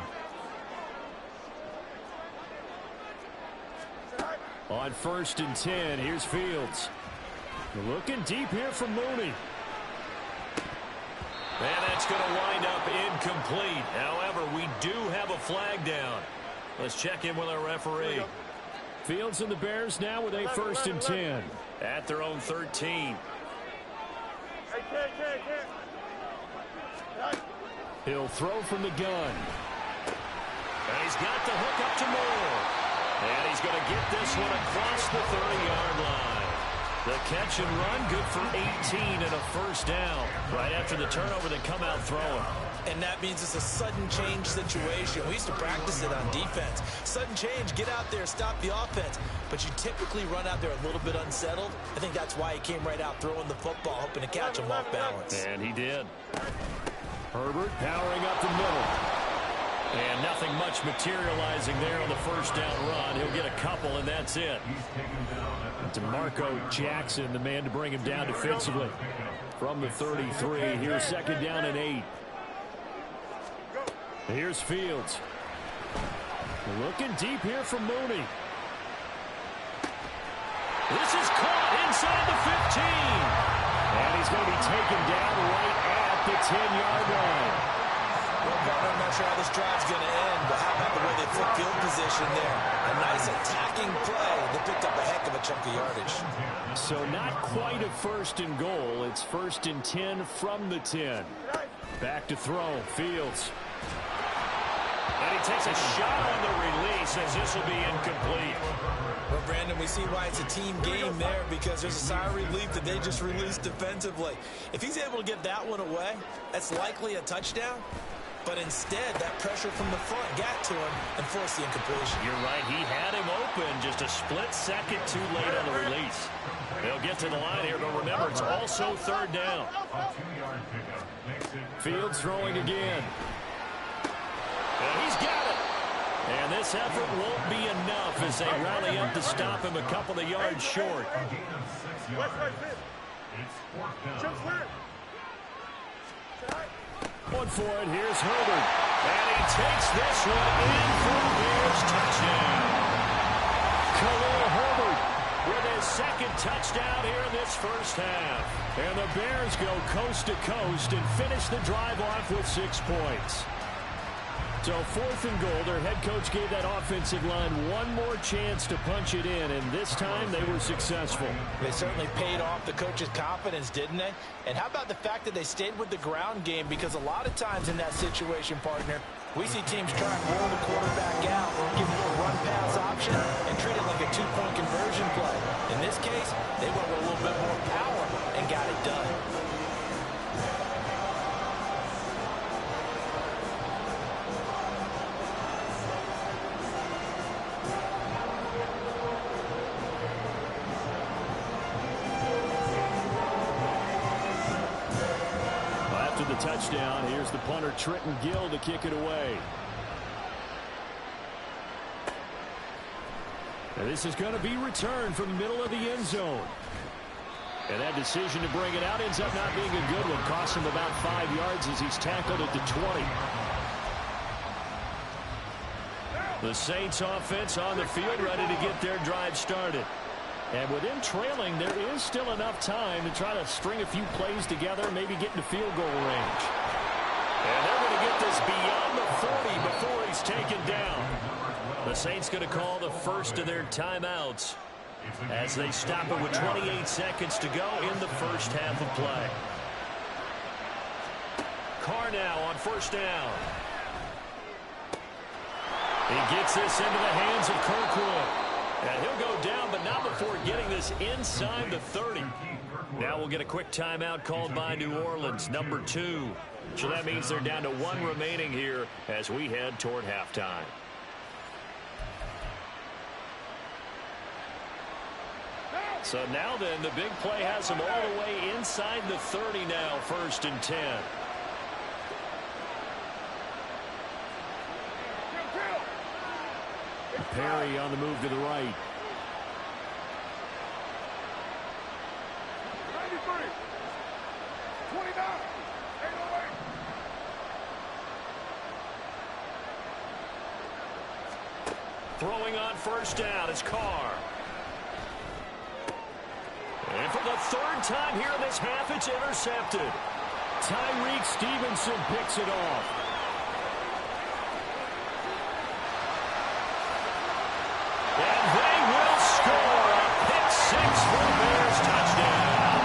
A: On 1st and 10, here's Fields. Looking deep here from Mooney.
D: And that's going to wind up incomplete. However, we do have a flag down. Let's check in with our referee.
A: Fields and the Bears now with a 1st and 10.
D: At their own 13.
A: He'll throw from the gun.
D: And he's got the hook up to Moore. And he's going to get this one across the 30-yard line. The catch and run, good for 18 and a 1st down. Right after the turnover, they come out throwing.
B: And that means it's a sudden change situation. We used to practice it on defense. Sudden change, get out there, stop the offense. But you typically run out there a little bit unsettled. I think that's why he came right out throwing the football, hoping to catch him off balance.
D: And he did.
A: Herbert powering up the middle.
D: And nothing much materializing there on the 1st down run. He'll get a couple, and that's it.
A: DeMarco Jackson, the man to bring him down defensively. From the 33, here's 2nd down and 8. Here's Fields. Looking deep here from Mooney.
D: This is caught inside the 15.
A: And he's going to be taken down right at the 10-yard line.
B: Well, partner, I'm not sure how this drive's going to end, but how about the way they flip field position there? A nice attacking play that picked up a heck of a chunk of yardage.
A: So not quite a 1st and goal. It's 1st and 10 from the 10. Back to throw. Fields.
D: And he takes a shot on the release as this will be incomplete.
B: Well, Brandon, we see why it's a team game there because there's a sigh of relief that they just released defensively. If he's able to get that one away, that's likely a touchdown. But instead, that pressure from the front got to him and forced the incompletion.
D: You're right. He had him open just a split second too late on the release. They'll get to the line here, but remember, it's also third down.
C: A 2-yard pickup makes it
A: Fields throwing again.
D: And he's got it.
A: And this effort won't be enough as they rally up to stop him a couple of yards short.
C: a gain of 6 yards. It's fourth down.
A: One for it. Here's Herbert. And he takes this one in for a Bears touchdown. Khalil Herbert with his second touchdown here in this first half. And the Bears go coast to coast and finish the drive off with 6 points. So 4th and goal, their head coach gave that offensive line one more chance to punch it in, and this time they were successful.
B: They certainly paid off the coach's confidence, didn't they? And how about the fact that they stayed with the ground game? Because a lot of times in that situation, partner, we see teams try and roll the quarterback out, give him a run-pass option, and treat it like a 2-point conversion play. In this case, they went with a little bit more power and got it done.
A: Touchdown. Here's the punter, Trenton Gill, to kick it away. And this is going to be returned from the middle of the end zone. And that decision to bring it out ends up not being a good one. Costs him about 5 yards as he's tackled at the 20. The Saints offense on the field ready to get their drive started. And with them trailing, there is still enough time to try to string a few plays together, maybe get into field goal range. And they're going to get this beyond the 40 before he's taken down. The Saints going to call the first of their timeouts as they stop it with 28 seconds to go in the first half of play. Carr now on first down. He gets this into the hands of Kirkwood. And he'll go down, but not before getting this inside the 30. Now we'll get a quick timeout called by New Orleans, number 2. So that means they're down to 1 remaining here as we head toward halftime. So now then, the big play has them all the way inside the 30 now, 1st and 10. Perry on the move to the right.
E: 93. 29. 808.
D: Throwing on first down is Carr. And for the 3rd time here in this half, it's intercepted.
A: Tyreek Stevenson picks it off.
D: And they will score a pick 6 for the Bears touchdown.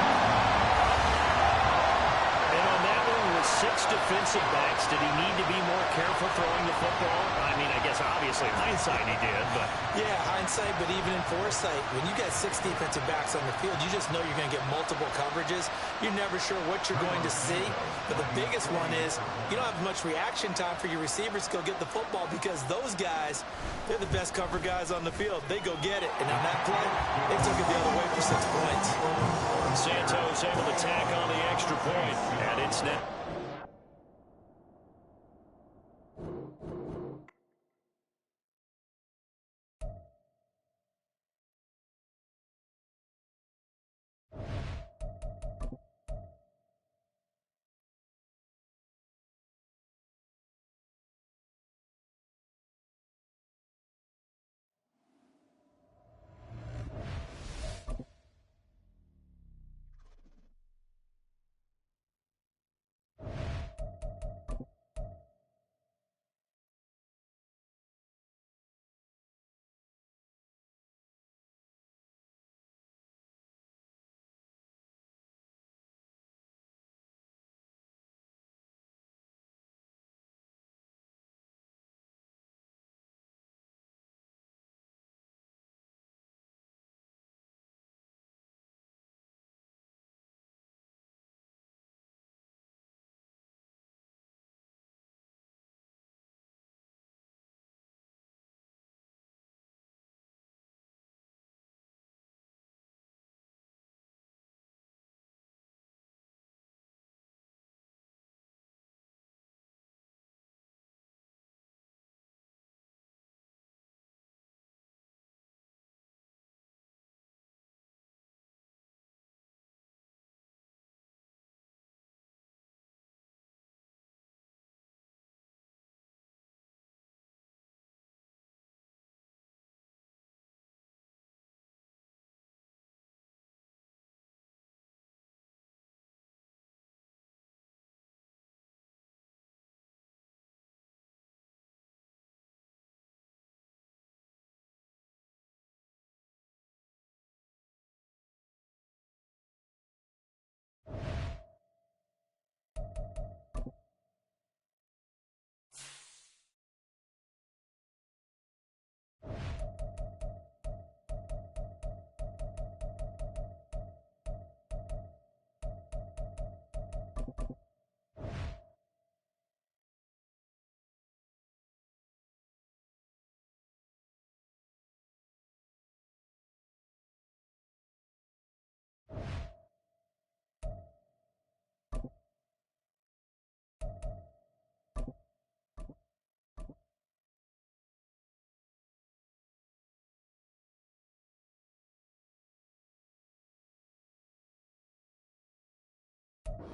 D: And on that one with 6 defensive backs, did he need to be more careful throwing the football? I mean, I guess obviously in hindsight he did, but
B: Yeah, hindsight, but even in foresight, when you got 6 defensive backs on the field, you just know you're going to get multiple coverages. You're never sure what you're going to see. But the biggest one is you don't have much reaction time for your receivers to go get the football because those guys, they're the best cover guys on the field. They go get it. And on that play, they took it the other way for 6 points.
D: Santos able to tack on the extra point, and it's now.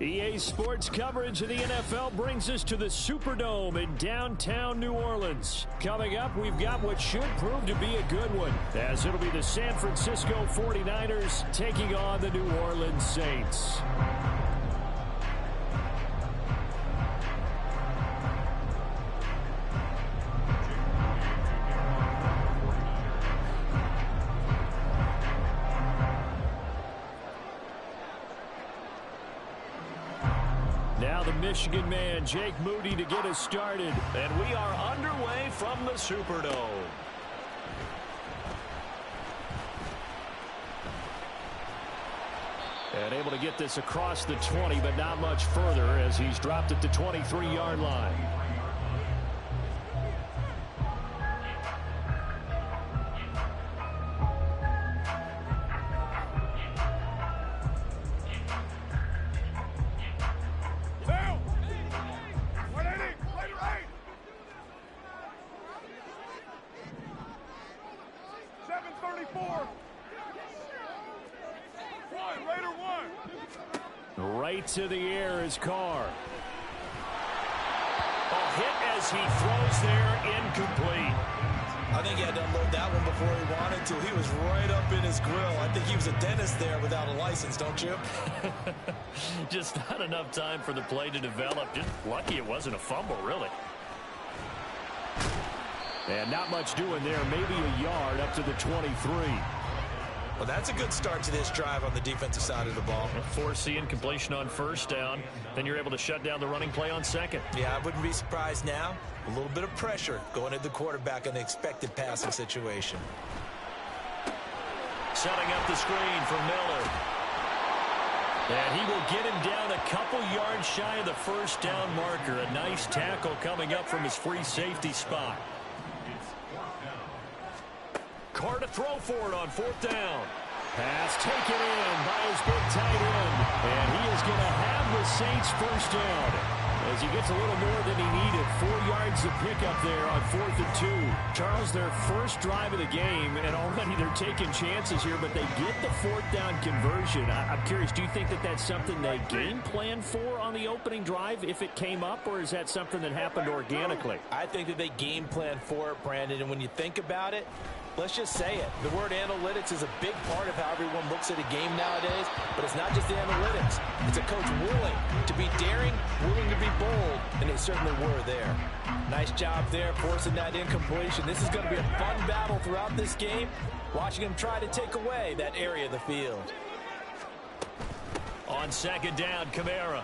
A: EA Sports coverage of the NFL brings us to the Superdome in downtown New Orleans. Coming up, we've got what should prove to be a good one, as it'll be the San Francisco 49ers taking on the New Orleans Saints. Now the Michigan man, Jake Moody, to get us started.
D: And we are underway from the Superdome.
A: And able to get this across the 20, but not much further as he's dropped at the 23-yard line. Right to the air is Carr.
D: A hit as he throws there, incomplete.
B: I think he had to unload that one before he wanted to. He was right up in his grill. I think he was a dentist there without a license, don't you?
D: Just not enough time for the play to develop. Just lucky it wasn't a fumble, really.
A: And not much doing there. Maybe a yard up to the 23.
B: Well, that's a good start to this drive on the defensive side of the ball.
D: Forcing incompletion on first down. Then you're able to shut down the running play on second.
B: Yeah, I wouldn't be surprised now. A little bit of pressure going at the quarterback in the expected passing situation.
D: Setting up the screen for Miller.
A: And he will get him down a couple yards shy of the first down marker. A nice tackle coming up from his free safety spot.
D: Carr to throw for it on fourth down.
A: Pass taken in by his big tight end. And he is going to have the Saints first down as he gets a little more than he needed. 4 yards of pickup there on 4th and 2. Charles, their first drive of the game, and already they're taking chances here, but they get the fourth down conversion. I'm curious, do you think that that's something they game plan for on the opening drive if it came up, or is that something that happened organically?
B: I think that they game plan for it, Brandon, and when you think about it, let's just say it. The word analytics is a big part of how everyone looks at a game nowadays, but it's not just the analytics. It's a coach willing to be daring, willing to be bold, and they certainly were there. Nice job there, forcing that incompletion. This is going to be a fun battle throughout this game, watching them try to take away that area of the field.
D: On second down, Kamara.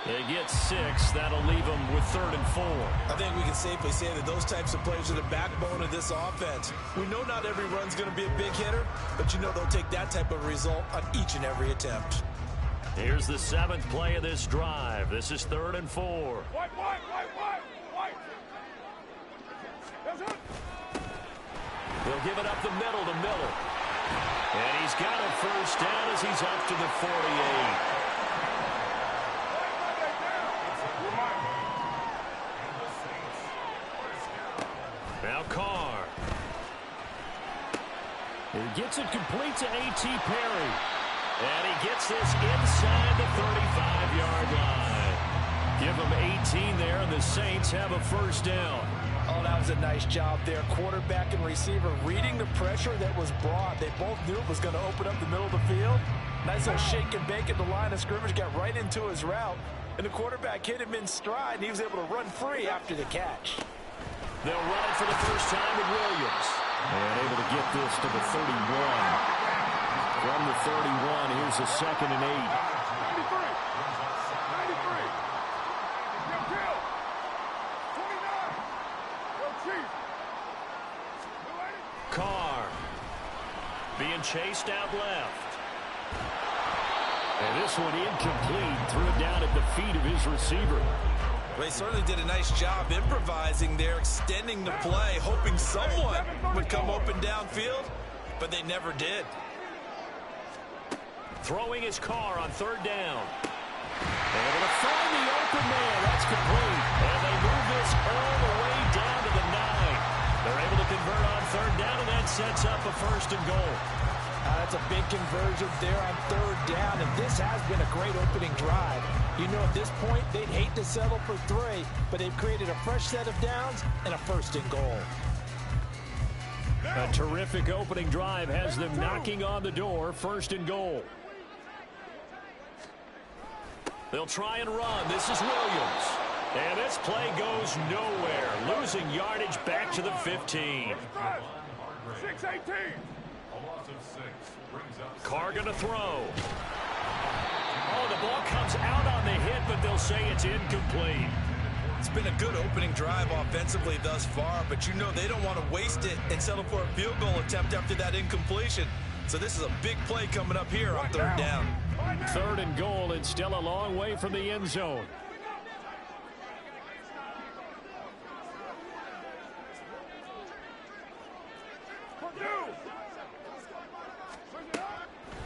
D: They get 6. That'll leave them with 3rd and 4.
B: I think we can safely say that those types of plays are the backbone of this offense. We know not every run's going to be a big hitter, but you know they'll take that type of result on each and every attempt.
D: Here's the 7th play of this drive. This is 3rd and 4.
E: White. That's it.
D: They'll give it up the middle to Miller. And he's got a first down as he's up to the 48. Now Carr.
A: He gets it complete to A.T. Perry.
D: And he gets this inside the 35-yard line.
A: Give him 18 there, and the Saints have a first down.
B: Oh, that was a nice job there. Quarterback and receiver reading the pressure that was brought. They both knew it was going to open up the middle of the field. Nice little shake and bake at the line of scrimmage. Got right into his route. And the quarterback hit him in stride, and he was able to run free after the catch.
D: They'll run it for the first time with Williams.
A: And able to get this to the 31. From the 31, here's a 2nd and 8.
E: 93. Kill. 29. Yo, Chief.
D: Carr being chased out left.
A: And this one incomplete. Threw it down at the feet of his receiver.
B: Well, he certainly did a nice job improvising there, extending the play, hoping someone would come open downfield, but they never did.
D: Throwing his car on third down.
A: Able to find the open man. That's complete.
D: And they move this all the way down to the 9. They're able to convert on third down, and that sets up a first and goal.
F: That's a big conversion there on third down, and this has been a great opening drive. You know, at this point, they'd hate to settle for 3, but they've created a fresh set of downs and a first and goal.
A: A terrific opening drive has them knocking on the door. First and goal.
D: They'll try and run. This is Williams. And this play goes nowhere. Losing yardage back to the 15.
E: 6-18.
D: Carr going to throw. Oh, the ball comes out on the hit, but they'll say it's incomplete.
B: It's been a good opening drive offensively thus far, but you know they don't want to waste it and settle for a field goal attempt after that incompletion. So this is a big play coming up here on third down.
A: Third and goal, and still a long way from the end zone.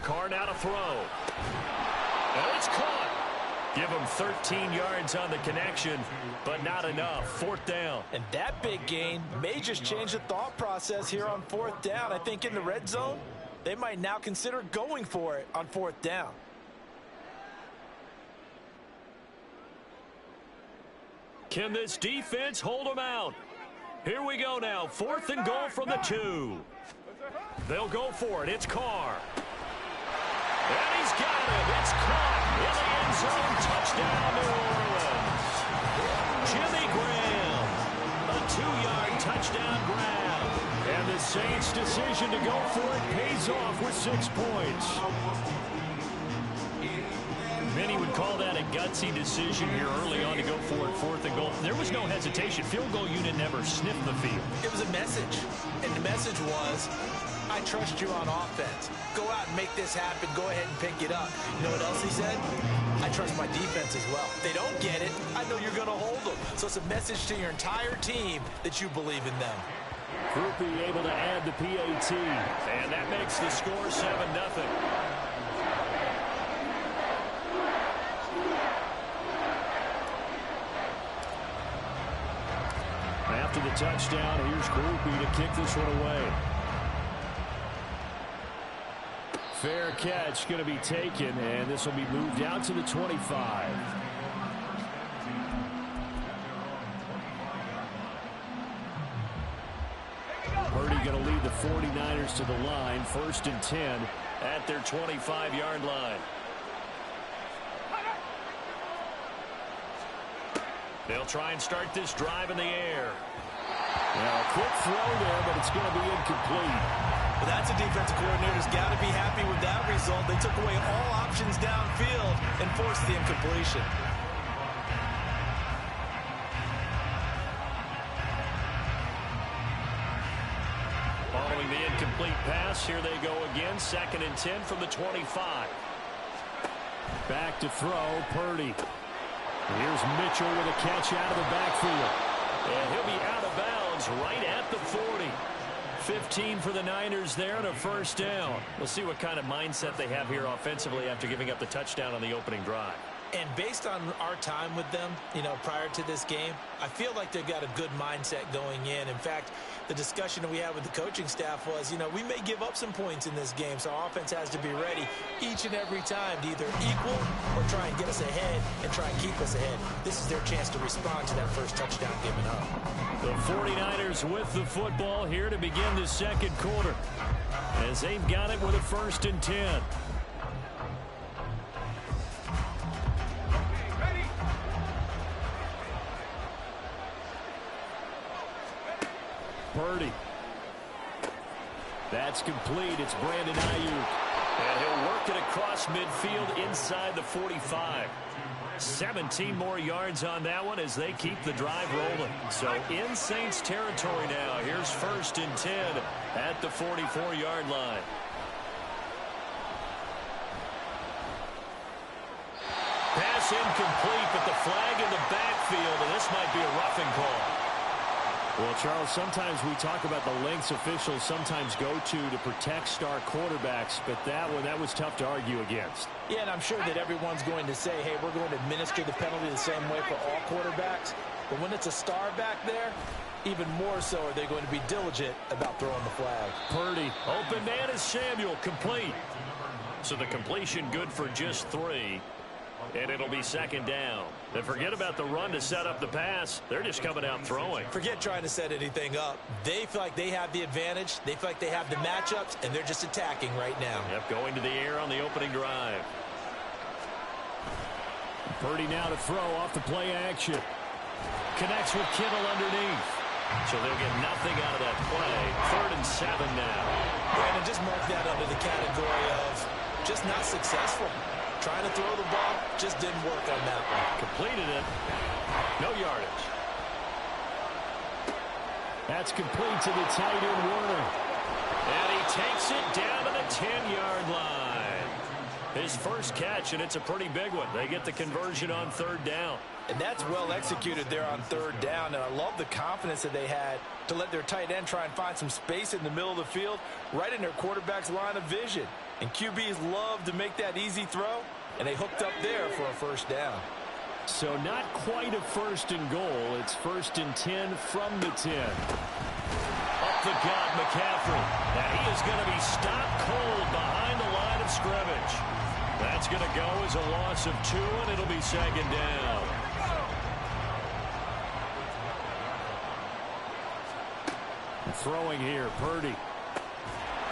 D: Carr now to throw. And it's caught. Give him 13 yards on the connection, but not enough. Fourth down.
F: And that big gain may just change the thought process here on fourth down. I think in the red zone, they might now consider going for it on fourth down.
D: Can this defense hold them out? Here we go now. Fourth and goal from the 2. They'll go for it. It's Carr. And he's got it. It's caught in the end zone. Touchdown, New Orleans. Jimmy Graham. A 2-yard touchdown grab.
A: And the Saints' decision to go for it pays off with 6 points.
D: Many would call that a gutsy decision here early on to go for it, fourth and goal. There was no hesitation. Field goal unit never sniffed the field.
B: It was a message, and the message was, I trust you on offense. Go out and make this happen. Go ahead and pick it up. You know what else he said? I trust my defense as well. If they don't get it, I know you're going to hold them. So it's a message to your entire team that you believe in them.
A: Groupie able to add the PAT.
D: And that makes the score 7-0.
A: After the touchdown, here's Groupie to kick this one away. Fair catch going to be taken, and this will be moved out to the 25. Purdy going to lead the 49ers to the line. First and 10
D: at their 25-yard line. They'll try and start this drive in the air.
A: Now, a quick throw there, but it's going to be incomplete.
B: Well, that's a defensive coordinator's got to be happy with that result. They took away all options downfield and forced the incompletion.
D: Following the incomplete pass, here they go again. Second and 10 from the 25.
A: Back to throw, Purdy. Here's Mitchell with a catch out of the backfield.
D: And he'll be out of bounds right at the 40. 15 for the Niners there and a first down. We'll see what kind of mindset they have here offensively after giving up the touchdown on the opening drive.
B: And based on our time with them, you know, prior to this game, I feel like they've got a good mindset going in. In fact, the discussion that we had with the coaching staff was, you know, we may give up some points in this game, so our offense has to be ready each and every time to either equal or try and get us ahead and try and keep us ahead. This is their chance to respond to that first touchdown given up.
A: The 49ers with the football here to begin the second quarter, as they've got it with a first and 10. Purdy. That's complete. It's Brandon Ayuk.
D: And he'll work it across midfield inside the 45. 17 more yards on that one as they keep the drive rolling. So in Saints territory now. Here's first and 10 at the 44-yard line. Pass incomplete, but the flag in the backfield, and this might be a roughing call.
A: Well, Charles, sometimes we talk about the lengths officials sometimes go to protect star quarterbacks, but that was tough to argue against.
F: Yeah, and I'm sure that everyone's going to say, hey, we're going to administer the penalty the same way for all quarterbacks. But when it's a star back there, even more so are they going to be diligent about throwing the flag.
A: Purdy.
D: Open man is Samuel, complete. So the completion good for just 3. And it'll be second down. And forget about the run to set up the pass. They're just coming out throwing.
F: Forget trying to set anything up. They feel like they have the advantage. They feel like they have the matchups, and they're just attacking right now.
D: Yep, going to the air on the opening drive.
A: Purdy now to throw off the play action. Connects with Kittle underneath.
D: So they'll get nothing out of that play. 3rd and 7 now.
F: Brandon, just mark that under the category of just not successful. Trying to throw the ball, just didn't work on that one.
D: Completed it. No yardage.
A: That's complete to the tight end, Warner.
D: And he takes it down to the 10-yard line. His first catch, and it's a pretty big one. They get the conversion on 3rd down.
B: And that's well executed there on 3rd down. And I love the confidence that they had to let their tight end try and find some space in the middle of the field, right in their quarterback's line of vision. And QBs love to make that easy throw, and they hooked up there for a first down.
A: So not quite a 1st and goal. It's 1st and 10 from the 10.
D: Up the gut, McCaffrey. Now he is going to be stopped cold behind the line of scrimmage. That's going to go as a loss of 2, and it'll be second down.
A: Throwing here, Purdy.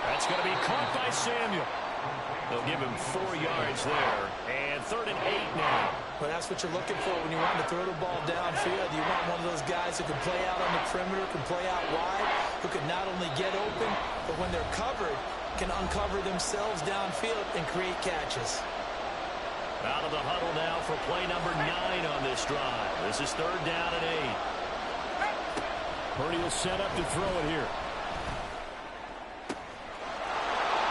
D: That's going to be caught by Samuel. They'll give him 4 yards there. And 3rd and 8 now.
F: But that's what you're looking for when you want to throw the ball downfield. You want one of those guys who can play out on the perimeter, can play out wide, who can not only get open, but when they're covered, can uncover themselves downfield and create catches.
D: Out of the huddle now for play number 9 on this drive. This is 3rd down and 8.
A: Purdy will set up to throw it here.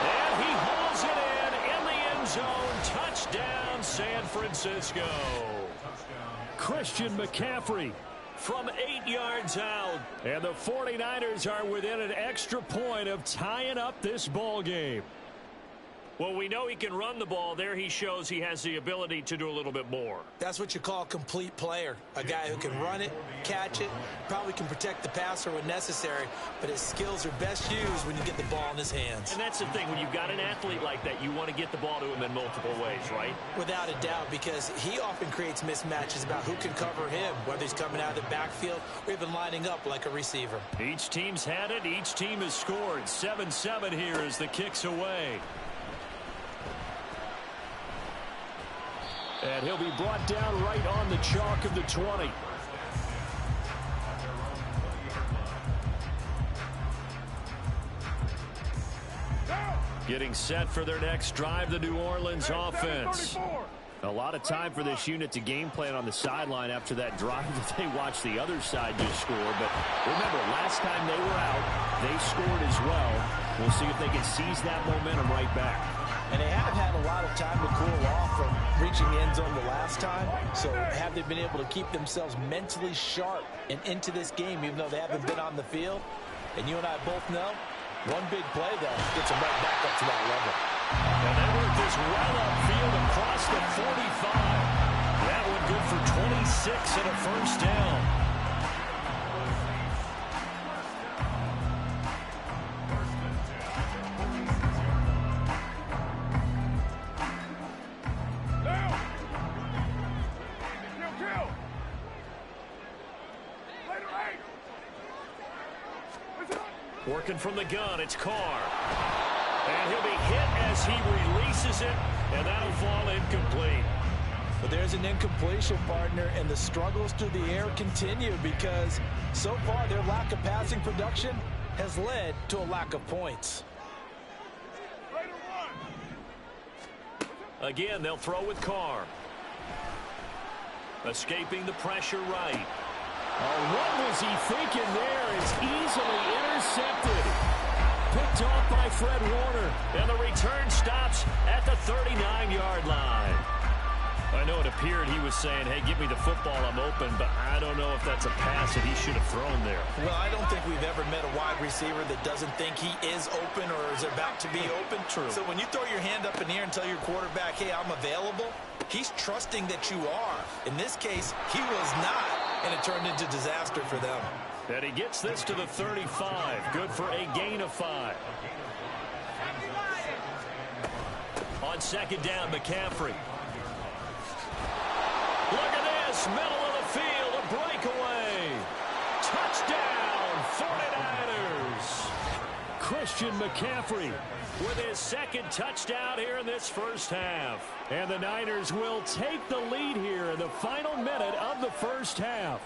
D: And he hauls it in the end zone. Touchdown, San Francisco.
A: Christian McCaffrey
D: from 8 yards out.
A: And the 49ers are within an extra point of tying up this ball game.
D: Well, we know he can run the ball. There he shows he has the ability to do a little bit more.
F: That's what you call a complete player. A guy who can run it, catch it, probably can protect the passer when necessary, but his skills are best used when you get the ball in his hands.
D: And that's the thing. When you've got an athlete like that, you want to get the ball to him in multiple ways, right?
F: Without a doubt, because he often creates mismatches about who can cover him, whether he's coming out of the backfield or even lining up like a receiver.
A: Each team's had it. Each team has scored. 7-7 here as the kick's away. And he'll be brought down right on the chalk of the 20. Getting set for their next drive, the New Orleans offense. A lot of time for this unit to game plan on the sideline after that drive that they watched the other side just score. But remember, last time they were out, they scored as well. We'll see if they can seize that momentum right back.
F: And they have had a lot of time to cool off from reaching the end zone the last time. So have they been able to keep themselves mentally sharp and into this game, even though they haven't been on the field? And you and I both know, one big play, though, gets them right back up to that level.
D: And they work this well upfield across the 45. That one good for 26 and a first down. Working from the gun, it's Carr. And he'll be hit as he releases it, and that'll fall incomplete.
F: But there's an incompletion, partner, and the struggles through the air continue because so far their lack of passing production has led to a lack of points.
D: Again, they'll throw with Carr. Escaping the pressure right.
A: What was he thinking there? It's easily intercepted. Picked off by Fred Warner.
D: And the return stops at the 39-yard line.
A: I know it appeared he was saying, hey, give me the football, I'm open, but I don't know if that's a pass that he should have thrown there.
B: Well, I don't think we've ever met a wide receiver that doesn't think he is open or is about to be open.
A: True.
B: So when you throw your hand up in the air and tell your quarterback, hey, I'm available, he's trusting that you are. In this case, he was not, and it turned into disaster for them.
A: And he gets this to the 35. Good for a gain of 5. On second down, McCaffrey. Look at this, middle of the field, a breakaway. Touchdown, 49ers. Christian McCaffrey with his second touchdown here in this first half. And the Niners will take the lead here in the final minute of the first half.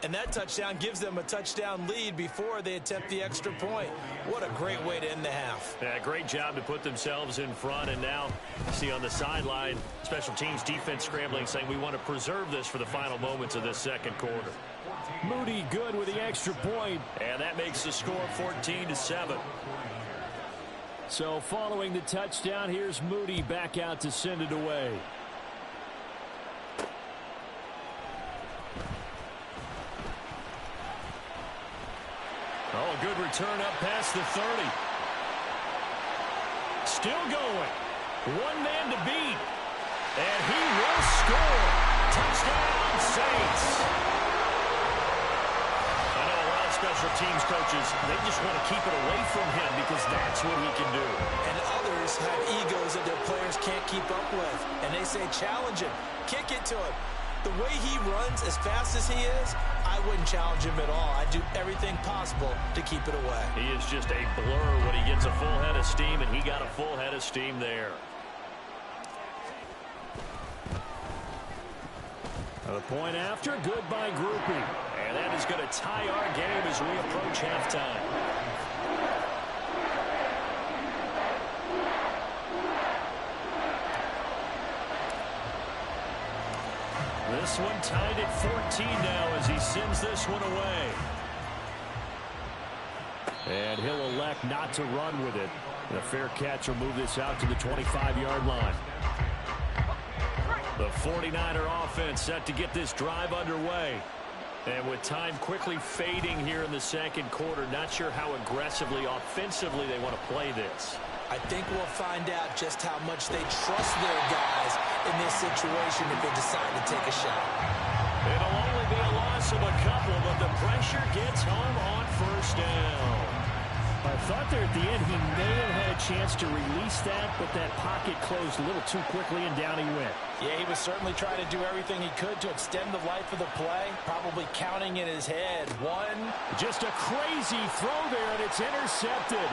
B: And that touchdown gives them a touchdown lead before they attempt the extra point. What a great way to end the half.
A: Yeah, great job to put themselves in front. And now, you see on the sideline, special teams defense scrambling, saying we want to preserve this for the final moments of this second quarter. Moody good with the extra point. And that makes the score 14-7. So following the touchdown, here's Moody back out to send it away. Oh, a good return up past the 30. Still going. One man to beat. And he will score. Touchdown, Saints. I know a lot of special teams coaches, they just want to keep it away from him because that's what he can do.
B: And others have egos that their players can't keep up with. And they say, challenge him. Kick it to him. The way he runs as fast as he is, I wouldn't challenge him at all. I'd do everything possible to keep it away.
A: He is just a blur when he gets a full head of steam, and he got a full head of steam there. The point after, good by grouping. And that is going to tie our game as we approach halftime. This one tied at 14 now as he sends this one away. And he'll elect not to run with it. And a fair catch will move this out to the 25-yard line. The 49er offense set to get this drive underway. And with time quickly fading here in the second quarter, not sure how aggressively, offensively they want to play this.
B: I think we'll find out just how much they trust their guys in this situation if they decide to take a shot.
A: It'll only be a loss of a couple, but the pressure gets home on first down. I thought there at the end he may have had a chance to release that, but that pocket closed a little too quickly, and down he went.
F: Yeah, he was certainly trying to do everything he could to extend the life of the play, probably counting in his head. One.
A: Just a crazy throw there, and it's intercepted.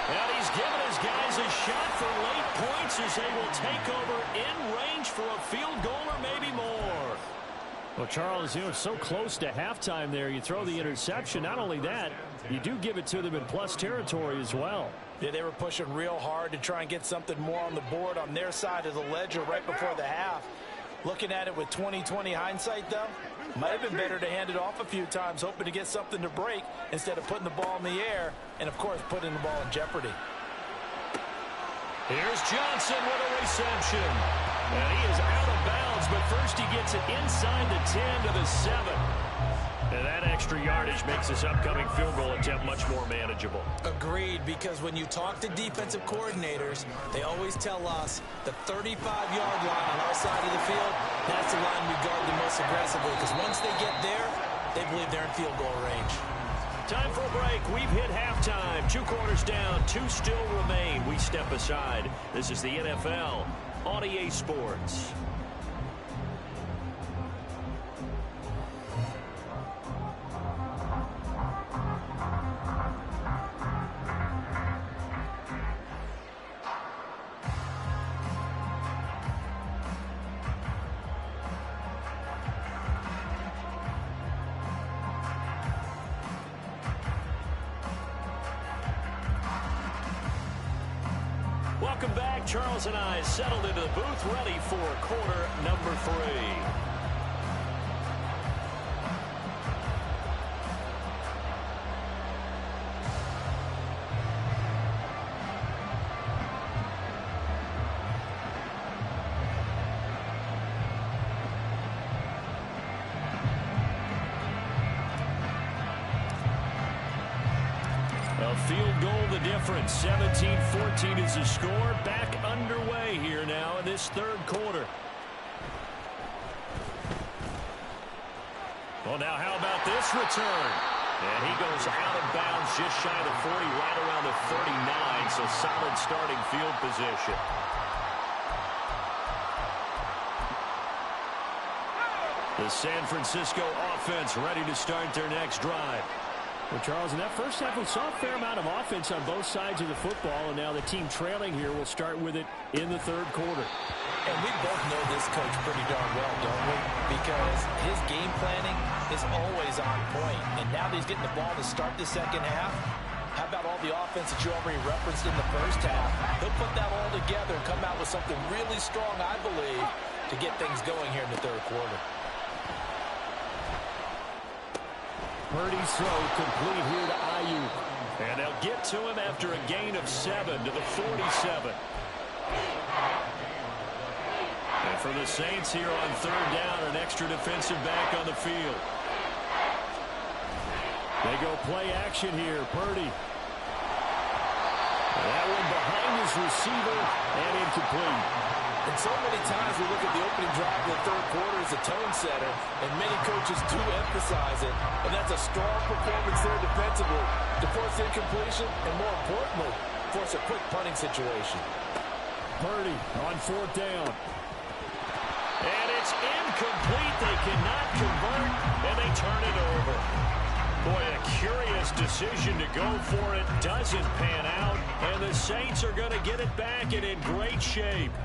A: And he's given his guys a shot for late points as they will take over in range for a field goal or maybe more. Well, Charles, you know, it's so close to halftime there. You throw the interception. Not only that, you do give it to them in plus territory as well.
F: Yeah, they were pushing real hard to try and get something more on the board on their side of the ledger right before the half. Looking at it with 20/20 hindsight, though, might have been better to hand it off a few times, hoping to get something to break instead of putting the ball in the air and, of course, putting the ball in jeopardy.
A: Here's Johnson with a reception. And he is out of bounds, but first he gets it inside the 10 to the 7. And that extra yardage makes this upcoming field goal attempt much more manageable.
B: Agreed, because when you talk to defensive coordinators, they always tell us the 35-yard line on our side of the field, that's the line we guard the most aggressively, because once they get there, they believe they're in field goal range.
A: Time for a break. We've hit halftime. 2 quarters down, 2 still remain. We step aside. This is the NFL on EA Sports. Welcome back. Charles and I settled into the booth, ready for quarter number 3. field goal the difference. 17-14 is the score. Back underway here now in this third quarter. Well, now how about this return? And he goes out of bounds just shy of the 40, right around the 39, so solid starting field position. The San Francisco offense ready to start their next drive.
G: Well, Charles, in that first half, we saw a fair amount of offense on both sides of the football, and now the team trailing here will start with it in the third quarter.
F: And we both know this coach pretty darn well, don't we? Because his game planning is always on point. And now that he's getting the ball to start the second half, how about all the offense that you already referenced in the first half? He'll put that all together and come out with something really strong, I believe, to get things going here in the third quarter.
A: Purdy's throw complete here to Ayuk. And they'll get to him after a gain of 7 to the 47. And for the Saints here on third down, an extra defensive back on the field. They go play action here. Purdy. That one behind his receiver and incomplete.
F: And so many times we look at the opening drive of the third quarter as a tone setter, and many coaches do emphasize it, and that's a strong performance there defensively to force incompletion and, more importantly, force a quick punting situation.
A: Purdy on fourth down. And it's incomplete. They cannot convert, and they turn it over. Boy, a curious decision to go for it. Doesn't pan out, and the Saints are going to get it back and in great shape.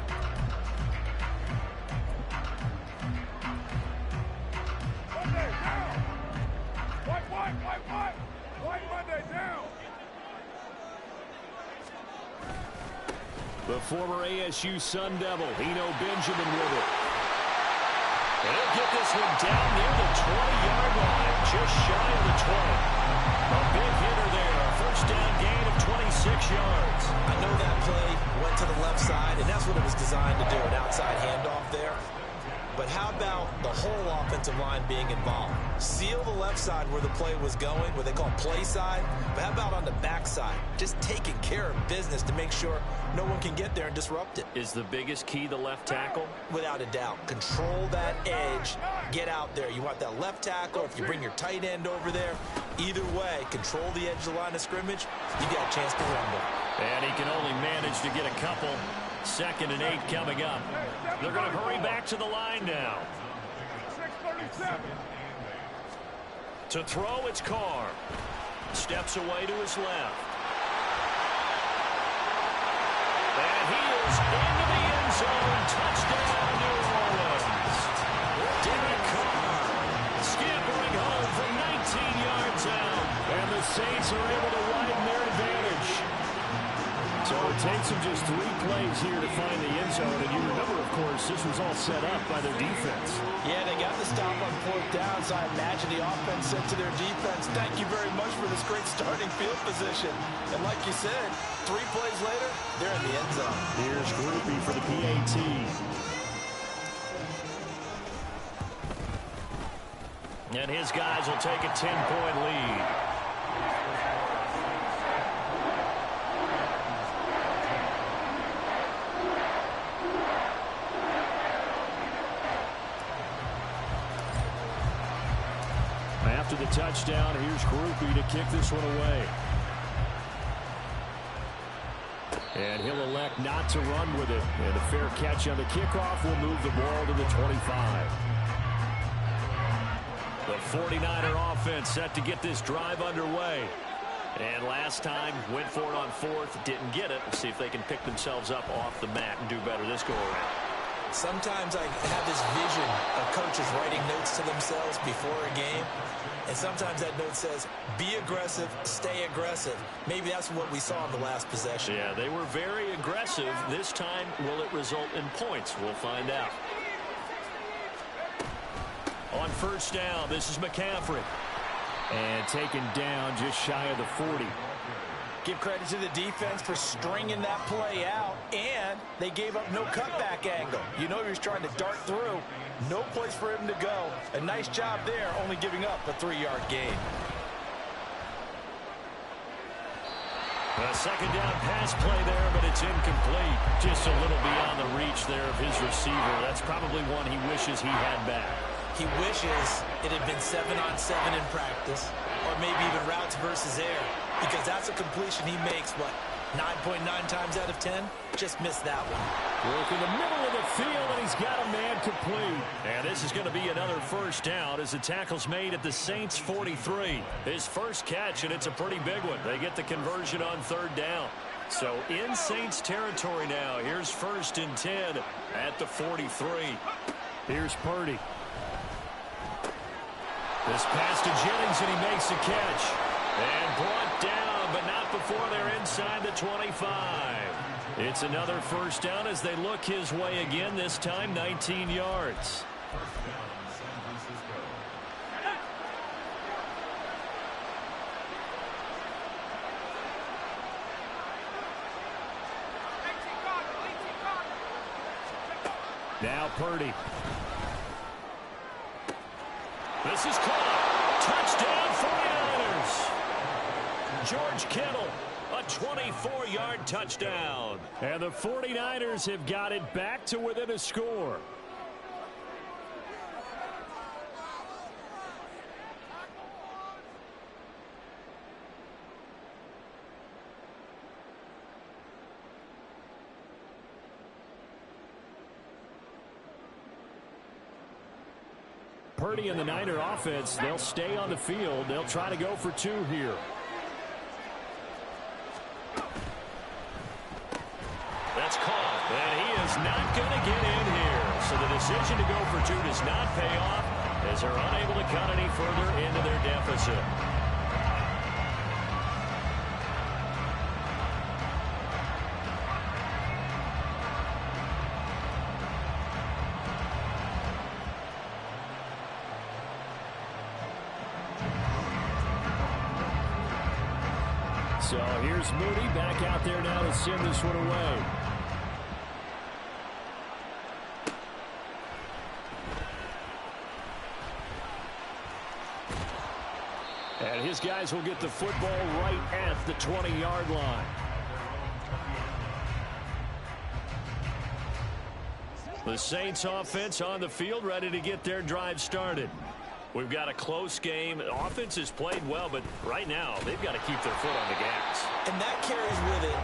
A: The former ASU Sun Devil, Eno Benjamin with it. And he'll get this one down near the 20-yard line, just shy of the 20. A big hitter there, a first down gain of 26 yards.
F: I know that play went to the left side, and that's what it was designed to do, an outside handoff there. But how about the whole offensive line being involved? Seal the left side where the play was going, what they call play side. But how about on the back side? Just taking care of business to make sure no one can get there and disrupt it.
A: Is the biggest key the left tackle?
F: Without a doubt. Control that edge. Get out there. You want that left tackle. If you bring your tight end over there, either way, control the edge of the line of scrimmage. You got a chance to rumble.
A: And he can only manage to get a couple. 2nd and 8 coming up. They're going to hurry back to the line now.
E: 6:37.
A: To throw, it's Carr. Steps away to his left. And he is into the end zone. Touchdown, New Orleans. Derek Carr scampering home from 19 yards out. And the Saints are able to widen their advantage. So it takes them just 3 plays here to find the end zone. And you remember, of course, this was all set up by their defense.
F: Yeah, they got the stop on fourth down, so I imagine the offense said to their defense, thank you very much for this great starting field position. And like you said, 3 plays later, they're in the end zone.
A: Here's Groupie for the PAT. And his guys will take a 10-point lead. After the touchdown, here's Groupie to kick this one away. And he'll elect not to run with it. And a fair catch on the kickoff will move the ball to the 25. The 49er offense set to get this drive underway. And last time, went for it on 4th, didn't get it. We'll see if they can pick themselves up off the mat and do better this go-around.
F: Sometimes I have this vision of coaches writing notes to themselves before a game. And sometimes that note says, be aggressive, stay aggressive. Maybe that's what we saw in the last possession.
A: Yeah, they were very aggressive. This time, will it result in points? We'll find out. On first down, this is McCaffrey. And taken down just shy of the 40.
F: Give credit to the defense for stringing that play out, and they gave up no cutback angle. You know he was trying to dart through. No place for him to go. A nice job there, only giving up a 3-yard gain.
A: A second down pass play there, but it's incomplete. Just a little beyond the reach there of his receiver. That's probably one he wishes he had back.
F: He wishes it had been 7-on-7 in practice, or maybe even routes versus air, because that's a completion he makes, 9.9 times out of 10? Just missed that one.
A: Work in the middle of the field, and he's got a man complete. And this is going to be another first down as the tackle's made at the Saints' 43. His first catch, and it's a pretty big one. They get the conversion on third down. So in Saints territory now. Here's 1st and 10 at the 43. Here's Purdy. This pass to Jennings, and he makes a catch. And brought down, but not before they're inside the 25. It's another first down as they look his way again, this time 19 yards. Now Purdy. This is caught. Touchdown 49ers. George Kittle, a 24-yard touchdown. And the 49ers have got it back to within a score. Purdy and the Niner offense, they'll stay on the field. They'll try to go for 2 here. That's caught, and he is not going to get in here. So the decision to go for 2 does not pay off as they're unable to cut any further into their deficit. So here's Moody back out there now to send this one away. And his guys will get the football right at the 20-yard line. The Saints offense on the field ready to get their drive started. We've got a close game. The offense has played well, but right now they've got to keep their foot on the gas.
F: And that carries with it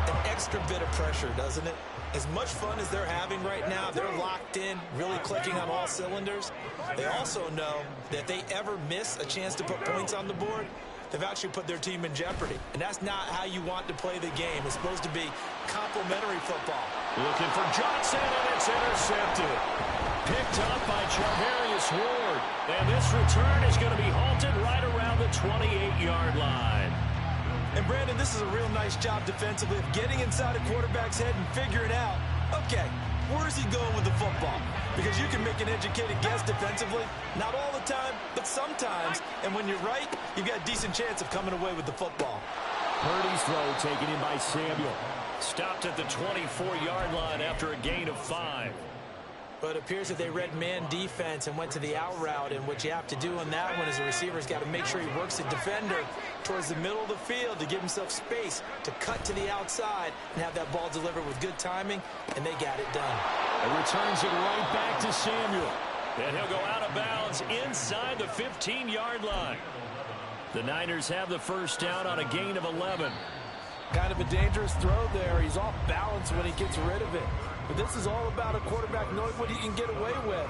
F: an extra bit of pressure, doesn't it? As much fun as they're having right now, they're locked in, really clicking on all cylinders. They also know that if they ever miss a chance to put points on the board, they've actually put their team in jeopardy. And that's not how you want to play the game. It's supposed to be complementary football.
A: Looking for Johnson, and it's intercepted. Picked up by Charvarius Ward. And this return is going to be halted right around the 28-yard line.
F: And, Brandon, this is a real nice job defensively of getting inside a quarterback's head and figuring out, okay, where's he going with the football? Because you can make an educated guess defensively. Not all the time, but sometimes. And when you're right, you've got a decent chance of coming away with the football.
A: Purdy's throw taken in by Samuel. Stopped at the 24-yard line after a gain of 5.
F: But it appears that they read man defense and went to the out route, and what you have to do on that one is the receiver's got to make sure he works the defender towards the middle of the field to give himself space to cut to the outside and have that ball delivered with good timing, and they got it done.
A: And returns it right back to Samuel. And he'll go out of bounds inside the 15-yard line. The Niners have the first down on a gain of 11.
F: Kind of a dangerous throw there. He's off balance when he gets rid of it. But this is all about a quarterback knowing what he can get away with.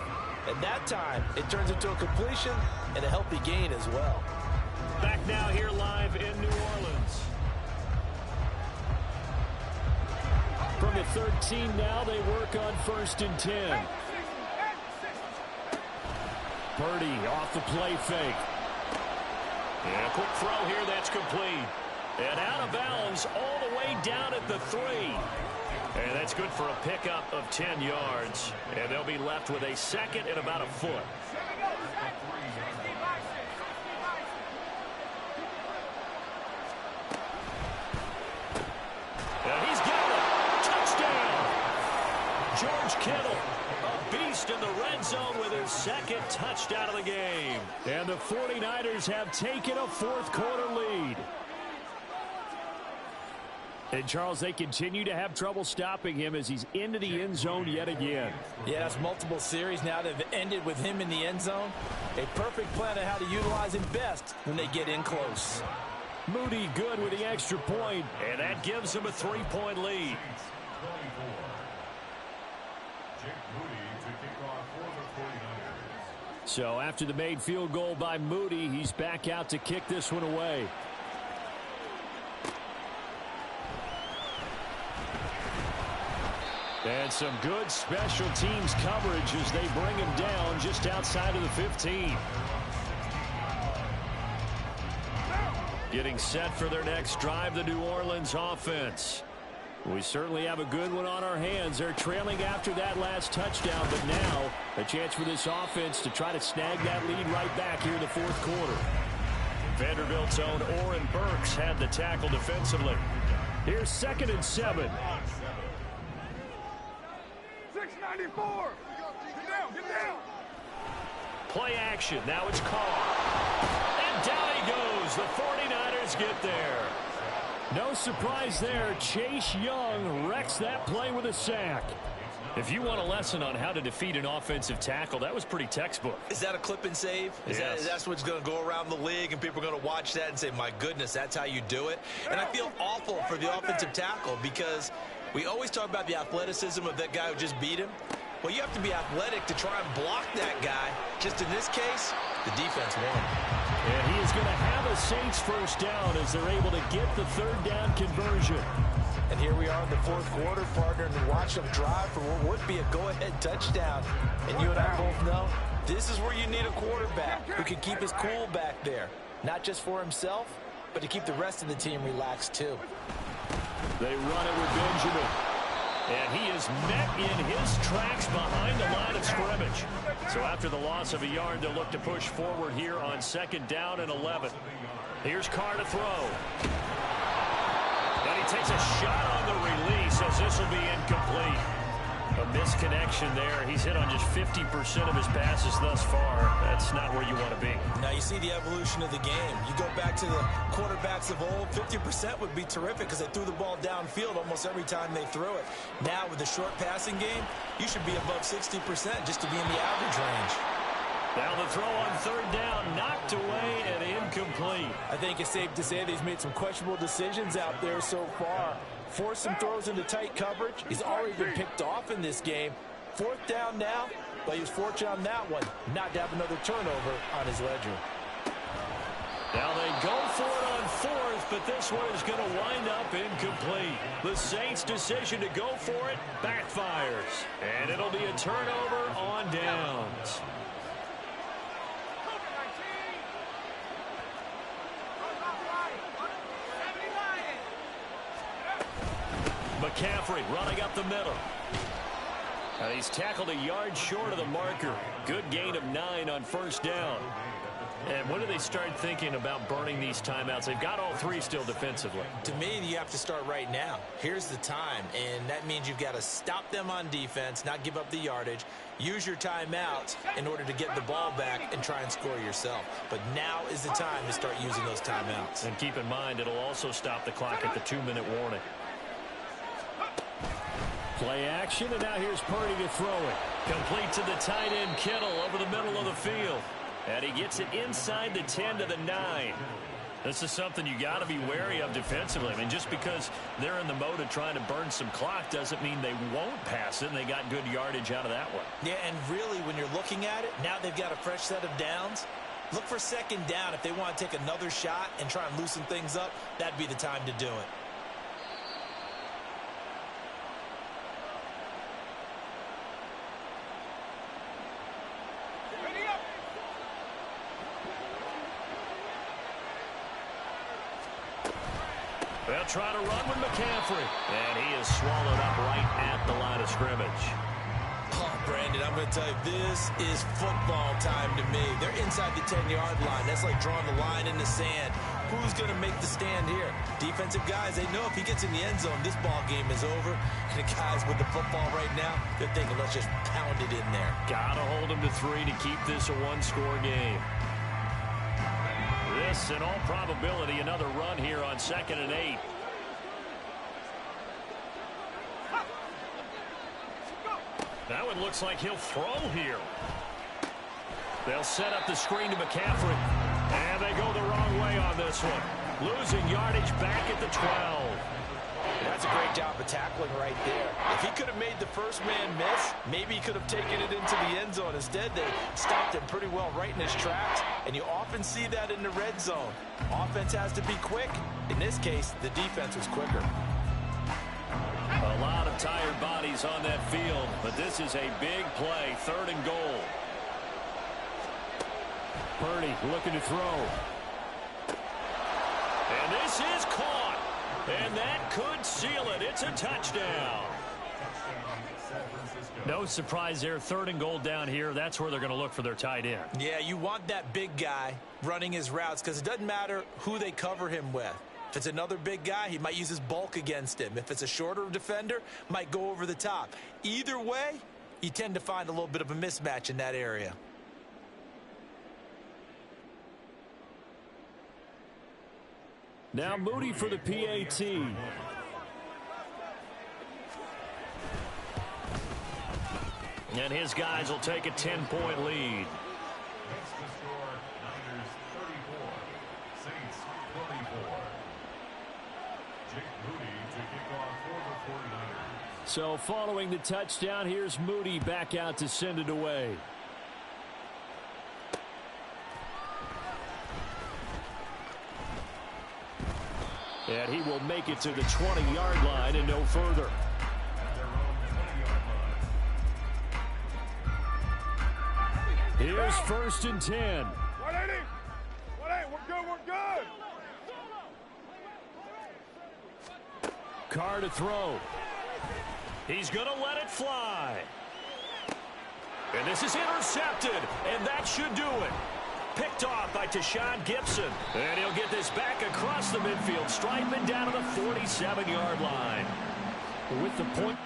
F: At that time, it turns into a completion and a healthy gain as well.
A: Back now here live in New Orleans. From the 13 now, they work on 1st and 10. Purdy off the play fake. And a quick throw here that's complete. And out of bounds all the way down at the 3. And that's good for a pickup of 10 yards. And they'll be left with a second and about a foot. And he's got it. Touchdown. George Kittle, a beast in the red zone with his second touchdown of the game. And the 49ers have taken a fourth quarter lead. And, Charles, they continue to have trouble stopping him as he's into the end zone yet again.
F: Yeah, that's multiple series now that have ended with him in the end zone. A perfect plan on how to utilize him best when they get in close.
A: Moody good with the extra point,
D: and that gives him a 3-point lead.
A: So after the made field goal by Moody, he's back out to kick this one away. And some good special teams coverage as they bring him down just outside of the 15. Getting set for their next drive, the New Orleans offense. We certainly have a good one on our hands. They're trailing after that last touchdown, but now a chance for this offense to try to snag that lead right back here in the fourth quarter.
D: Vanderbilt's own Oren Burks had the tackle defensively.
A: Here's 2nd and 7.
E: 694. Get down, get down.
D: Play action. Now it's Carr. And down he goes. The 49ers get there.
A: No surprise there. Chase Young wrecks that play with a sack.
D: If you want a lesson on how to defeat an offensive tackle, that was pretty textbook.
B: Is that a clip and save?
D: Yes.
B: That's what's going to go around the league, and people are going to watch that and say, my goodness, that's how you do it? And I feel awful for the offensive tackle because we always talk about the athleticism of that guy who just beat him. Well, you have to be athletic to try and block that guy. Just in this case, the defense won.
A: And he is going to have a Saints first down as they're able to get the 3rd down conversion.
F: And here we are in the fourth quarter, partner, and watch them drive for what would be a go-ahead touchdown. And you and I both know this is where you need a quarterback who can keep his cool back there. Not just for himself, but to keep the rest of the team relaxed too.
A: They run it with Benjamin.
D: And he is met in his tracks behind the line of scrimmage. So after the loss of a yard, they'll look to push forward here on 2nd down and 11. Here's Carr to throw. And he takes a shot on the release as this will be incomplete. A misconnection there. He's hit on just 50% of his passes thus far. That's not where you want to be.
B: Now you see the evolution of the game. You go back to the quarterbacks of old, 50% would be terrific because they threw the ball downfield almost every time they threw it. Now with the short passing game, you should be above 60% just to be in the average range.
D: Now the throw on 3rd down, knocked away and incomplete.
F: I think it's safe to say that he's made some questionable decisions out there so far. Forced some throws into tight coverage. He's already been picked off in this game. 4th down now, but he was fortunate on that one not to have another turnover on his ledger.
D: Now they go for it on 4th, but this one is going to wind up incomplete. The Saints' decision to go for it backfires, and it'll be a turnover on downs. McCaffrey running up the middle. He's tackled a yard short of the marker. Good gain of 9 on 1st down. And when do they start thinking about burning these timeouts? They've got all 3 still defensively.
B: To me, you have to start right now. Here's the time, and that means you've got to stop them on defense, not give up the yardage, use your timeouts in order to get the ball back and try and score yourself. But now is the time to start using those timeouts.
D: And keep in mind, it'll also stop the clock at the 2-minute warning.
A: Play action, and now here's Purdy to throw it.
D: Complete to the tight end, Kittle, over the middle of the field. And he gets it inside the 10 to the 9. This is something you got to be wary of defensively. I mean, just because they're in the mode of trying to burn some clock doesn't mean they won't pass it, and they got good yardage out of that one.
B: Yeah, and really, when you're looking at it, now they've got a fresh set of downs. Look for 2nd down. If they want to take another shot and try and loosen things up, that'd be the time to do it.
D: They'll try to run with McCaffrey. And he is swallowed up right at the line of scrimmage.
B: Oh, Brandon, I'm going to tell you, this is football time to me. They're inside the 10-yard line. That's like drawing the line in the sand. Who's going to make the stand here? Defensive guys, they know if he gets in the end zone, this ball game is over. And the guys with the football right now, they're thinking, let's just pound it in there.
D: Got to hold him to 3 to keep this a 1-score game. This, in all probability, another run here on 2nd and 8.
G: That one looks like he'll throw here. They'll set up the screen to McCaffrey. And they go the wrong way on this one. Losing yardage back at the 12.
B: That's a great job of tackling right there. If he could have made the first man miss, maybe he could have taken it into the end zone. Instead, they stopped him pretty well right in his tracks, and you often see that in the red zone. Offense has to be quick. In this case, the defense was quicker.
G: A lot of tired bodies on that field, but this is a big play, 3rd and goal. Purdy looking to throw. And this is caught. And that could seal it. It's a touchdown. No surprise there. 3rd and goal down here. That's where they're going to look for their tight end.
B: Yeah, you want that big guy running his routes because it doesn't matter who they cover him with. If it's another big guy, he might use his bulk against him. If it's a shorter defender, might go over the top. Either way, you tend to find a little bit of a mismatch in that area.
A: Now Moody for the PAT.
G: And his guys will take a 10-point lead.
C: Next to score, Niners 34, Saints 24. Jake Moody to kick off for the 49ers.
A: So following the touchdown, here's Moody back out to send it away. And he will make it to the 20-yard line and no further. Here's 1st and 10.
E: 180. 180. We're good.
A: Carr to throw.
G: He's going to let it fly. And this is intercepted, and that should do it. Picked off by Tashawn Gibson. And he'll get this back across the midfield, striping down to the 47-yard line.
A: With the point.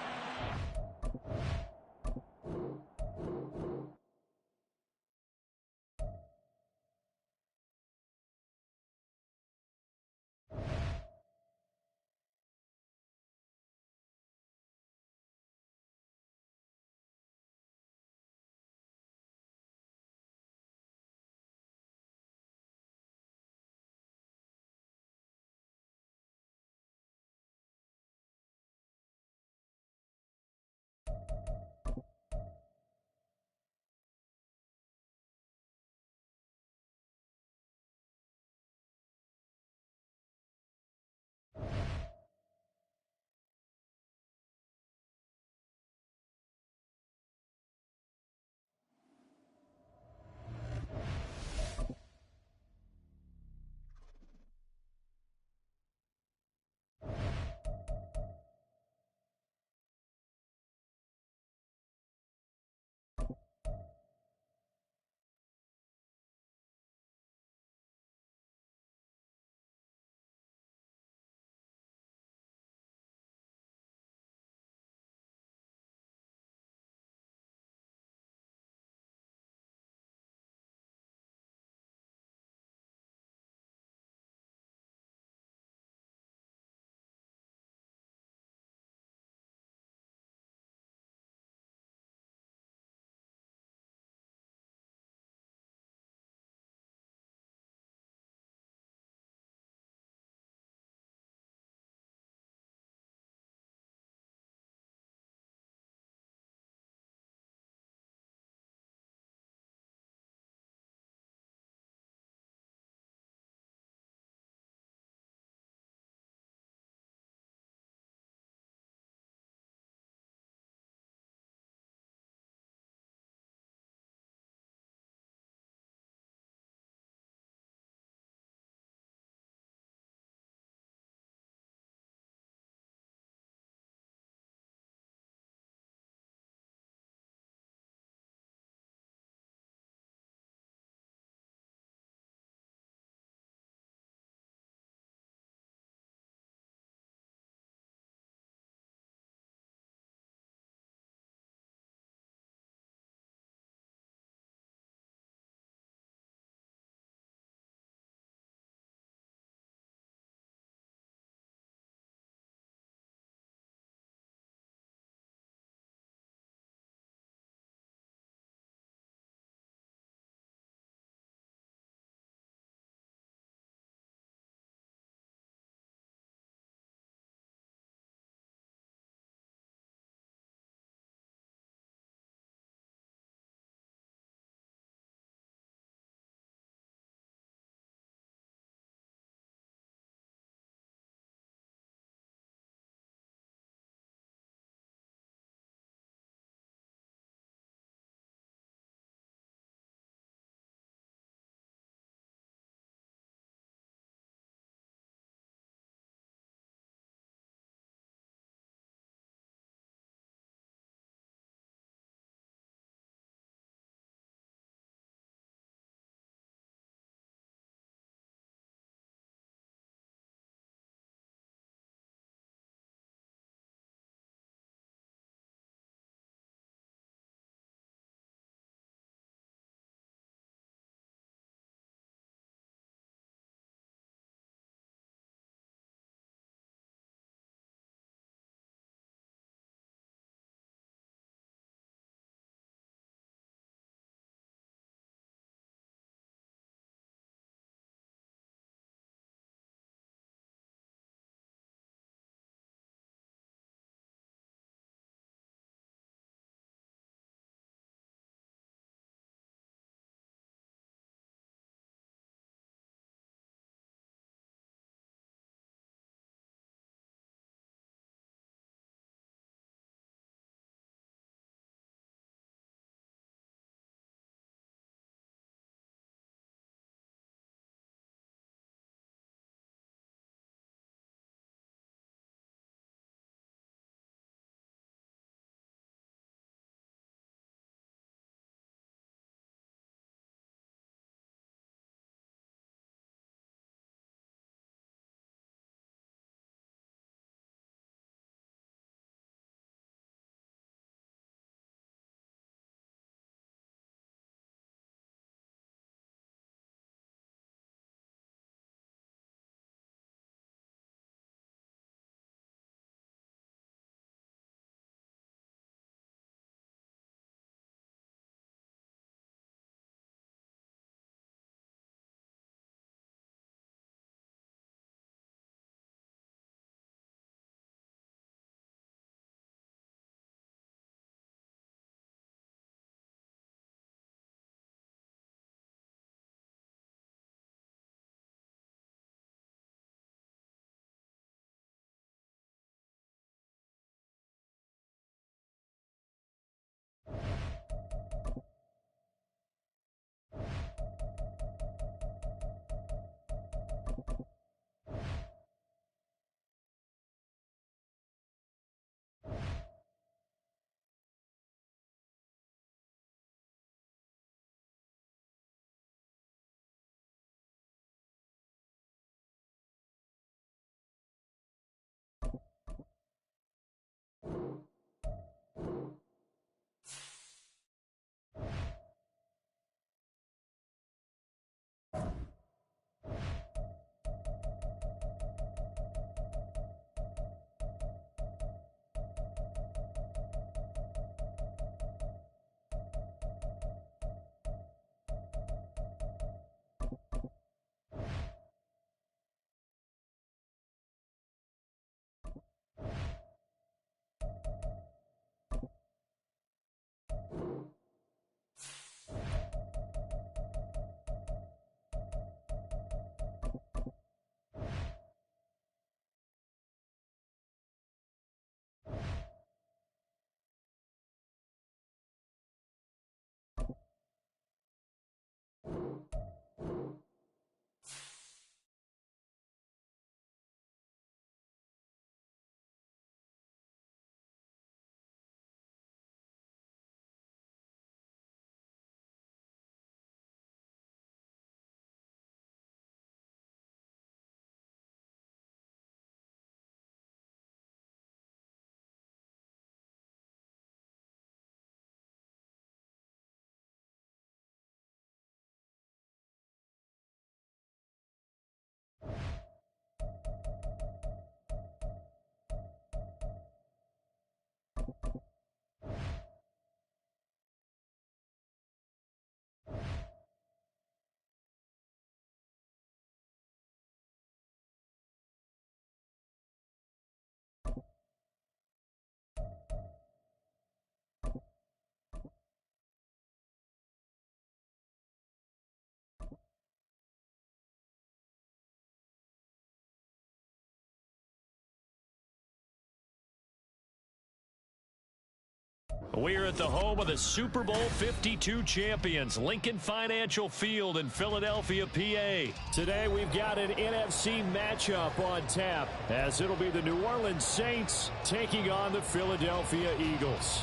A: We're at the home of the Super Bowl 52 champions, Lincoln Financial Field in Philadelphia, PA. Today we've got an NFC matchup on tap, as it'll be the New Orleans Saints taking on the Philadelphia Eagles.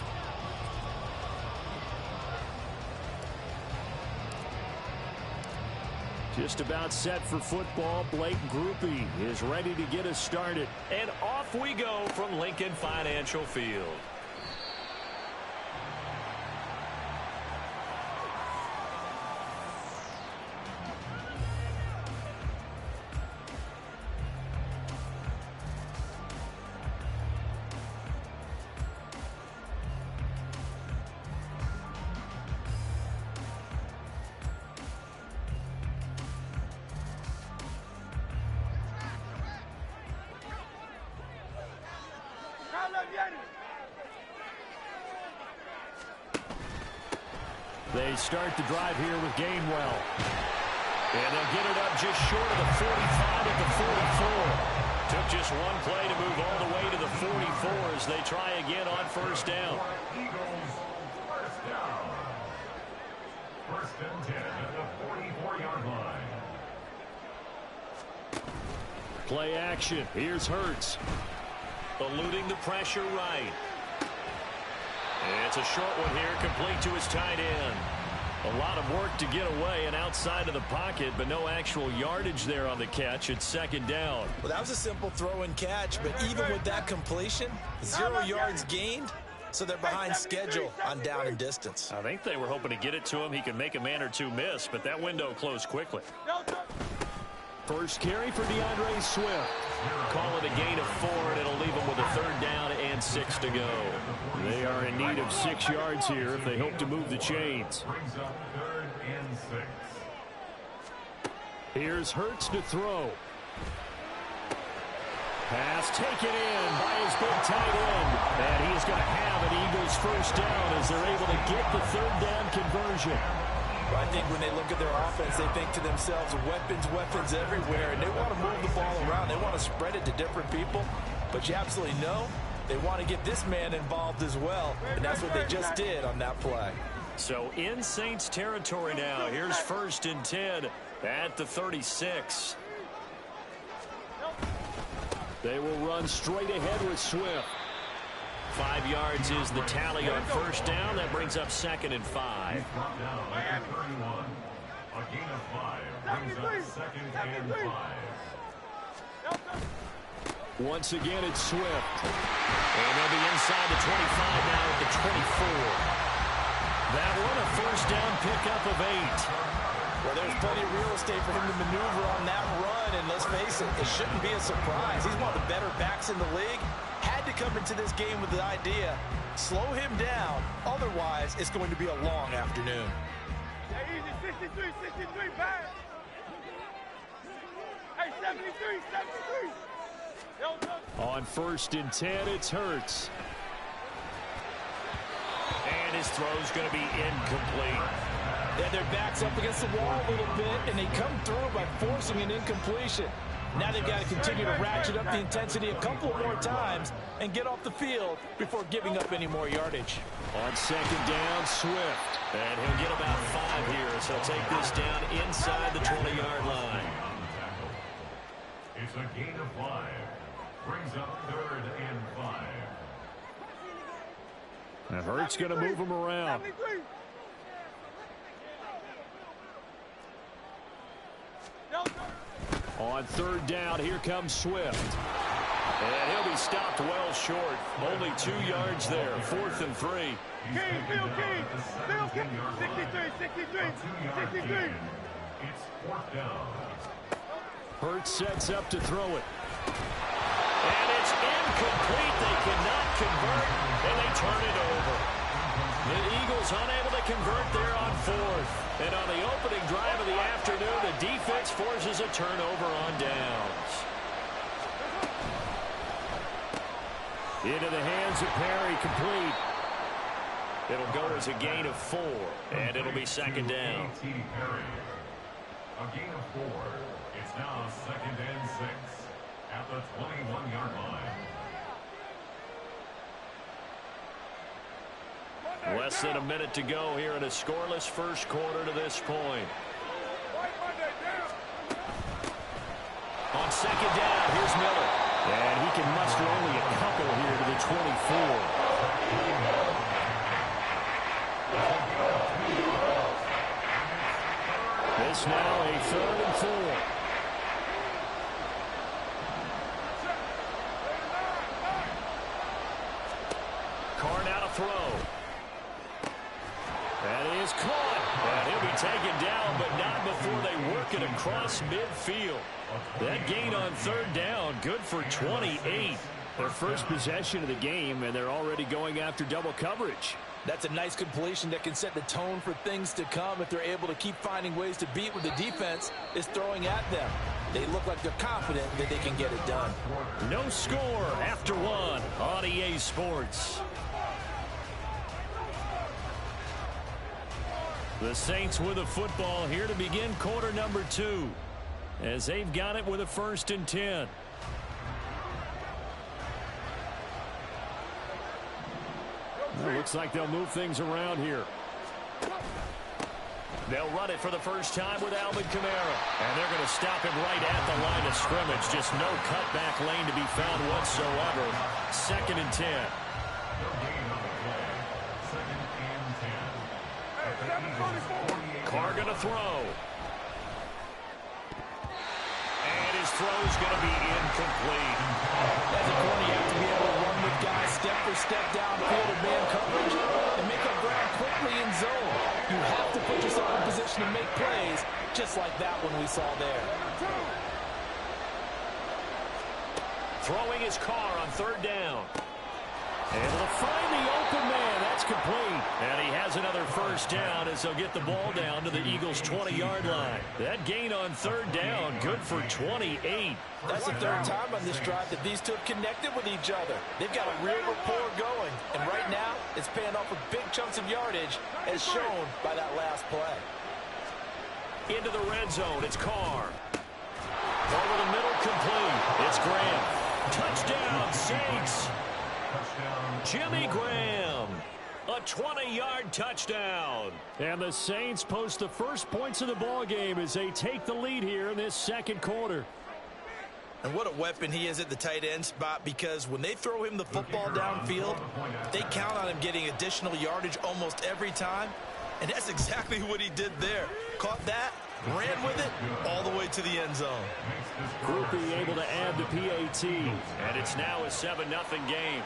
A: Just about set for football. Blake Groupie is ready to get us started.
D: And off we go from Lincoln Financial Field.
A: They start the drive here with Gainwell. And they'll get it up just short of the 45 at the 44.
D: Took just one play to move all the way to the 44 as they try again on first down.
C: Eagles, first down. First and 10 at the 44-yard line.
A: Play action. Here's Hurts.
D: Eluding the pressure right. It's a short one here, complete to his tight end.
A: A lot of work to get away and outside of the pocket, but no actual yardage there on the catch. It's second down.
B: Well, that was a simple throw and catch, but even with that completion, 0 yards gained, so they're behind schedule on down and distance.
D: I think they were hoping to get it to him. He could make a man or two miss, but that window closed quickly.
A: First carry for DeAndre Swift.
D: Call it a gain of 4, and it'll leave them with a third down and 6 to go.
A: They are in need of 6 yards here if they hope to move the chains.
C: Brings up third and 6.
A: Here's Hurts to throw. Pass taken in by his big tight end. And he's going to have an Eagles first down as they're able to get the third down conversion.
B: I think when they look at their offense, they think to themselves, weapons everywhere, and they want to move the ball around. They want to spread it to different people, but you absolutely know they want to get this man involved as well, and that's what they just did on that play.
D: So in Saints territory now. Here's first and 10 at the 36.
A: They will run straight ahead with Swift.
D: 5 yards is the tally on first down. That brings up second and 5.
C: Brought down at 31. A gain of 5 brings up second and 5.
A: Once again, it's Swift.
D: And they'll be inside the 25 now at the 24. That one a first down pickup of 8.
B: Well, there's plenty of real estate for him to maneuver on that run, and let's face it, it shouldn't be a surprise. He's one of the better backs in the league. Had to come into this game with the idea, slow him down, otherwise it's going to be a long afternoon.
E: Hey, easy, 63, back. Hey, 73.
A: On first and 10, it's Hurts.
D: And his throw's going to be incomplete.
F: Yeah, their back's up against the wall a little bit, and they come through by forcing an incompletion. Now they've got to continue to ratchet up the intensity a couple more times and get off the field before giving up any more yardage.
A: On second down, Swift.
D: And he'll get about 5 here, so he'll take this down inside the 20-yard line.
C: It's a gain of 5. Brings up third and 5.
A: Now Hurts going to move him around. On third down, here comes Swift.
D: And he'll be stopped well short. Only 2 yards there. 4th and 3.
E: Phil King. 63.
C: It's 4th down.
A: Hurts sets up to throw it.
D: And it's incomplete. They cannot convert, and they turn it over. The Eagles unable to convert there on 4th. And on the opening drive of the afternoon, the defense forces a turnover on downs.
A: Into the hands of Perry, complete.
D: It'll go as a gain of 4, and it'll be second down.
C: A gain of 4. It's now second and 6 at the 21-yard line.
A: Less than a minute to go here in a scoreless first quarter to this point. On second down, here's Miller. And he can muster only a couple here to the 24. This now a 3rd and 4. Carr now to throw. That is caught. And he'll be taken down, but not before they work it across midfield. That gain on 3rd down, good for 28. Their first possession of the game, and they're already going after double coverage.
F: That's a nice completion that can set the tone for things to come if they're able to keep finding ways to beat what the defense is throwing at them. They look like they're confident that they can get it done.
A: No score after 1 on EA Sports. The Saints with the football here to begin quarter number 2, as they've got it with a 1st and 10. Well, looks like they'll move things around here. They'll run it for the first time with Alvin Kamara. And they're going to stop him right at the line of scrimmage. Just no cutback lane to be found whatsoever. 2nd and 10. Carr going to throw. And his throw's going to be incomplete.
F: As a corner, you have to be able to run with guys step for step downfield in man coverage and make up ground quickly in zone. You have to put yourself in position to make plays, just like that one we saw there.
A: Throwing his Carr on 3rd down. Able to find the open man. That's complete. And he has another first down as they'll get the ball down to the Eagles' 20-yard line. That gain on 3rd down, good for 28.
F: That's the 3rd time on this drive that these two have connected with each other. They've got a real rapport going. And right now, it's paying off with big chunks of yardage, as shown by that last play.
A: Into the red zone, it's Carr. Over the middle, complete. It's Graham. Touchdown, Saints. Jimmy Graham, a 20-yard touchdown. And the Saints post the first points of the ball game as they take the lead here in this 2nd quarter.
B: And what a weapon he is at the tight end spot, because when they throw him the football downfield, they count on him getting additional yardage almost every time. And that's exactly what he did there. Caught that, ran with it, all the way to the end zone.
A: Groupie able to add the PAT. And it's now a 7-0 game.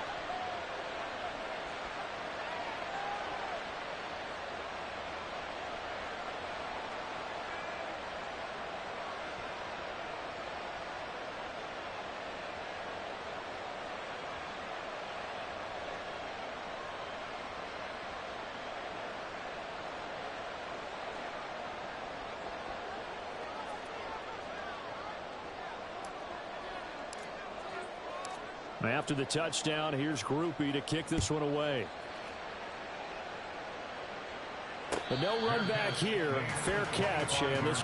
A: After the touchdown, here's Groupie to kick this one away. But no run back here. Fair catch, and this...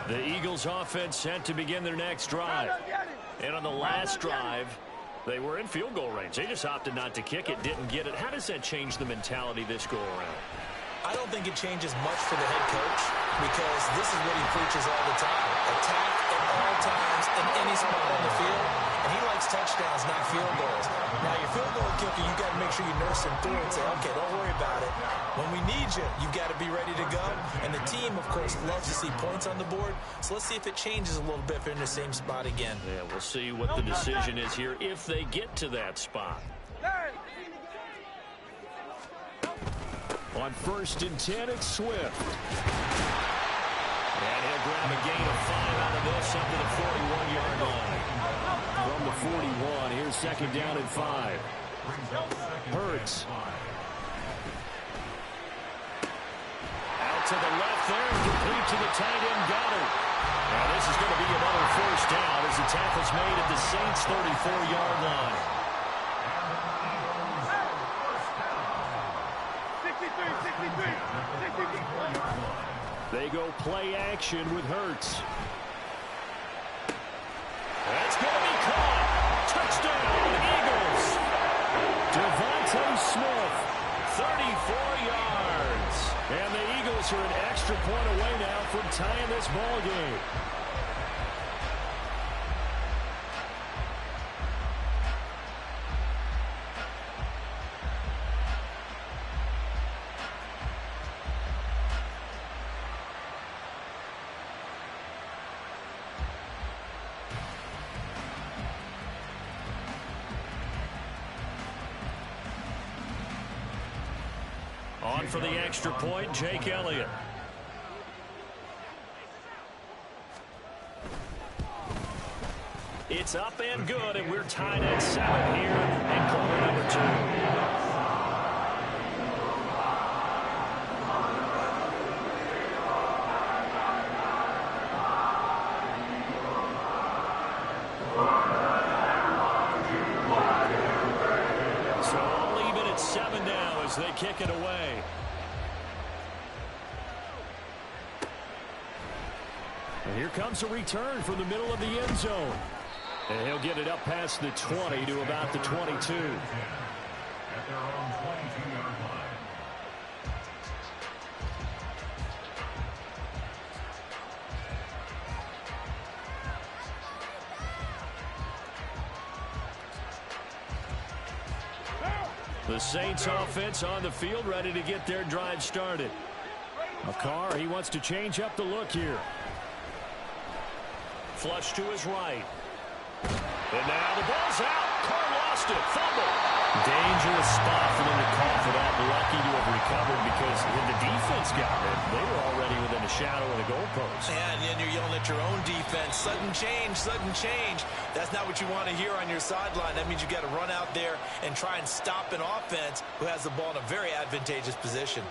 A: The Eagles offense set to begin their next drive. And on the last drive, they were in field goal range. They just opted not to kick it, didn't get it. How does that change the mentality this go around?
F: I don't think it changes much for the head coach, because this is what he preaches all the time. Attack at all times in any spot on the field. And he likes touchdowns, not field goals. Now, your field goal kicker, you've got to make sure you nurse him through and say, okay, don't worry about it. When we need you, you've got to be ready to go. And the team, of course, loves to see points on the board. So let's see if it changes a little bit if they're in the same spot again.
A: Yeah, we'll see what the decision is here if they get to that spot. On 1st and 10, it's Swift. And he'll grab a gain of 5 out of this up to the 41-yard line. From the 41, here's 2nd down and 5. Hurts. Out to the left there and complete to the tight end Goddard. And this is going to be another first down as the tackle's made at the Saints' 34-yard line.
E: 63.
A: They go play action with Hurts. That's going to be caught. Touchdown, Eagles. Devontae Smith, 34 yards. And the Eagles are an extra point away now from tying this ball game. On for the extra point, Jake Elliott. It's up and good, and we're tied at 7 here in quarter number 2. They kick it away. And here comes a return from the middle of the end zone. And he'll get it up past the 20 to about the 22.
C: At their own 22-yard line.
A: The Saints offense on the field, ready to get their drive started. McCarr, he wants to change up the look here. Flush to his right. And now the ball's out. Carr lost it. Fumble. Dangerous spot for them to call for that. Lucky to have recovered because when the defense got it, they were already within a shadow of the goalpost.
B: Yeah, and then you're yelling at your own defense. Sudden change, sudden change. That's not what you want to hear on your sideline. That means you got to run out there and try and stop an offense who has the ball in a very advantageous position.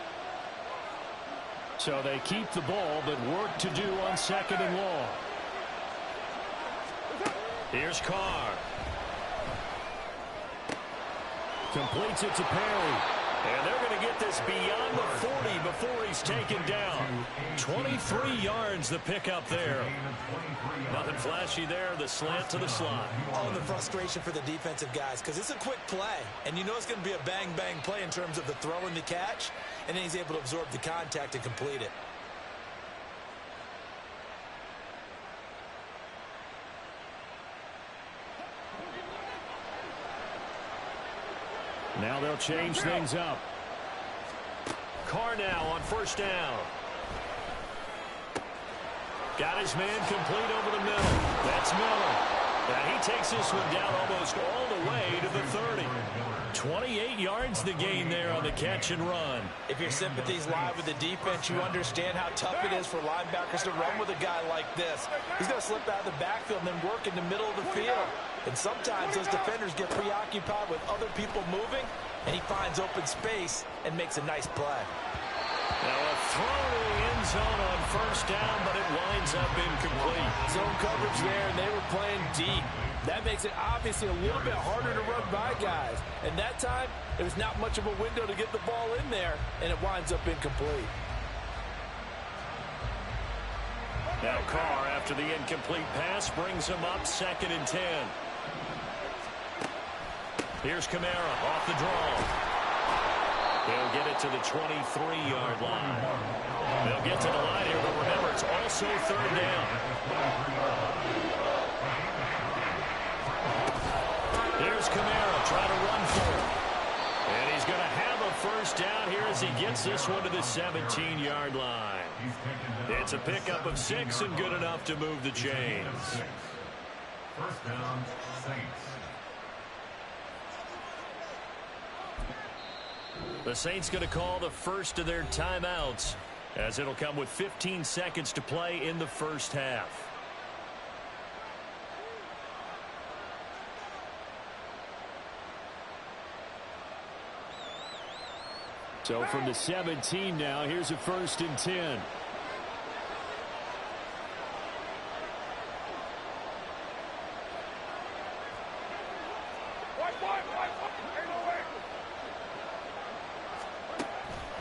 A: So they keep the ball, but work to do on 2nd and long. Here's Carr. Completes it to Perry. And they're going to get this beyond the 40 before he's taken down. 23 yards the pickup there. Nothing flashy there. The slant to the slot.
B: Oh, and the frustration for the defensive guys because it's a quick play. And you know it's going to be a bang-bang play in terms of the throw and the catch. And then he's able to absorb the contact and complete it.
A: Now they'll change things up. Carr now on 1st down. Got his man complete over the middle. That's Miller. And he takes this one down almost all the way to the 30. 28 yards the gain there on the catch and run.
B: If your sympathies lie with the defense, you understand how tough it is for linebackers to run with a guy like this. He's going to slip out of the backfield and then work in the middle of the field. And sometimes those defenders get preoccupied with other people moving, and he finds open space and makes a nice play.
A: Now a throw to the end zone on 1st down, but it winds up incomplete.
F: Zone coverage there, and they were playing deep. That makes it obviously a little bit harder to run by guys. And that time, there was not much of a window to get the ball in there, and it winds up incomplete.
A: Now Carr, after the incomplete pass, brings him up 2nd and 10. Here's Kamara off the draw. They'll get it to the 23-yard line. They'll get to the line here, but remember, it's also 3rd down. Here's Kamara trying to run for it. And he's going to have a 1st down here as he gets this one to the 17-yard line. It's a pickup of 6 and good enough to move the chains.
C: 1st down, Saints.
A: The Saints going to call the first of their timeouts as it'll come with 15 seconds to play in the 1st half. So from the 17 now, here's a 1st and 10.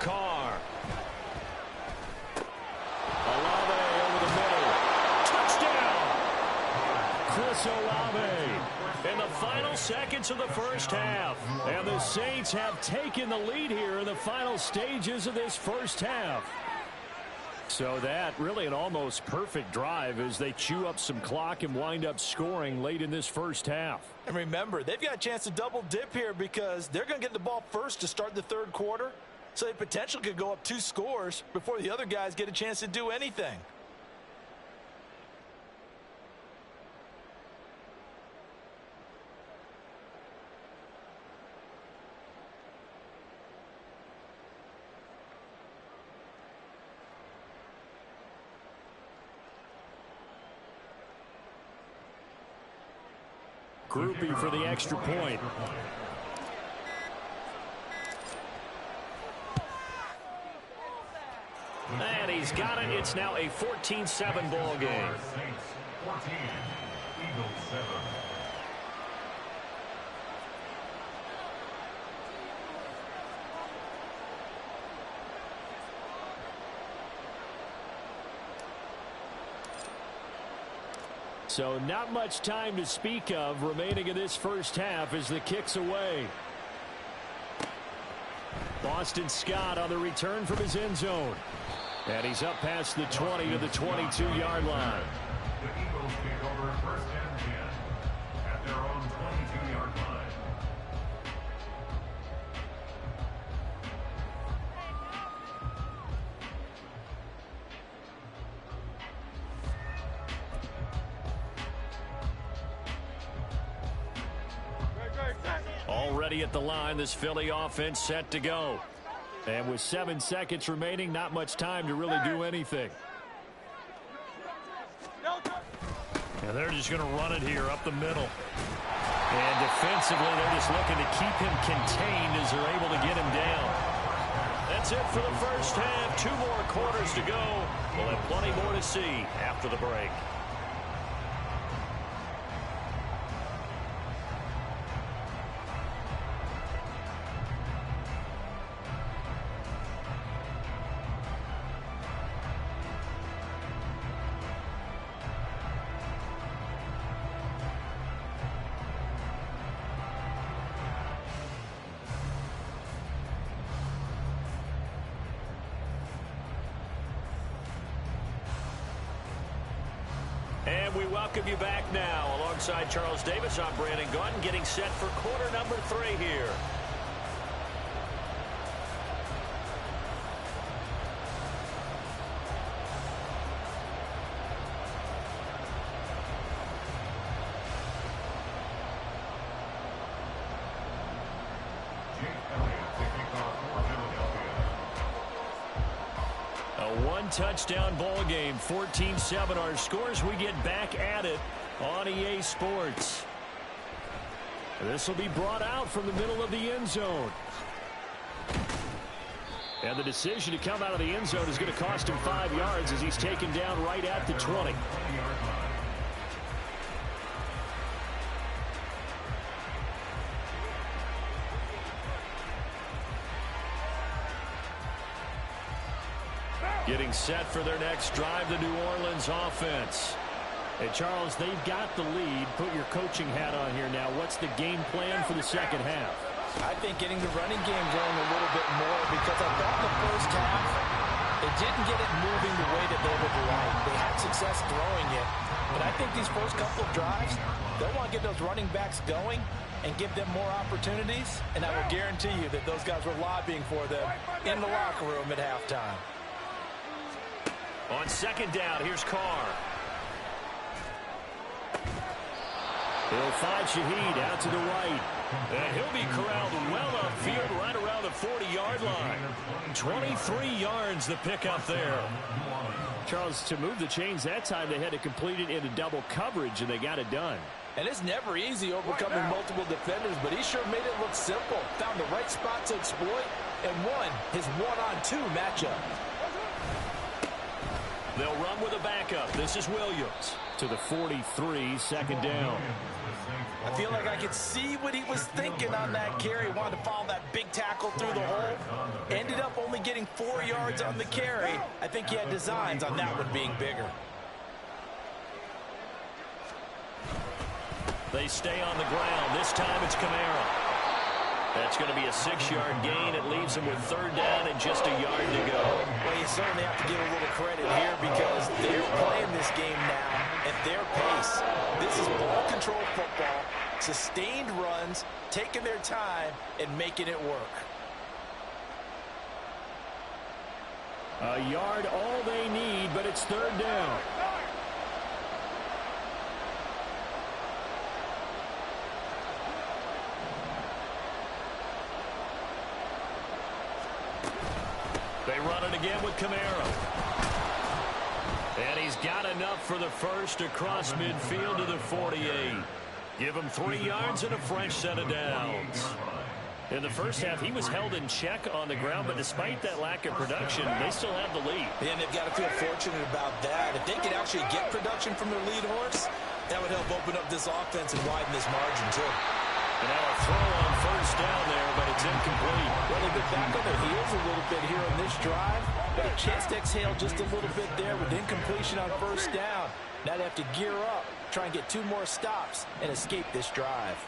D: Carr. Olave over the middle. Touchdown!
A: Chris Olave in the final seconds of the first half. And the Saints have taken the lead here in the final stages of this first half. So that really an almost perfect drive as they chew up some clock and wind up scoring late in this first half.
B: And remember, they've got a chance to double dip here because they're going to get the ball first to start the third quarter. So they potentially could go up 2 scores before the other guys get a chance to do anything.
A: Groupie for the extra point.
D: And he's got it. It's now a 14-7 ball game.
C: Saints 14, Eagles 7.
A: So not much time to speak of remaining in this first half as the kick's away. Boston Scott on the return from his end zone. And he's up past the 20 to the 22-yard line.
C: The Eagles take over first and 10 at their own 22-yard line.
A: Already at the line, this Philly offense set to go. And with 7 seconds remaining, not much time to really do anything.
G: And they're just going to run it here up the middle. And defensively, they're just looking to keep him contained as they're able to get him down.
D: That's it for the first half. 2 more quarters to go. We'll have plenty more to see after the break. And we welcome you back now. Alongside Charles Davis, I'm Brandon Gunn, getting set for quarter number 3 here.
A: Touchdown ball game, 14-7 our scores. We get back at it on EA Sports. This will be brought out from the middle of the end zone. And the decision to come out of the end zone is going to cost him 5 yards as he's taken down right at the 20. Getting set for their next drive, the New Orleans offense. Hey, Charles, they've got the lead. Put your coaching hat on here now. What's the game plan for the second half?
F: I think getting the running game going a little bit more because I thought in the first half they didn't get it moving the way that they would like. They had success throwing it, but I think these first couple of drives, they'll want to get those running backs going and give them more opportunities, and I will guarantee you that those guys were lobbying for them in the locker room at halftime.
D: On second down, here's Carr.
A: He'll find Shaheed out to the right.
D: And he'll be corralled well upfield right around the 40-yard line. 23 yards the pickup there.
A: Charles, to move the chains that time, they had to complete it into double coverage, and they got it done.
F: And it's never easy overcoming multiple defenders, but he sure made it look simple. Found the right spot to exploit and won his one-on-2 matchup.
A: They'll run with a backup. This is Williams to the 43, second down.
B: I feel like I could see what he was thinking on that carry. Wanted to follow that big tackle through the hole. Ended up only getting 4 yards on the carry. I think he had designs on that one being bigger.
A: They stay on the ground. This time it's Kamara. That's going to be a 6-yard gain. It leaves them with third down and just a yard to go.
B: Well, you certainly have to give a little credit here because they're playing this game now at their pace. This is ball control football, sustained runs, taking their time, and making it work.
A: A yard all they need, but it's third down. They run it again with Kamara. And he's got enough for the first across midfield to the 48. Give him 3 yards and a fresh set of downs. In the first half, he was held in check on the ground, but despite that lack of production, they still have the lead.
B: And they've got to feel fortunate about that. If they could actually get production from their lead horse, that would help open up this offense and widen this margin, too.
A: And now a throw on first down there, but it's incomplete.
B: Well, they've been back on their heels a little bit here on this drive, but a chance to exhale just a little bit there with incompletion on first down. Now they have to gear up, try and get 2 more stops, and escape this drive.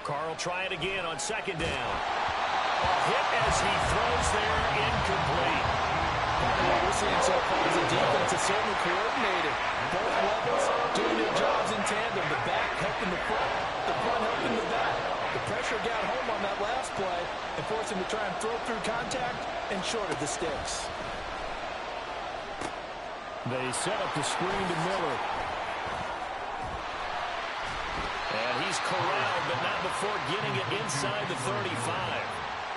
A: Carl try it again on second down. A hit as he throws there, incomplete.
B: What we're seeing so far is the defense is certainly coordinated. Both levels doing their jobs in tandem. The back helping the front helping the back. The pressure got home on that last play and forced him to try and throw through contact and short of the sticks.
A: They set up the screen to Miller. And he's corralled, but not before getting it inside the 35.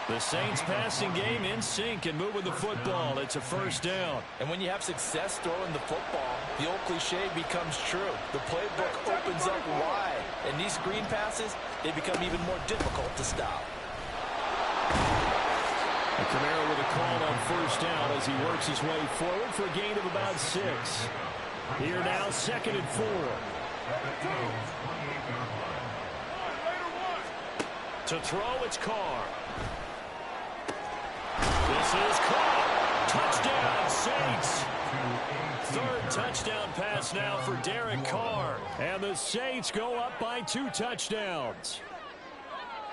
A: The Saints passing game in sync and moving the football. It's a first down.
B: And when you have success throwing the football, the old cliche becomes true. The playbook opens up wide. And these screen passes, they become even more difficult to stop.
A: And Kamara with a call on first down as he works his way forward for a gain of about 6. Here now, 2nd and 4. To throw, it's Carr. This is caught. Touchdown, Saints. Third touchdown pass now for Derek Carr. And the Saints go up by 2 touchdowns.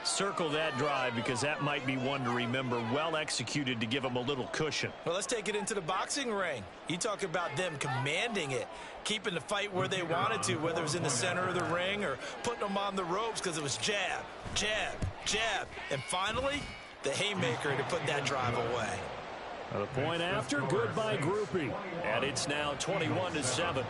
A: Circle that drive because that might be one to remember. Well executed to give them a little cushion.
B: Well, let's take it into the boxing ring. You talk about them commanding it, keeping the fight where they wanted to, whether it was in the center of the ring or putting them on the ropes because it was jab, jab, jab. And finally, the haymaker to put that drive away.
A: A point after, good by Groupie. And it's now 21-7.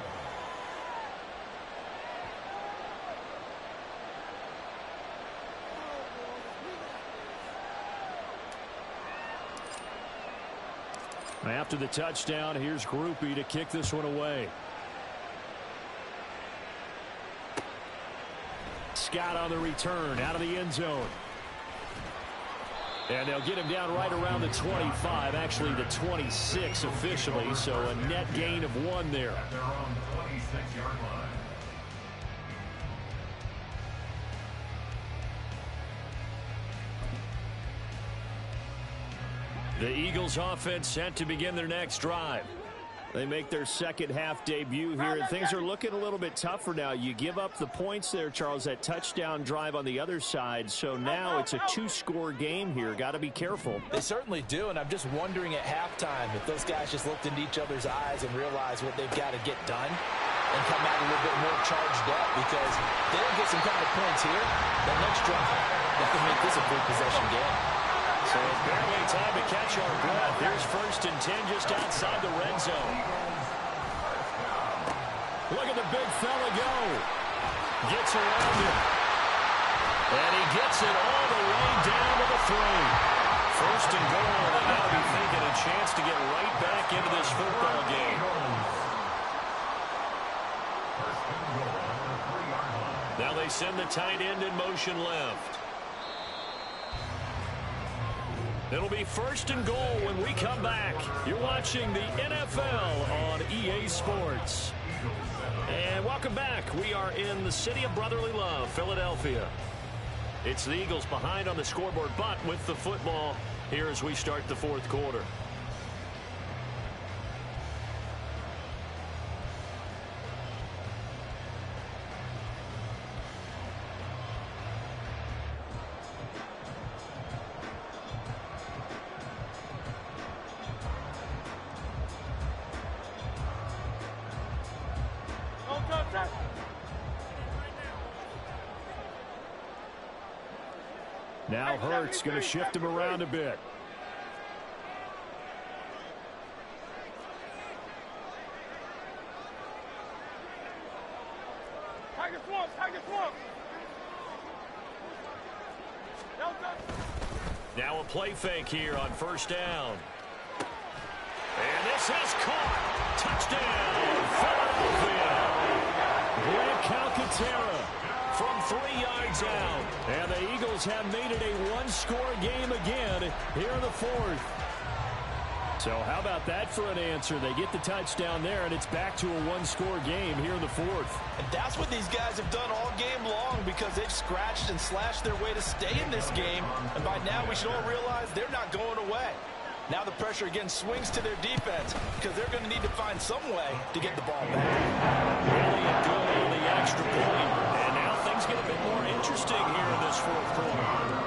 A: After the touchdown, here's Groupie to kick this one away. Scott on the return, out of the end zone. And they'll get him down right around the 25, actually the 26 officially, so a net gain of 1 there.
C: At their own 26-yard line.
A: The Eagles offense set to begin their next drive. They make their second half debut here, and things are looking a little bit tougher now. You give up the points there, Charles, that touchdown drive on the other side, so now it's a 2-score game here. Got to be careful.
B: They certainly do, and I'm just wondering at halftime if those guys just looked into each other's eyes and realized what they've got to get done and come out a little bit more charged up, because if they don't get some kind of points here, the next drive, they can make this a full possession game.
A: So it's barely time to catch our breath. Here's 1st and 10 just outside the red zone. Look at the big fella go. Gets around him. And he gets it all the way down to the 3. 1st and goal, and now be thinking a chance to get right back into this football game. Now they send the tight end in motion left. It'll be 1st and goal when we come back. You're watching the NFL on EA Sports. And welcome back. We are in the city of brotherly love, Philadelphia. It's the Eagles behind on the scoreboard, but with the football here as we start the 4th quarter. Now Hurts going to shift him around a bit. Now a play fake here on 1st down. And this has caught. Touchdown, Philadelphia. Grant Calcaterra from 3 yards out. And the Eagles have made it a 1-score game again here in the 4th. So how about that for an answer? They get the touchdown there, and it's back to a 1-score game here in the 4th.
B: And that's what these guys have done all game long because they've scratched and slashed their way to stay in this game. And by now we should all realize they're not going away. Now the pressure again swings to their defense because they're going to need to find some way to get the ball back.
A: Really good on the extra point. And now things get a bit more interesting here in this 4th quarter.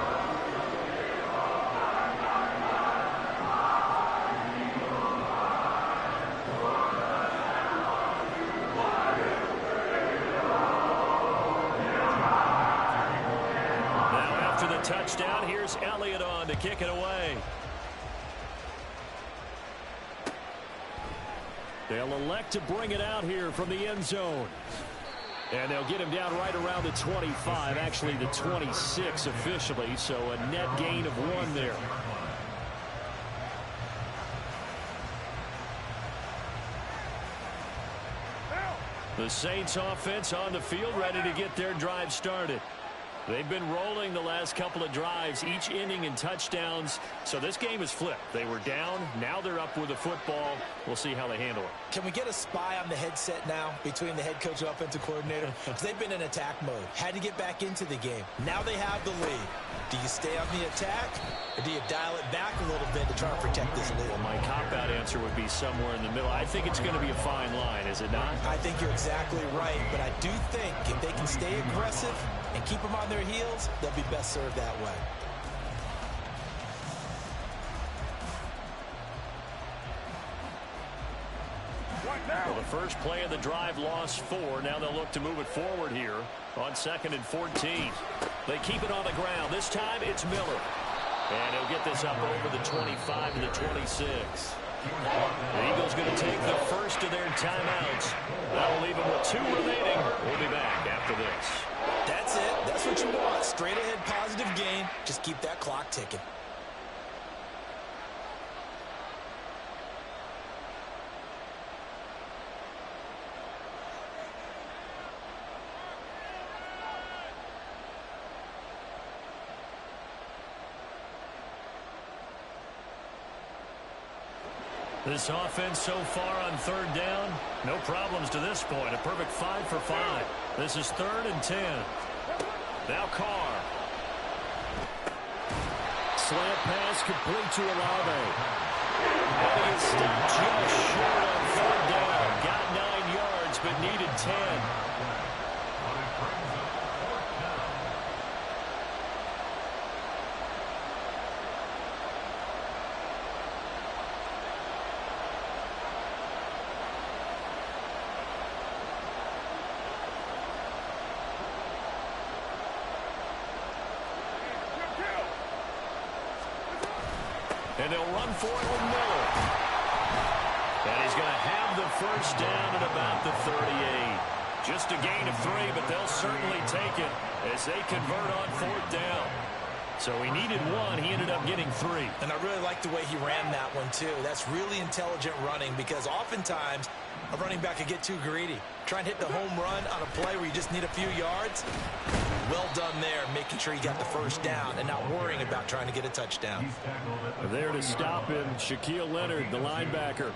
A: Touchdown. Here's Elliott on to kick it away. They'll elect to bring it out here from the end zone. And they'll get him down right around the 25, actually the 26 officially, so a net gain of 1 there. The Saints offense on the field ready to get their drive started. They've been rolling the last couple of drives, each inning in touchdowns. So this game is flipped. They were down. Now they're up with the football. We'll see how they handle it.
F: Can we get a spy on the headset now between the head coach and offensive coordinator? Because they've been in attack mode. Had to get back into the game. Now they have the lead. Do you stay on the attack, or do you dial it back a little bit to try to protect this lead?
A: Well, my cop-out answer would be somewhere in the middle. I think it's going to be a fine line, is it not?
F: I think you're exactly right, but I do think if they can stay aggressive and keep them on their heels, they'll be best served that way.
A: Well, the first play of the drive lost 4. Now they'll look to move it forward here on 2nd and 14. They keep it on the ground. This time it's Miller. And he'll get this up over the 25 to the 26. The Eagles going to take the first of their timeouts. That'll leave them with 2 remaining. We'll be back after this.
F: That's it. That's what you want. Straight ahead positive gain. Just keep that clock ticking.
A: This offense so far on 3rd down, no problems to this point. A perfect 5 for 5. This is 3rd and 10. Now Carr. Slant pass complete to Olave. And he is stopped just short on 3rd down. Got 9 yards, but needed 10. And they'll run for it with Miller. And he's going to have the first down at about the 38. Just a gain of 3, but they'll certainly take it as they convert on 4th down. So he needed 1. He ended up getting 3.
F: And I really like the way he ran that one, too. That's really intelligent running because oftentimes a running back could get too greedy. Try and hit the home run on a play where you just need a few yards.
B: Well done there, making sure he got the first down and not worrying about trying to get a touchdown.
A: There to stop him, Shaquille Leonard, the linebacker.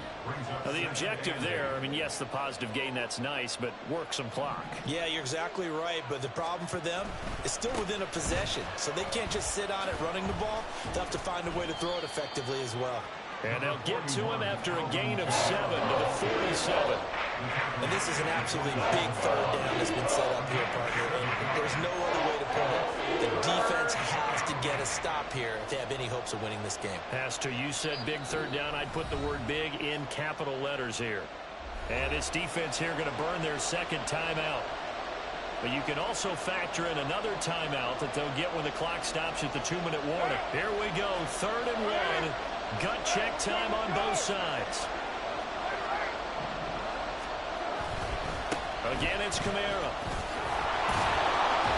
G: Now, the objective there, I mean, yes, the positive gain, that's nice, but work some clock.
B: Yeah, you're exactly right, but the problem for them is still within a possession, so they can't just sit on it running the ball. They'll have to find a way to throw it effectively as well.
G: And they'll get to him after a gain of 7 to the 47.
B: And this is an absolutely big third down that's been set up here, partner. And there's no other way to put it. The defense has to get a stop here if they have any hopes of winning this game.
G: Pastor, you said big third down. I'd put the word big in capital letters here. And this defense here going to burn their second timeout. But you can also factor in another timeout that they'll get when the clock stops at the 2-minute warning. Here we go, 3rd and 1. Gut check time on both sides. Again, it's Kamara.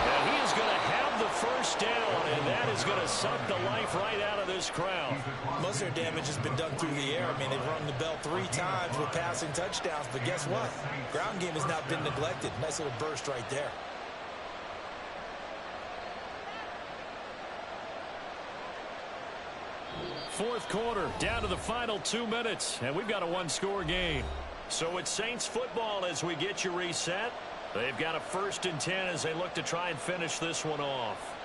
G: And he is going to have the first down, and that is going to suck the life right out of this crowd.
B: Most of their damage has been done through the air. I mean, they've rung the bell 3 times with passing touchdowns, but guess what? Ground game has not been neglected. Nice little burst right there.
A: Fourth quarter, down to the final 2 minutes, and we've got a one-score game.
G: So it's Saints football as we get you reset. They've got a 1st and 10 as they look to try and finish this one off.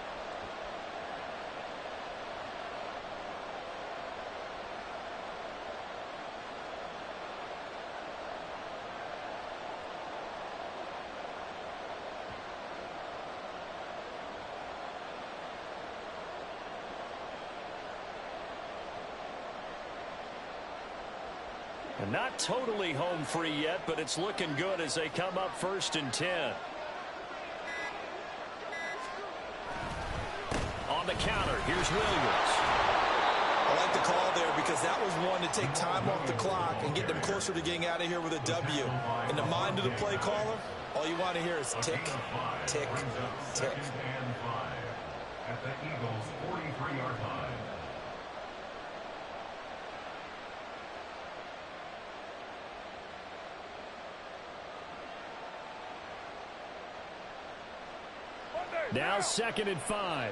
G: And not totally home free yet, but it's looking good as they come up 1st and 10. On the counter, here's Williams.
B: I like the call there because that was one to take time off the clock and get them closer to getting out of here with a W. In the mind of the play caller, all you want to hear is tick, tick, tick.
C: At the Eagles' 43-yard line.
A: Now 2nd and 5.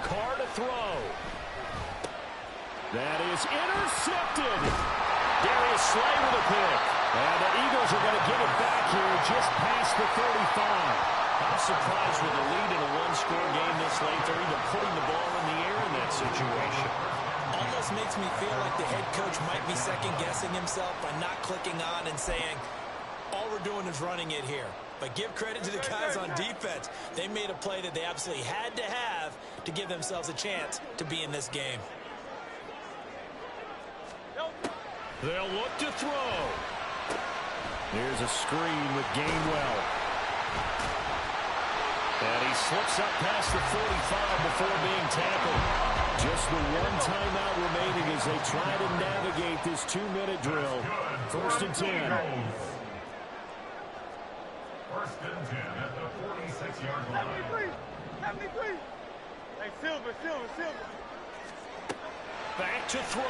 G: Carr to throw.
A: That is intercepted.
G: Darius Slay with a pick.
A: And the Eagles are going to get it back here just past the 35.
G: I'm surprised with a lead in a one-score game this late. They're even putting the ball in the air in that situation.
B: Almost makes me feel like the head coach might be second-guessing himself by not clicking on and saying, all we're doing is running it here. But give credit to the guys on defense. They made a play that they absolutely had to have to give themselves a chance to be in this game.
G: They'll look to throw.
A: Here's a screen with Gainwell.
G: And he slips up past the 45 before being tackled.
A: Just the one timeout remaining as they try to navigate this 2-minute drill. 1st and 10.
C: 1st and 10 at the 46-yard line.
E: 73. Hey, Silver.
G: Back to throw.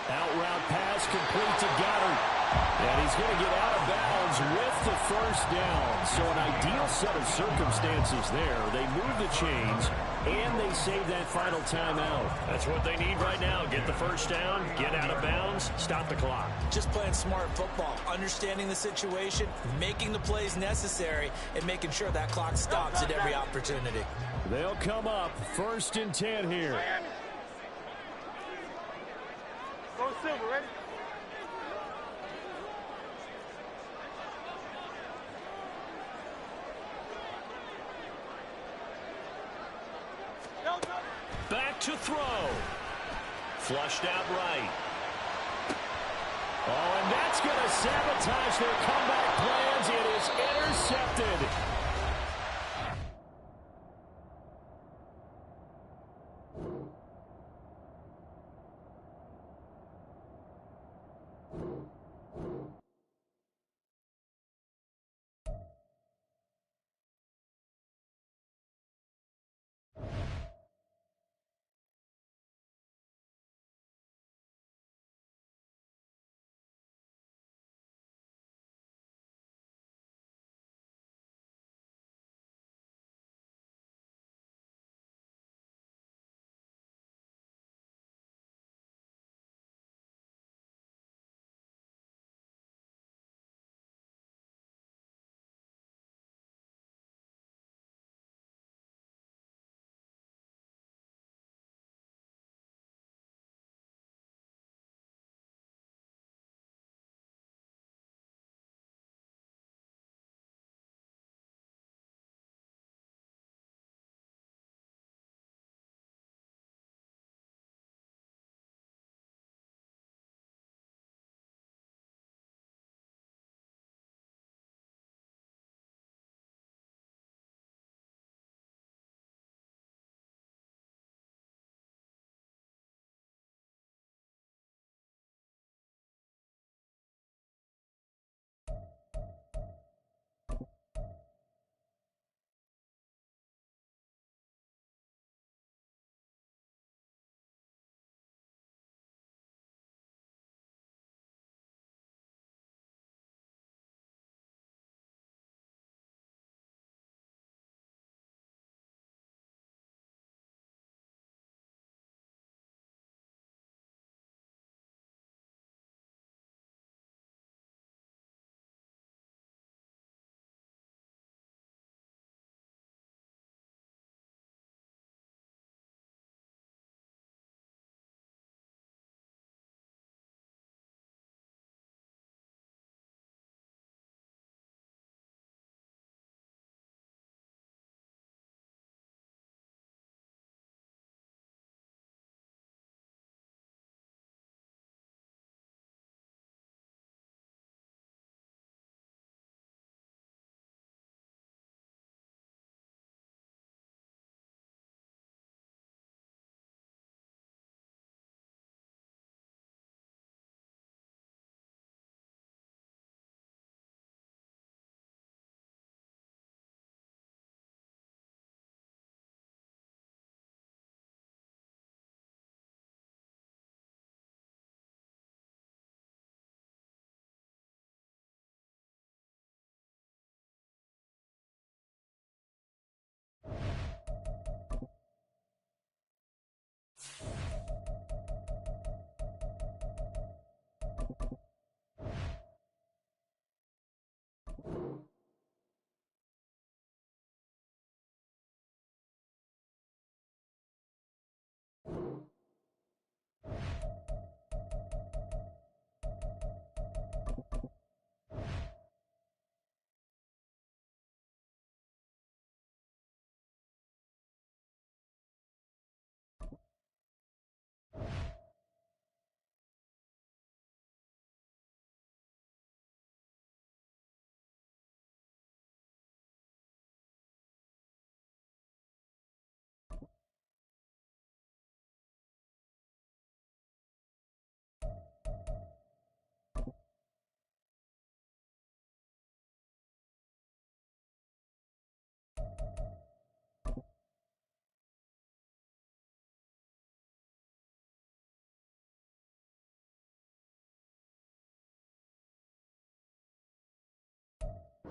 A: Out route pass complete to Goddard. And he's going to get out of bounds with the first down. So an ideal set of circumstances there. They move the chains, and they save that final timeout.
G: That's what they need right now. Get the first down, get out of bounds, stop the clock.
B: Just playing smart football, understanding the situation, making the plays necessary, and making sure that clock stops at every opportunity.
A: They'll come up 1st and 10 here.
E: Miami. Go Silver, ready?
G: Back to throw. Flushed out right.
A: Oh, and that's going to sabotage their comeback plans. It is intercepted.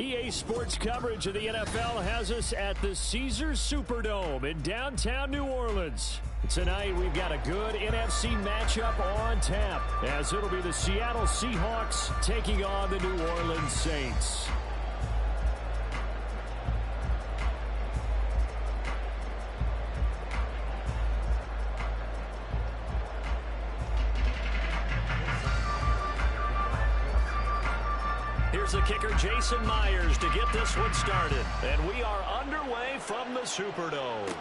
A: EA Sports coverage of the NFL has us at the Caesars Superdome in downtown New Orleans. Tonight, we've got a good NFC matchup on tap, as it'll be the Seattle Seahawks taking on the New Orleans Saints.
D: Here's the kicker, Jason Myers, to get this one started. And we are underway from the Superdome.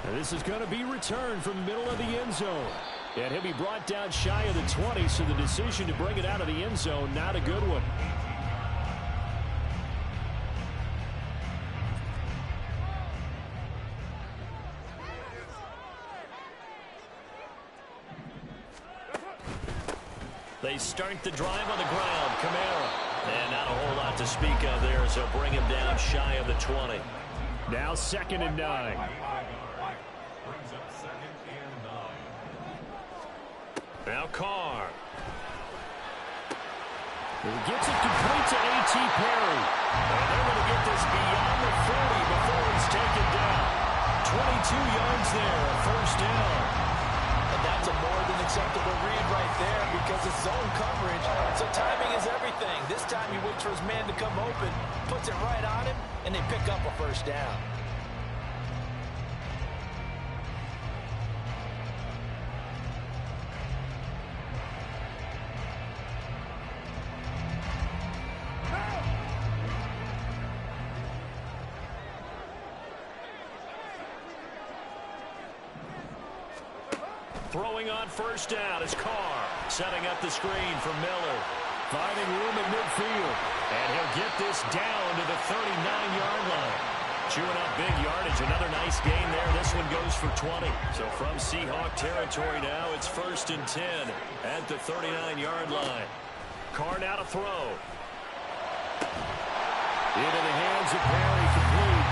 A: And this is going to be returned from the middle of the end zone. And he'll be brought down shy of the 20, so the decision to bring it out of the end zone, not a good one.
D: They start the drive on the ground. Kamara. And not a whole lot to speak of there, so bring him down shy of the 20.
A: Now 2nd and 9.
C: Brings up 2nd and 9.
D: Now Carr.
A: He gets it complete to A.T. Perry.
D: And they're going to get this beyond the 40 before he's taken down. 22 yards there, a first down.
F: And that's a more than acceptable read right there because it's zone coverage. So timing is everything. This time he waits for his man to come open, puts it right on him, and they pick up a first down.
D: Throwing on first down is Carr. Setting up the screen for Miller.
A: Finding room at midfield.
D: And he'll get this down to the 39-yard line. Chewing up big yardage. Another nice gain there. This one goes for 20. So from Seahawk territory now, it's 1st and 10 at the 39-yard line. Carr now to throw.
A: Into the hands of Perry, complete.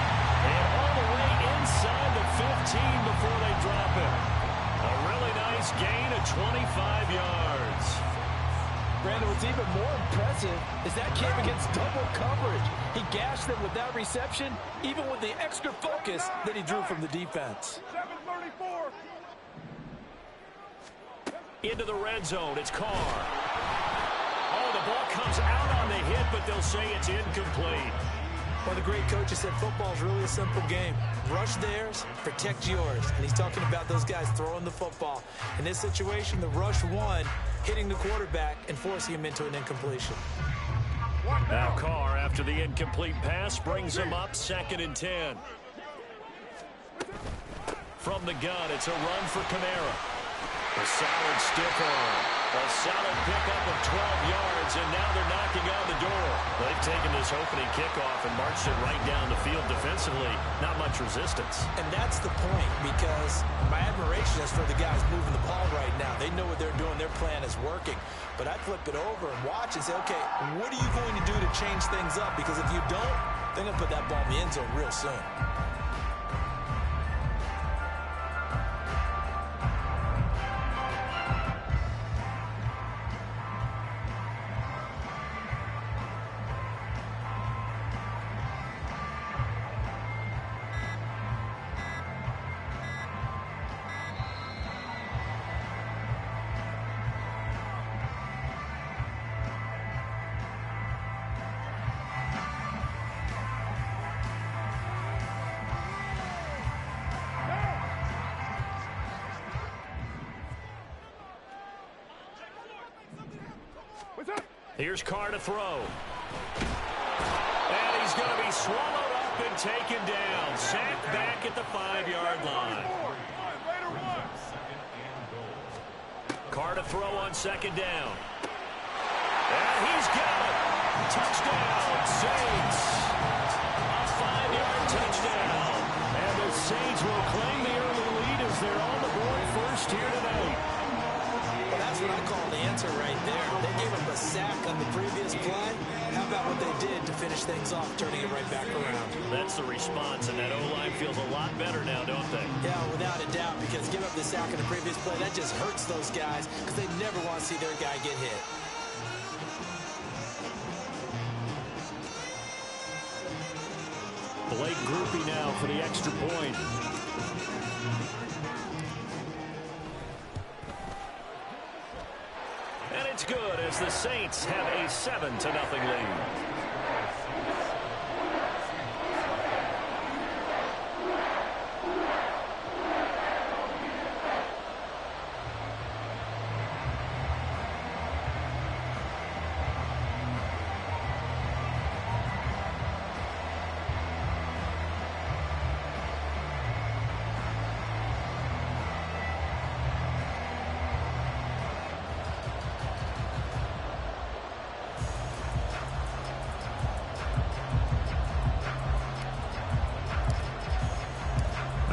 D: And all the way inside the 15 before they drop it. A really nice gain of 25 yards.
F: Brandon, what's even more impressive is that came against double coverage. He gashed them with that reception, even with the extra focus that he drew from the defense.
E: 734.
D: Into the red zone, it's Carr. Oh, the ball comes out on the hit, but they'll say it's incomplete.
F: Well, the great coach has said football is really a simple game. Rush theirs, protect yours. And he's talking about those guys throwing the football. In this situation, the rush won, hitting the quarterback and forcing him into an incompletion.
D: Now Carr, after the incomplete pass, brings him up 2nd and 10. From the gun, it's a run for Kamara. A solid stiff arm. A solid pickup of 12 yards, and now they're knocking on the door. They've taken this opening kickoff and marched it right down the field defensively. Not much resistance.
F: And that's the point, because my admiration is for the guys moving the ball right now. They know what they're doing. Their plan is working. But I flip it over and watch and say, okay, what are you going to do to change things up? Because if you don't, they're going to put that ball in the end zone real soon.
D: Here's Carr to throw. And he's going to be swallowed up and taken down. Sacked back at the 5-yard line. Carr to throw on 2nd down. And he's got it. Touchdown, Saints. A 5-yard touchdown.
A: And the Saints will claim the early lead as they're on the board first here tonight.
F: Well, that's what I call the answer right there. They gave him a sack on the previous play. How about what they did to finish things off, turning it right back around?
D: That's the response, and that O-line feels a lot better now, don't they?
F: Yeah, without a doubt, because give up the sack on the previous play, that just hurts those guys because they never want to see their guy get hit.
A: Blake Groupie now for the extra point.
D: And it's good as the Saints have a 7-0 lead.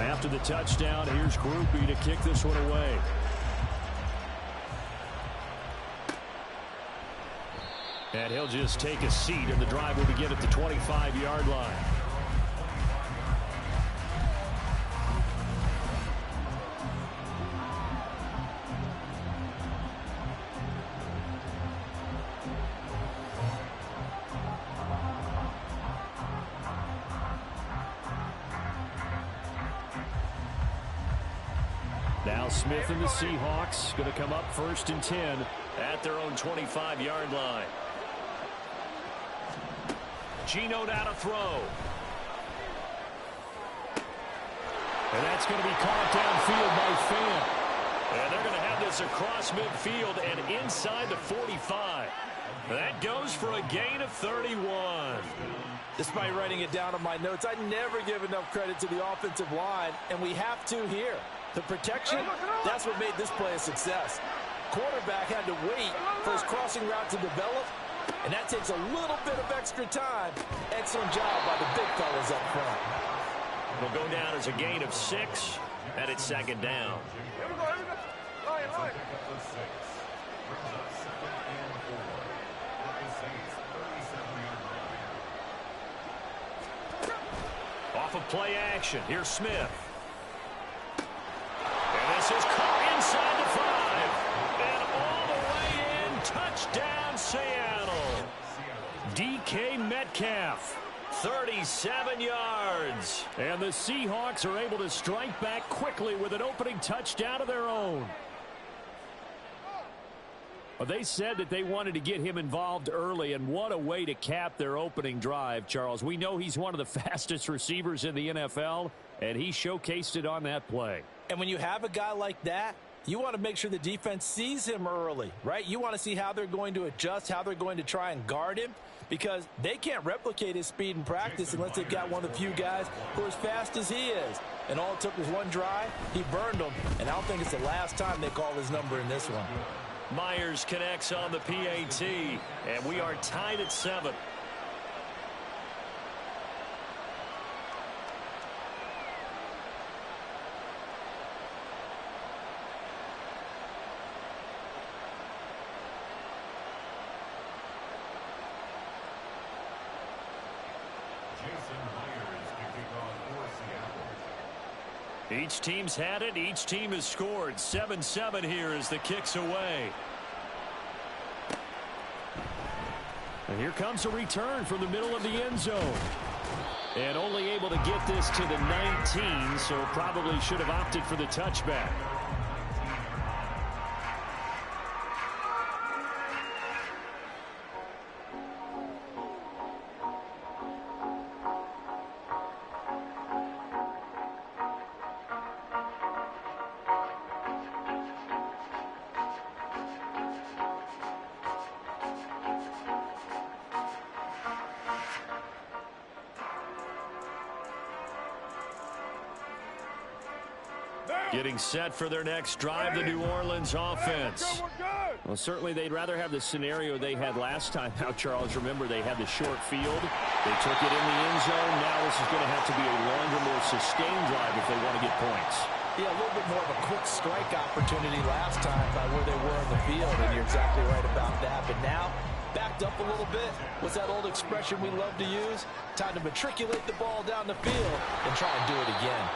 A: After the touchdown, here's Groupie to kick this one away. And he'll just take a seat, and the drive will begin at the 25-yard line. Now Smith and the Seahawks going to come up 1st and 10
D: at their own 25-yard line. Geno down to throw.
A: And that's going to be caught downfield by Fant.
D: And they're going to have this across midfield and inside the 45. That goes for a gain of 31.
F: Despite writing it down on my notes, I never give enough credit to the offensive line, and we have to here. The protection, that's what made this play a success. Quarterback had to wait for his crossing route to develop, and that takes a little bit of extra time. Excellent job by the big fellas up front.
D: It'll go down as a gain of 6, and it's 2nd down.
E: Here we go. Line.
D: Off of play action, here's Smith. And this is caught inside the 5. And all the way in, touchdown Seattle.
A: DK Metcalf.
D: 37 yards.
A: And the Seahawks are able to strike back quickly with an opening touchdown of their own. Well, they said that they wanted to get him involved early, and what a way to cap their opening drive, Charles. We know he's one of the fastest receivers in the NFL, and he showcased it on that play.
F: And when you have a guy like that, you want to make sure the defense sees him early, right? You want to see how they're going to adjust, how they're going to try and guard him, because they can't replicate his speed in practice unless they've got one of the few guys who are as fast as he is. And all it took was one drive. He burned them, and I don't think it's the last time they call his number in this one.
D: Myers connects on the PAT, and we are tied at 7. Each team's had it. Each team has scored. 7-7 here as the kick's away.
A: And here comes a return from the middle of the end zone. And only able to get this to the 19, so probably should have opted for the touchback. Getting set for their next drive, the New Orleans offense. Well, certainly they'd rather have the scenario they had last time out, Charles. Remember, they had the short field. They took it in the end zone. Now this is going to have to be a longer, more sustained drive if they want to get points.
F: Yeah, a little bit more of a quick strike opportunity last time by where they were in the field, and you're exactly right about that. But now, backed up a little bit. What's that old expression we love to use? Time to matriculate the ball down the field and try and do it again.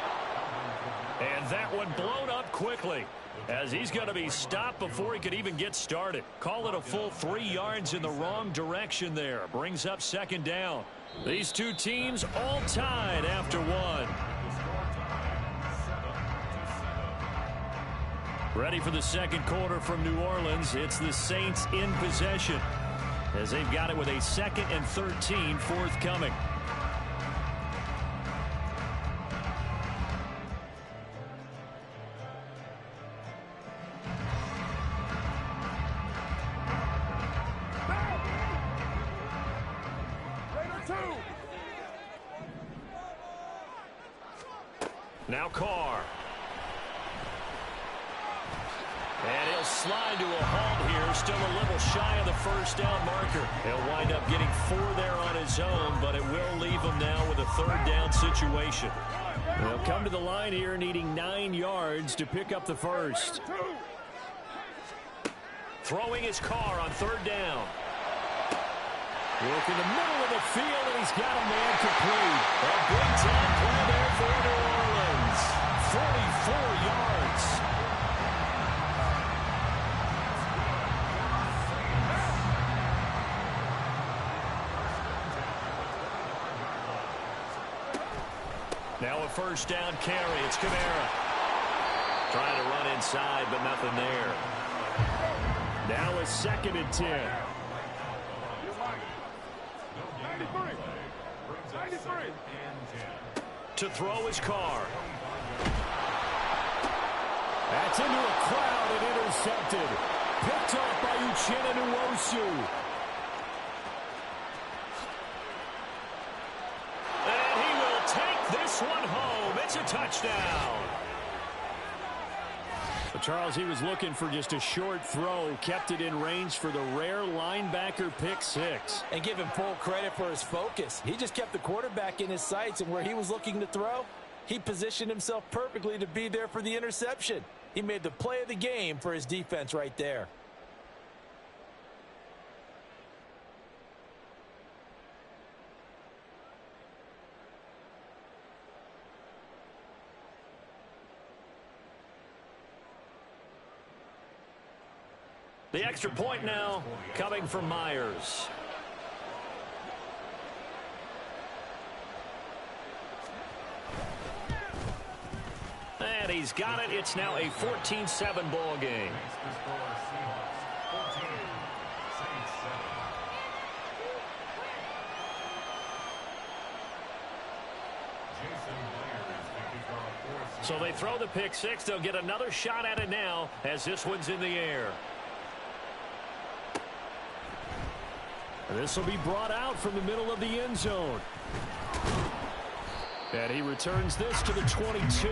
D: And that one blown up quickly as he's going to be stopped before he could even get started. Call it a full 3 yards in the wrong direction there. Brings up 2nd down.
A: These two teams all tied after one. Ready for the second quarter from New Orleans. It's the Saints in possession as they've got it with a 2nd and 13 forthcoming. Now Carr. And he'll slide to a halt here. Still a little shy of the first down marker. He'll wind up getting 4 there on his own, but it will leave him now with a 3rd down situation. They'll come to the line here needing 9 yards to pick up the first.
G: Throwing his Carr on 3rd down.
A: Work in the middle of the field, and he's got a man complete. A big-time play there for New Orleans. 44 yards. Now a 1st down carry. It's Kamara. Trying to run inside, but nothing there. Now a 2nd and 10.
E: 93.
G: To throw his Carr.
A: That's into a crowd and intercepted. Picked off by Uchenna Nwosu.
G: And he will take this one home. It's a touchdown.
A: But Charles, he was looking for just a short throw. Kept it in range for the rare linebacker pick 6.
F: And give him full credit for his focus. He just kept the quarterback in his sights, and where he was looking to throw, he positioned himself perfectly to be there for the interception. He made the play of the game for his defense right there.
G: The extra point now coming from Myers. And he's got it. It's now a 14-7 ball game. So they throw the pick 6. They'll get another shot at it now as this one's in the air.
A: And this will be brought out from the middle of the end zone. And he returns this to the 22.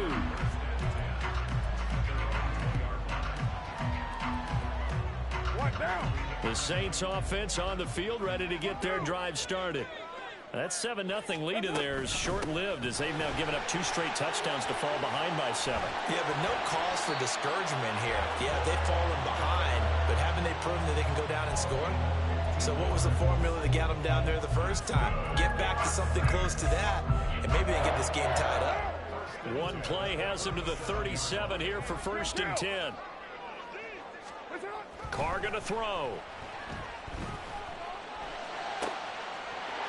A: The Saints offense on the field, ready to get their drive started. That 7-0 lead of theirs short-lived as they've now given up 2 straight touchdowns to fall behind by 7.
B: Yeah, but no cause for discouragement here. Yeah, they've fallen behind, but haven't they proven that they can go down and score? So what was the formula that got them down there the first time? Get back to something close to that, and maybe they get this game tied up.
A: One play has them to the 37 here for 1st and 10.
G: Carr going to throw.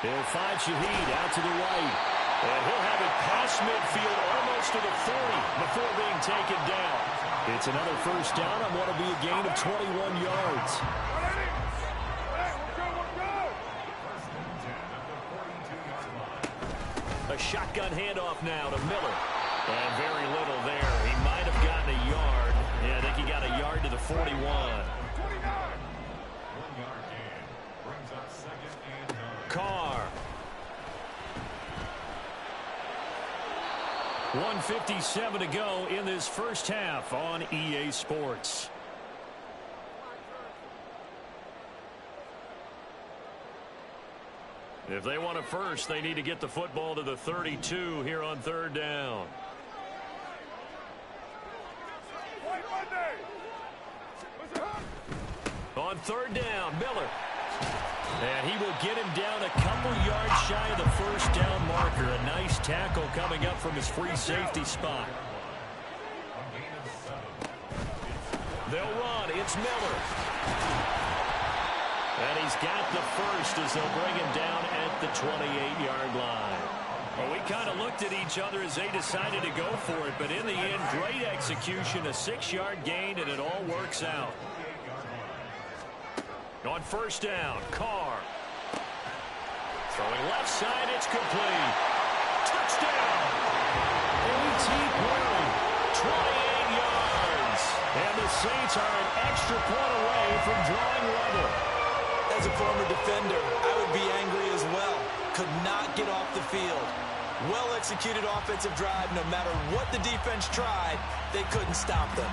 A: He'll find Shaheed out to the right. And he'll have it past midfield almost to the 40 before being taken down. It's another 1st down on what will be a gain of 21 yards.
G: A shotgun handoff now to Miller. And very little there. He might have gotten a yard. Yeah, I think he got a yard to the 41.
C: 1-yard gain brings up 2nd and 9.
G: Carr.
A: 1:57 to go in this first half on EA Sports. If they want a first, they need to get the football to the 32 here on 3rd down. On 3rd down, Miller. And he will get him down a couple yards shy of the 1st down marker. A nice tackle coming up from his free safety spot.
G: They'll run. It's Miller.
D: And he's got the first as they'll bring him down at the 28-yard line. Well, we kind of looked at each other as they decided to go for it, but in the end, great execution, a 6-yard gain, and it all works out. On first down, Carr. Throwing left side, it's complete. Touchdown! A.T. Perry, 28 yards. And the Saints are an extra point away from drawing level.
F: As a former defender, I would be angry as well. Could not get off the field. Well-executed offensive drive. No matter what the defense tried, they couldn't stop them.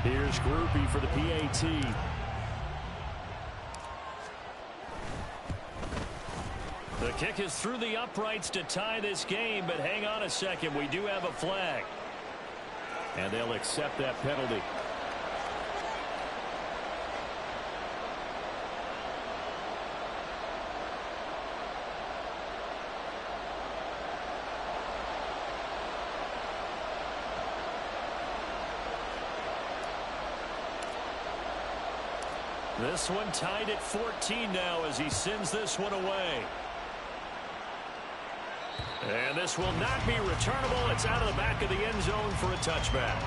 A: Here's Groupie for the PAT.
D: The kick is through the uprights to tie this game, but hang on a second. We do have a flag.
A: And they'll accept that penalty.
D: This one tied at 14 now as he sends this one away. And this will not be returnable. It's out of the back of the end zone for a touchback.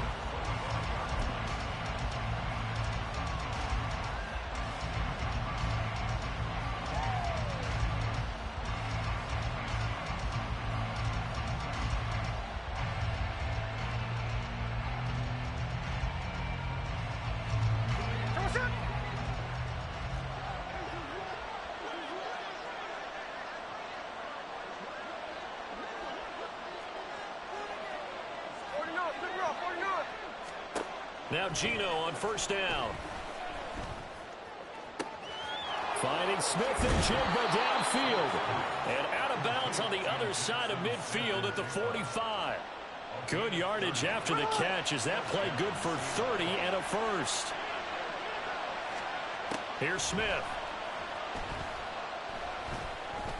D: Now Gino on first down.
A: Finding Smith and Jigba downfield.
D: And out of bounds on the other side of midfield at the 45. Good yardage after the catch as that play good for 30 and a first. Here's Smith.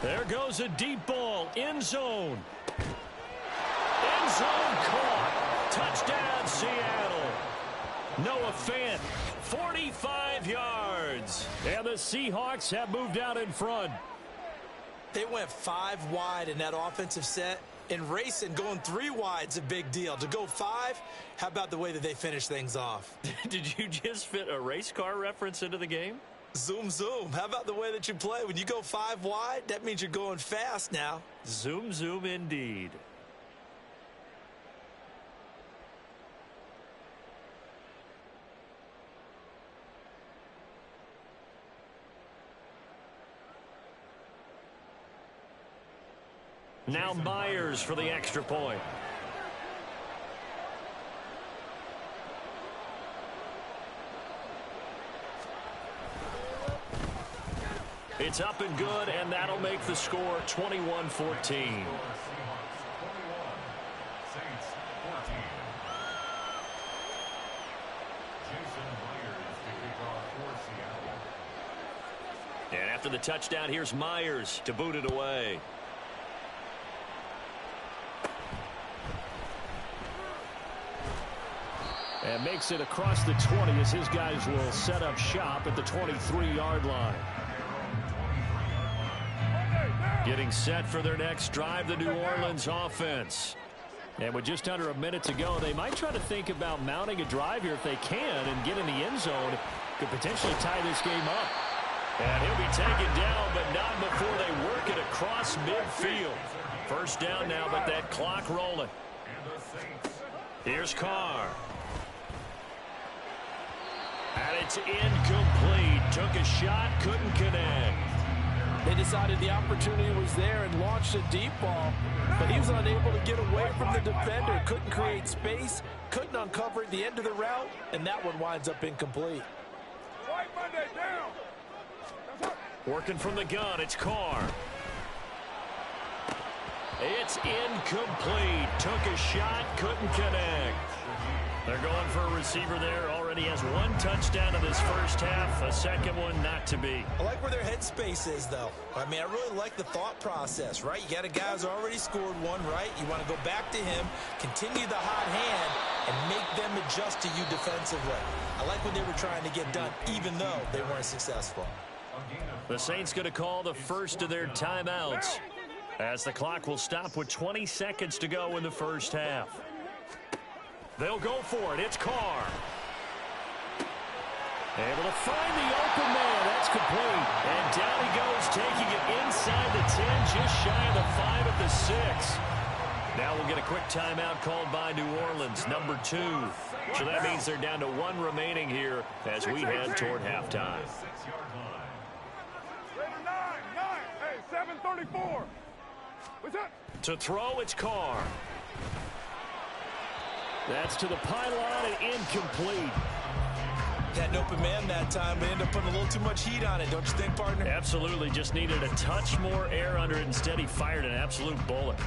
D: There goes a deep ball. End zone. End zone caught. Touchdown Seattle. Noah Fant, 45 yards.
A: And the Seahawks have moved out in front.
F: They went 5 wide in that offensive set. And racing, going 3 wide's a big deal. To go 5, how about the way that they finish things off?
D: Did you just fit a race car reference into the game?
F: Zoom, zoom. How about the way that you play? When you go 5 wide, that means you're going fast now.
D: Zoom, zoom indeed. Now Myers for the extra point. It's up and good, and that'll make the score 21-14. And after the touchdown, here's Myers to boot it away.
A: And makes it across the 20 as his guys will set up shop at the 23-yard line.
D: Getting set for their next drive, the New Orleans offense.
A: And with just under a minute to go, they might try to think about mounting a drive here if they can and get in the end zone. Could potentially tie this game up.
D: And he'll be taken down, but not before they work it across midfield. First down now, but that clock rolling. Here's Carr. And it's incomplete. Took a shot, couldn't connect.
F: They decided the opportunity was there and launched a deep ball, but he was unable to get away from the defender. Couldn't create space, couldn't uncover the end of the route, and that one winds up incomplete.
D: Working from the gun, it's Carr. It's incomplete. Took a shot, couldn't connect.
A: They're going for a receiver there. Already has one touchdown in this first half. A second one not to be.
B: I like where their headspace is, though. I mean, I really like the thought process, right? You got a guy who's already scored one, right? You want to go back to him, continue the hot hand, and make them adjust to you defensively. I like what they were trying to get done, even though they weren't successful.
A: The Saints going to call the first of their timeouts, as the clock will stop with 20 seconds to go in the first half. They'll go for it. It's Carr. Able to find the open man. That's complete. And down he goes, taking it inside the 10, just shy of the 5 at the 6. Now we'll get a quick timeout called by New Orleans, number 2. So that means they're down to 1 remaining here as we head toward halftime.
E: 7:34. What's up?
A: To throw, it's Carr. That's to the pylon and incomplete.
B: Had an open man that time, but ended up putting a little too much heat on it, don't you think, partner?
A: Absolutely. Just needed a touch more air under it. Instead, he fired an absolute bullet.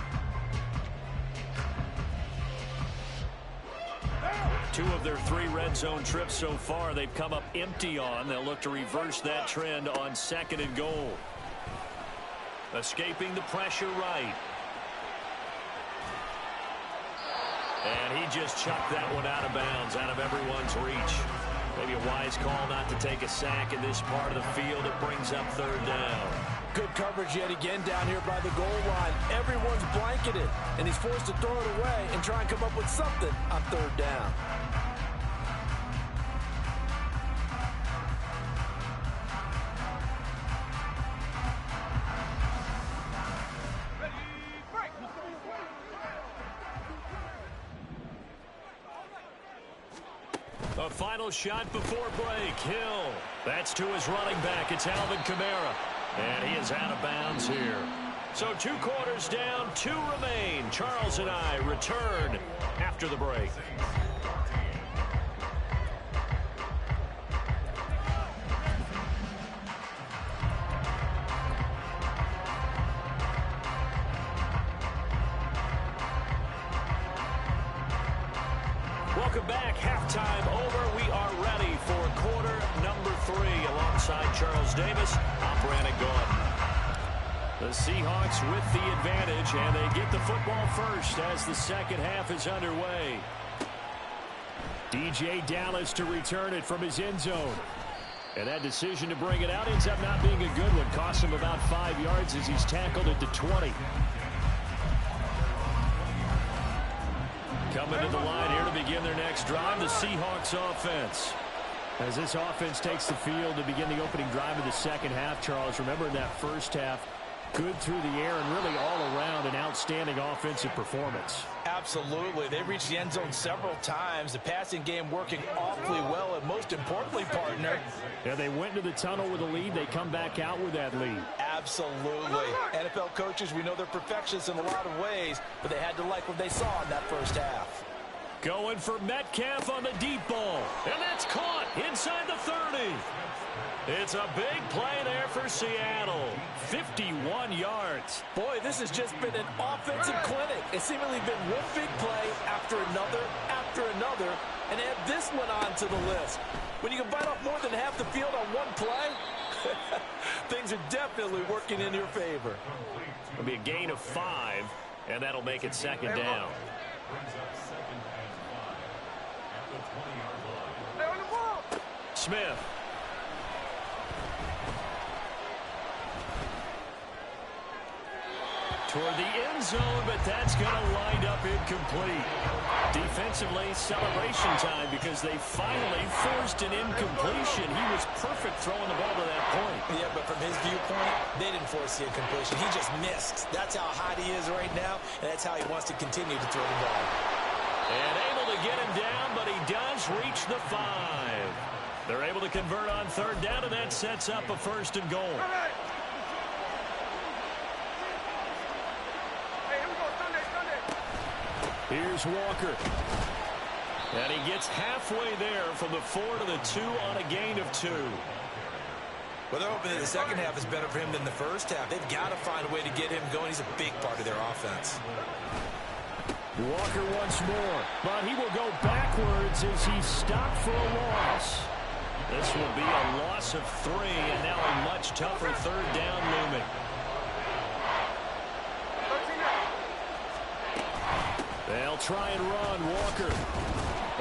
A: 2 of their 3 red zone trips so far, they've come up empty on. They'll look to reverse that trend on 2nd and goal. Escaping the pressure right. And he just chucked that one out of bounds, out of everyone's reach. Maybe a wise call not to take a sack in this part of the field. It brings up 3rd down.
F: Good coverage yet again down here by the goal line. Everyone's blanketed, and he's forced to throw it away and try and come up with something on 3rd down.
A: A final shot before break. Hill. That's to his running back. It's Alvin Kamara. And he is out of bounds here. So 2 quarters down, 2 remain. Charles and I return after the break. Welcome back. Halftime over. We are ready for quarter number 3. Alongside Charles Davis, I'm Brandon Gordon. The Seahawks with the advantage, and they get the football first as the second half is underway. DJ Dallas to return it from his end zone. And that decision to bring it out ends up not being a good one. Costs him about 5 yards as he's tackled at the 20. Coming to the line here to begin their next drive, the Seahawks offense. As this offense takes the field to begin the opening drive of the second half, Charles, remember in that first half, good through the air and really all around an outstanding offensive performance.
B: Absolutely. They reached the end zone several times. The passing game working awfully well, and most importantly, partner.
A: Yeah, they went into the tunnel with a lead. They come back out with that lead.
B: Absolutely. NFL coaches, we know they're perfectionists in a lot of ways, but they had to like what they saw in that first half.
A: Going for Metcalf on the deep ball. And that's caught inside the 30. It's a big play there for Seattle. 51 yards.
F: Boy, this has just been an offensive clinic. It's seemingly been one big play after another, and add this one on to the list. When you can bite off more than half the field on one play, things are definitely working in your favor.
A: It'll be a gain of 5, and that'll make it 2nd down. Smith. Toward the end zone, but that's going to wind up incomplete. Defensively, celebration time because they finally forced an incompletion. He was perfect throwing the ball to that point.
B: Yeah, but from his viewpoint, they didn't force the incompletion. He just missed. That's how hot he is right now, and that's how he wants to continue to throw the ball.
A: And able to get him down, but he does reach the 5. They're able to convert on 3rd down, and that sets up a 1st and goal. Here's Walker. And he gets halfway there from the 4 to the 2 on a gain of 2.
B: Well, they're hoping that the second half is better for him than the first half. They've got to find a way to get him going. He's a big part of their offense.
A: Walker once more, but he will go backwards as he's stopped for a loss. This will be a loss of 3, and now a much tougher third down looming. They'll try and run. Walker.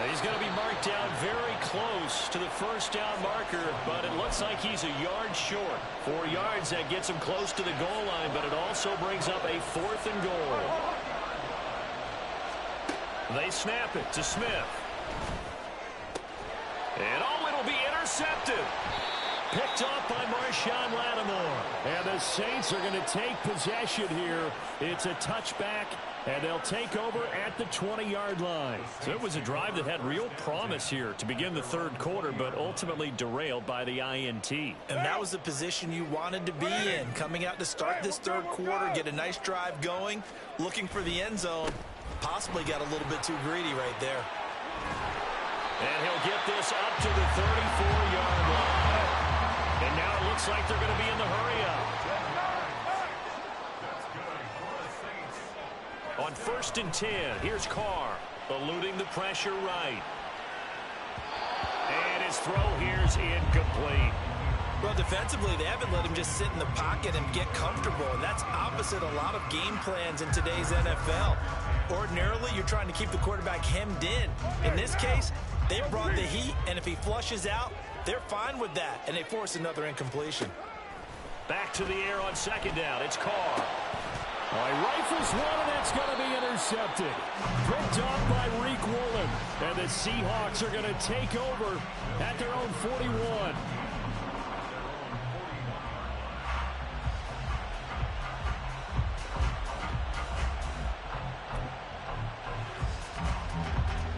A: He's going to be marked down very close to the first down marker, but it looks like he's a yard short. 4 yards, that gets him close to the goal line, but it also brings up a 4th and goal. They snap it to Smith. And it'll be intercepted. Picked off by Marshawn Lattimore. And the Saints are going to take possession here. It's a touchback, and they'll take over at the 20-yard line. So it was a drive that had real promise here to begin the third quarter, but ultimately derailed by the INT.
B: And that was the position you wanted to be in. Coming out to start this third quarter, get a nice drive going, looking for the end zone. Possibly got a little bit too greedy right there.
A: And he'll get this up to the 34-yard line. And now it looks like they're going to be in the hurry-up. On 1st and 10, here's Carr, eluding the pressure right. And his throw here's incomplete.
B: Well, defensively, they haven't let him just sit in the pocket and get comfortable, and that's opposite a lot of game plans in today's NFL. Ordinarily, you're trying to keep the quarterback hemmed in. In this case, they brought the heat, and if he flushes out, they're fine with that, and they force another incompletion.
A: Back to the air on 2nd down. It's Carr. He rifles one, and that's going to be intercepted. Picked off by Reek Woolen. And the Seahawks are going to take over at their own 41.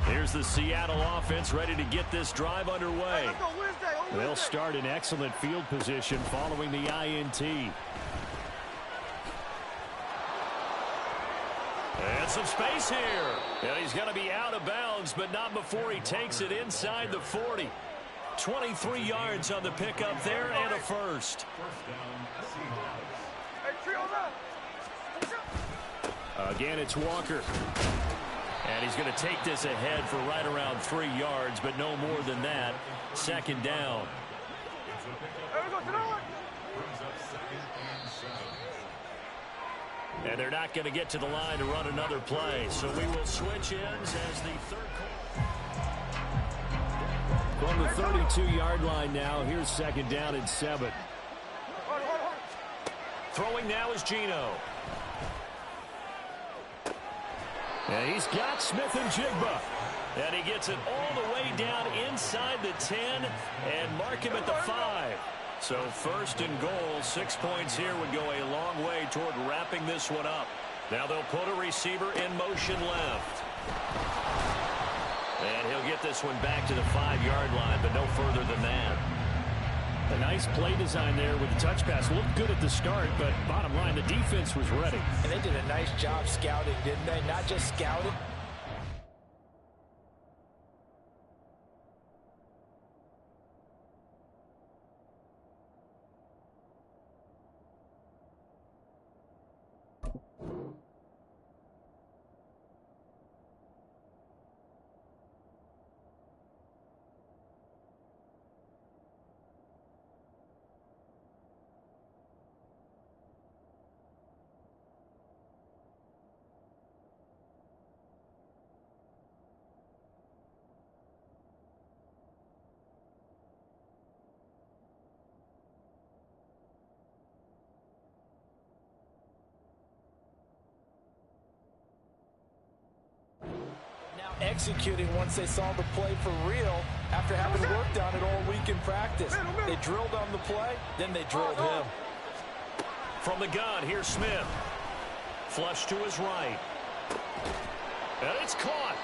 A: Here's the Seattle offense ready to get this drive underway. They'll start in excellent field position following the INT. And some space here. And he's going to be out of bounds, but not before he takes it inside the 40. 23 yards on the pickup there and a first. Again, it's Walker. And he's going to take this ahead for right around 3 yards, but no more than that. 2nd down. And they're not going to get to the line to run another play. So we will switch ends as the third quarter. From the 32-yard line now, here's 2nd down and 7. Throwing now is Geno. And he's got Smith and Jigba. And he gets it all the way down inside the 10 and mark him at the 5. So 1st and goal, 6 points here would go a long way toward wrapping this one up. Now they'll put a receiver in motion left. And he'll get this one back to the 5-yard line, but no further than that. A nice play design there with the touch pass. Looked good at the start, but bottom line, the defense was ready.
F: And they did a nice job scouting, didn't they? Not just scouting. Executing once they saw the play for real after having worked on it all week in practice. They drilled on the play, then they drilled him.
A: From the gun, here's Smith. Flush to his right. And it's caught.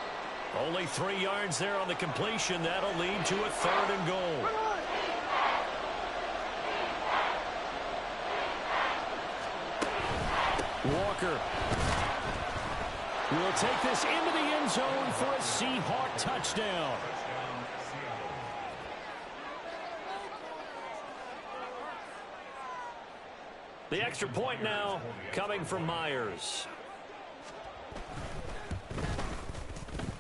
A: Only 3 yards there on the completion. That'll lead to a 3rd and goal. Walker will take this into the end zone for a Seahawk touchdown. The extra point now coming from Myers.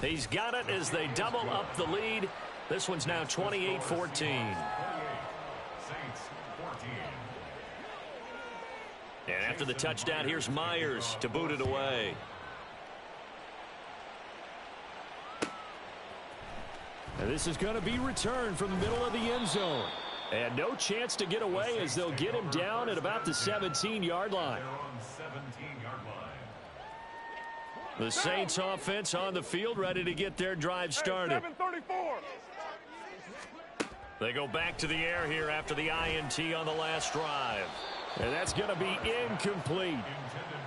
D: He's got it as they double up the lead. This one's now 28-14.
C: 28. Saints 14.
D: And after the touchdown, here's Myers to boot it away.
A: And this is going to be returned from the middle of the end zone. And no chance to get away as they'll get him down at about the 17-yard line.
C: They're on 17-yard line.
A: The Saints offense on the field, ready to get their drive started.
E: 7:34.
D: They go back to the air here after the INT on the last drive.
A: And that's going to be incomplete.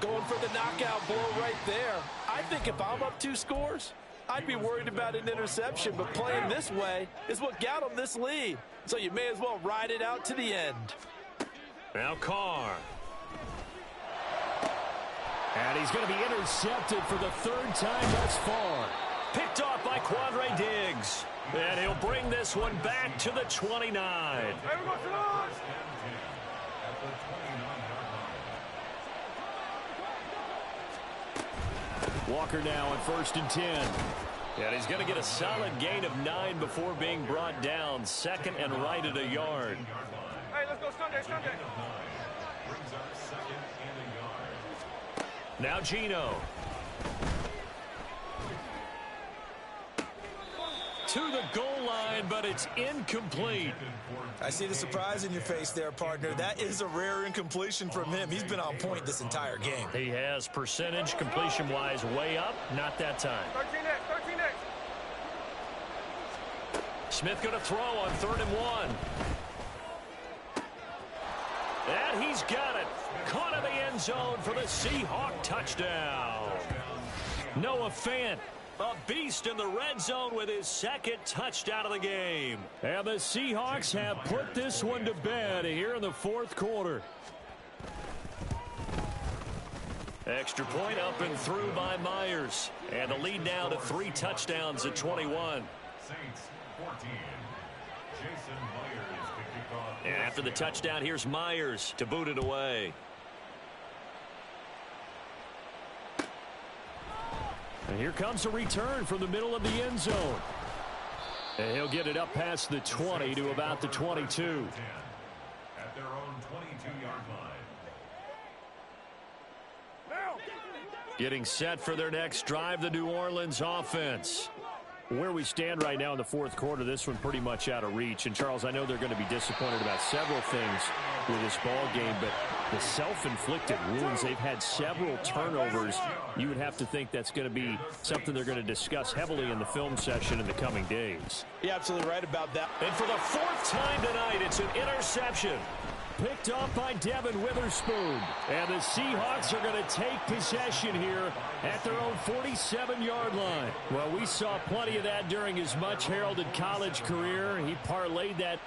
F: Going for the knockout blow right there. I think if I'm up 2 scores, I'd be worried about an interception, but playing this way is what got them this lead. So you may as well ride it out to the end.
D: Now Carr.
A: And he's going to be intercepted for the 3rd time thus far.
D: Picked off by Quandre Diggs. And he'll bring this one back to the 29.
E: Hey, we go to the line.
C: At the 29-yard line.
A: Walker now on 1st and 10. And he's going to get a solid gain of 9 before being brought down. 2nd and right at a yard.
E: Hey, let's go Sunday.
C: Brings up 2nd and a yard.
D: Now Geno. To the goal line, but it's incomplete.
B: I see the surprise in your face there, partner. That is a rare incompletion from him. He's been on point this entire game.
D: He has percentage completion-wise way up. Not that time.
E: 13X.
D: Smith going to throw on 3rd and 1. And he's got it. Caught in the end zone for the Seahawk touchdown. Noah Fant, a beast in the red zone with his 2nd touchdown of the game.
A: And the Seahawks have put this one to bed here in the 4th quarter.
D: Extra point up and through by Myers. And the lead now to 3 touchdowns at 21.
C: Saints 14. Jason Myers to kick off.
D: And after the touchdown, here's Myers to boot it away.
A: And here comes a return from the middle of the end zone. And he'll get it up past the 20 to about the 22.
C: At their own 22-yard line.
A: Getting set for their next drive, the New Orleans offense. Where we stand right now in the 4th quarter, this one pretty much out of reach. And, Charles, I know they're going to be disappointed about several things with this ball game, but the self-inflicted wounds, they've had several turnovers. You would have to think that's going to be something they're going to discuss heavily in the film session in the coming days.
F: You're absolutely right about that.
D: And for the 4th time tonight, it's an interception.
A: Picked off by Devin Witherspoon. And the Seahawks are going to take possession here at their own 47-yard line. Well, we saw plenty of that during his much-heralded college career. He parlayed that